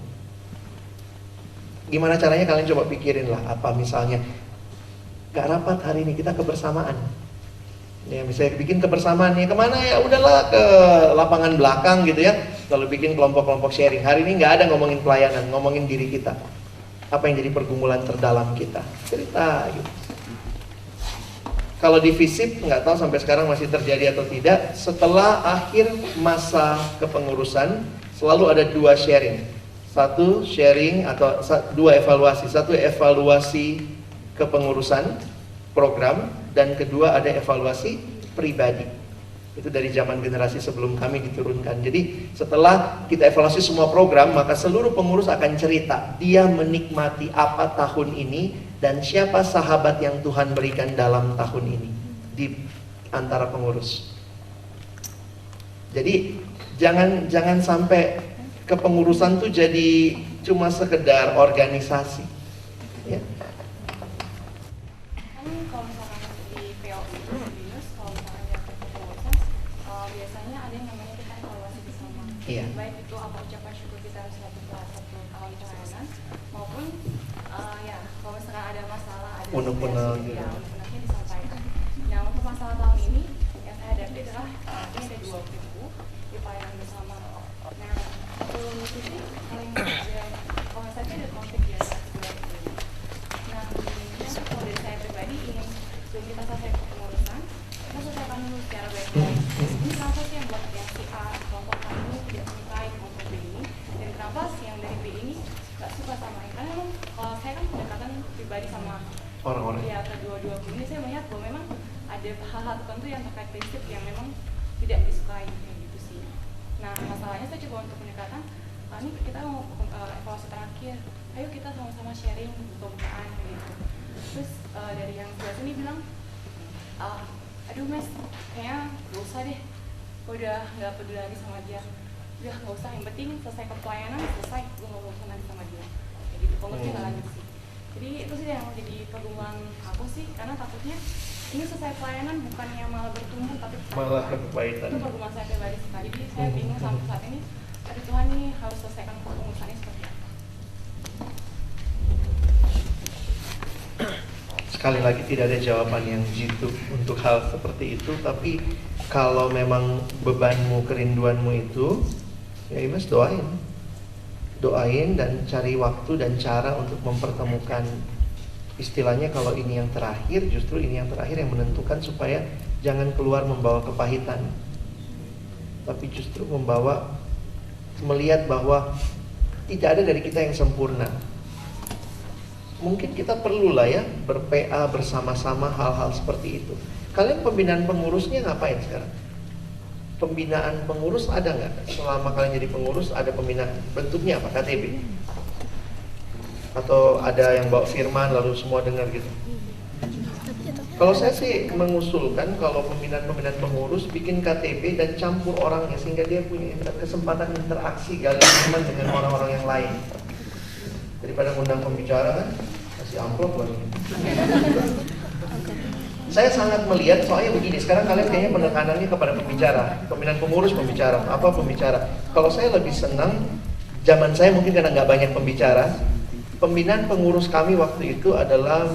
Gimana caranya kalian coba pikirin lah. Apa misalnya gak rapat hari ini, kita kebersamaan. Ya misalnya bikin kebersamaan ya kemana ya, udahlah ke lapangan belakang gitu ya. Lalu bikin kelompok-kelompok sharing. Hari ini nggak ada ngomongin pelayanan, ngomongin diri kita. Apa yang jadi pergumulan terdalam kita, cerita gitu. Kalau di FISIP nggak tahu sampai sekarang masih terjadi atau tidak. Setelah akhir masa kepengurusan selalu ada 2 sharing. Satu sharing atau 2 evaluasi. Satu evaluasi kepengurusan program, dan kedua ada evaluasi pribadi. Itu dari zaman generasi sebelum kami diturunkan. Jadi setelah kita evaluasi semua program, maka seluruh pengurus akan cerita dia menikmati apa tahun ini dan siapa sahabat yang Tuhan berikan dalam tahun ini di antara pengurus. Jadi jangan sampai kepengurusan tuh jadi cuma sekedar organisasi ya. Kalau misalkan di PO itu binus, kalau misalkan yang kepengurusan biasanya ada yang namanya kita evaluasi bersama. Iya. Baik itu apa ucapan syukur kita setelah 1 tahun pelayanan, maupun ya kalau misalkan ada masalah, ada Unek-unek gitu. ya unek-uneknya disampaikan. Nah untuk masalah tahun ini yang saya hadapi adalah ini ada 2 buku di pelayanan bersama. Nah itu sih paling ada kalau saya ada konflik di antara kedua buku ini. Nah kalau dari saya pribadi ingin sebelum kita selesai kepengurusan, kita selesaikan dulu secara baik-baik. Ini kenapa sih yang buat yang si A kelompok kamu tidak menyukai pribadi sama Orang-orang. ya kedua-dua kubu ini, saya melihat bahwa memang ada hal-hal tertentu yang terkait prinsip yang memang tidak disukai kayak gitu sih. Nah, masalahnya saya coba untuk pendekatan, ini kita mau evaluasi terakhir, ayo kita sama-sama sharing buka-bukaan kayak gitu. Terus dari yang sebelah sini bilang, aduh mas, kayaknya gak usah deh, udah nggak peduli lagi sama dia, udah nggak usah, yang penting selesai pelayanan, selesai, gue nggak bosan lagi sama dia kayak gitu. Pokoknya nggak lanjut sih. Jadi itu sih yang jadi pergumulan aku sih, karena takutnya ini selesai pelayanan bukannya malah bertumbuh tapi Malah kepahitan. itu pergumulan saya pribadi sekali. Jadi saya bingung sampai saat ini, aduh Tuhan nih harus selesaikan pengurusannya seperti apa. Sekali lagi tidak ada jawaban yang jitu untuk hal seperti itu, tapi kalau memang bebanmu, kerinduanmu itu, ya Mas doain dan cari waktu dan cara untuk mempertemukan. Istilahnya kalau ini yang terakhir, justru ini yang terakhir yang menentukan supaya jangan keluar membawa kepahitan, tapi justru melihat bahwa tidak ada dari kita yang sempurna. Mungkin kita perlulah ya ber-PA bersama-sama hal-hal seperti itu. Kalian pembinaan pengurusnya ngapain sekarang? Pembinaan pengurus ada nggak? Selama kalian jadi pengurus ada pembinaan, bentuknya apa? KTB? Atau ada yang bawa firman lalu semua dengar gitu? Kalau saya sih mengusulkan kalau pembinaan pengurus bikin KTB dan campur orangnya sehingga dia punya kesempatan interaksi gali firman dengan orang-orang yang lain. Daripada undang pembicara kan kasih amplop baru. Saya sangat melihat soalnya begini, sekarang kalian kayaknya penekanannya kepada pembicara, pembinaan pengurus pembicara, apa pembicara. Kalau saya lebih senang, zaman saya mungkin karena nggak banyak pembicara, pembinaan pengurus kami waktu itu adalah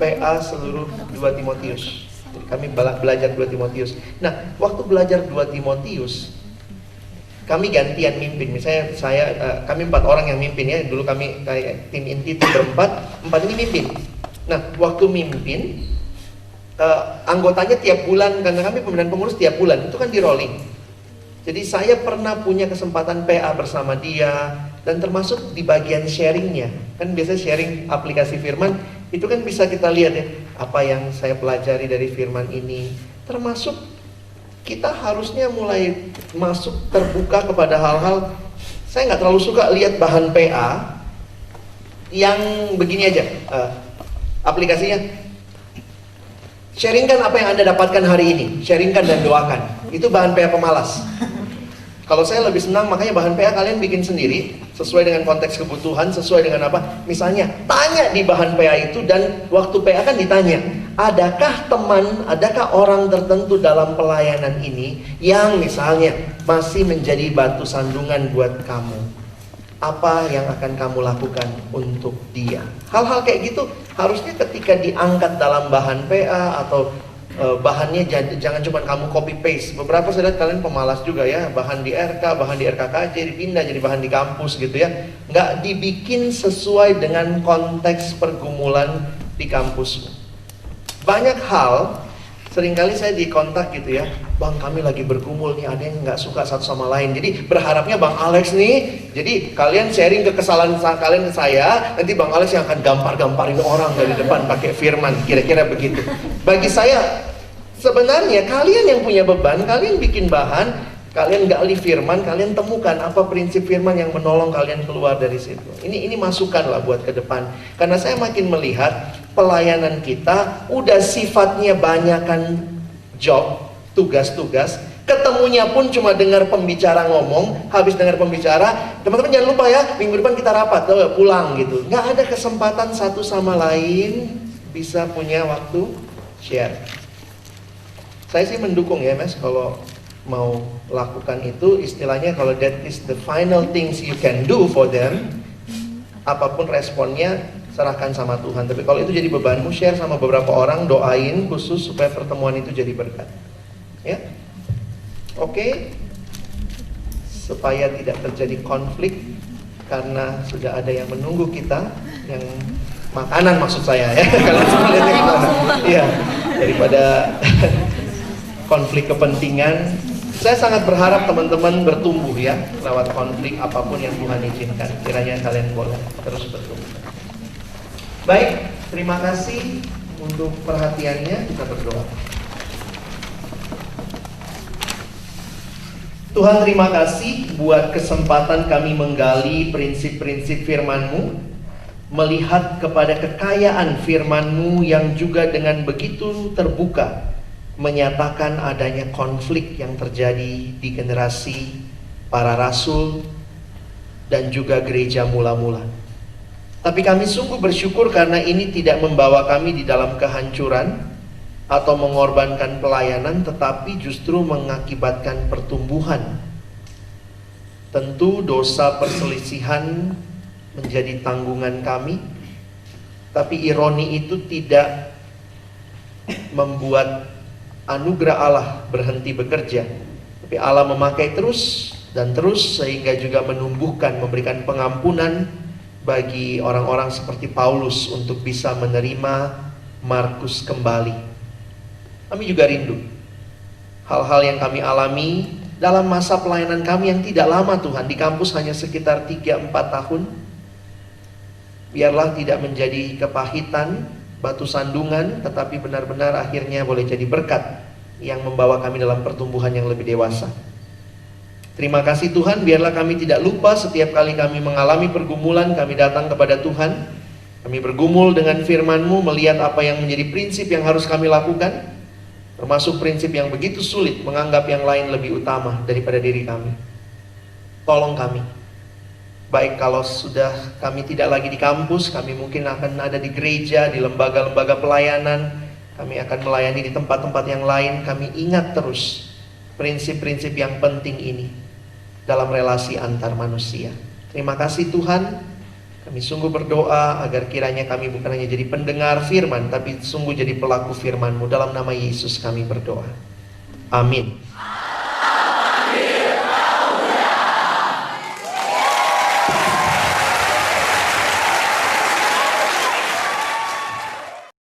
PA seluruh 2 Timotius. Jadi kami belajar 2 Timotius. Nah, waktu belajar 2 Timotius, kami gantian mimpin. Misalnya kami 4 orang yang mimpin ya. Dulu kami kayak tim inti itu berempat, 4 ini mimpin. Nah, waktu mimpin anggotanya tiap bulan, karena kami pembinaan pengurus tiap bulan, itu kan di rolling. Jadi saya pernah punya kesempatan PA bersama dia, dan termasuk di bagian sharingnya. Kan biasanya sharing aplikasi firman, itu kan bisa kita lihat ya, apa yang saya pelajari dari firman ini. Termasuk kita harusnya mulai masuk terbuka kepada hal-hal. Saya nggak terlalu suka lihat bahan PA yang begini aja, aplikasinya. Sharingkan apa yang Anda dapatkan hari ini, sharingkan dan doakan. Itu bahan PA pemalas. Kalau saya lebih senang, makanya bahan PA kalian bikin sendiri, sesuai dengan konteks kebutuhan, sesuai dengan apa. Misalnya, tanya di bahan PA itu, dan waktu PA kan ditanya, adakah teman, adakah orang tertentu dalam pelayanan ini yang misalnya masih menjadi batu sandungan buat kamu? Apa yang akan kamu lakukan untuk dia? Hal-hal kayak gitu harusnya ketika diangkat dalam bahan PA atau bahannya jangan cuma kamu copy paste. Beberapa saya lihat kalian pemalas juga ya, bahan di RK, bahan di RKKJ dipindah jadi bahan di kampus gitu ya. Nggak dibikin sesuai dengan konteks pergumulan di kampus. Banyak hal, seringkali saya dikontak gitu ya, Bang kami lagi bergumul nih, ada yang nggak suka satu sama lain. Jadi berharapnya Bang Alex nih, jadi kalian sharing kekesalan kalian ke saya, nanti Bang Alex yang akan gampar-gamparin orang dari depan pakai firman, kira-kira begitu. Bagi saya, sebenarnya kalian yang punya beban, kalian bikin bahan, kalian gali firman, kalian temukan apa prinsip firman yang menolong kalian keluar dari situ. Ini masukan lah buat ke depan. Karena saya makin melihat pelayanan kita udah sifatnya banyakan job, tugas-tugas, ketemunya pun cuma dengar pembicara ngomong, habis dengar pembicara, teman-teman jangan lupa ya, minggu depan kita rapat, pulang gitu. Nggak ada kesempatan satu sama lain bisa punya waktu share. Saya sih mendukung ya Mas, kalau mau lakukan itu, istilahnya kalau that is the final things you can do for them, apapun responnya serahkan sama Tuhan. Tapi kalau itu jadi bebanmu, share sama beberapa orang, doain khusus supaya pertemuan itu jadi berkat. Ya, oke. Supaya tidak terjadi konflik, karena sudah ada yang menunggu kita, yang makanan maksud saya ya. Kalau lihatnya gimana? Iya, daripada konflik kepentingan. Saya sangat berharap teman-teman bertumbuh ya lewat konflik apapun yang Tuhan izinkan. Kiranya kalian boleh terus bertumbuh. Baik, terima kasih untuk perhatiannya. Kita berdoa. Tuhan, terima kasih buat kesempatan kami menggali prinsip-prinsip firman-Mu, melihat kepada kekayaan firman-Mu yang juga dengan begitu terbuka menyatakan adanya konflik yang terjadi di generasi para rasul dan juga gereja mula-mula. Tapi kami sungguh bersyukur karena ini tidak membawa kami di dalam kehancuran atau mengorbankan pelayanan, tetapi justru mengakibatkan pertumbuhan. Tentu dosa perselisihan menjadi tanggungan kami, tapi ironi itu tidak membuat anugerah Allah berhenti bekerja, tapi Allah memakai terus dan terus, sehingga juga menumbuhkan, memberikan pengampunan bagi orang-orang seperti Paulus untuk bisa menerima Markus kembali. Kami juga rindu hal-hal yang kami alami dalam masa pelayanan kami yang tidak lama Tuhan, di kampus hanya sekitar 3-4 tahun. Biarlah tidak menjadi kepahitan, batu sandungan, tetapi benar-benar akhirnya boleh jadi berkat yang membawa kami dalam pertumbuhan yang lebih dewasa. Terima kasih Tuhan, biarlah kami tidak lupa setiap kali kami mengalami pergumulan, kami datang kepada Tuhan. Kami bergumul dengan firman-Mu, melihat apa yang menjadi prinsip yang harus kami lakukan, termasuk prinsip yang begitu sulit, menganggap yang lain lebih utama daripada diri kami. Tolong kami. Baik kalau sudah kami tidak lagi di kampus, kami mungkin akan ada di gereja, di lembaga-lembaga pelayanan, kami akan melayani di tempat-tempat yang lain. Kami ingat terus prinsip-prinsip yang penting ini dalam relasi antar manusia. Terima kasih Tuhan. Kami sungguh berdoa agar kiranya kami bukan hanya jadi pendengar firman, tapi sungguh jadi pelaku firman-Mu. Dalam nama Yesus kami berdoa. Amin.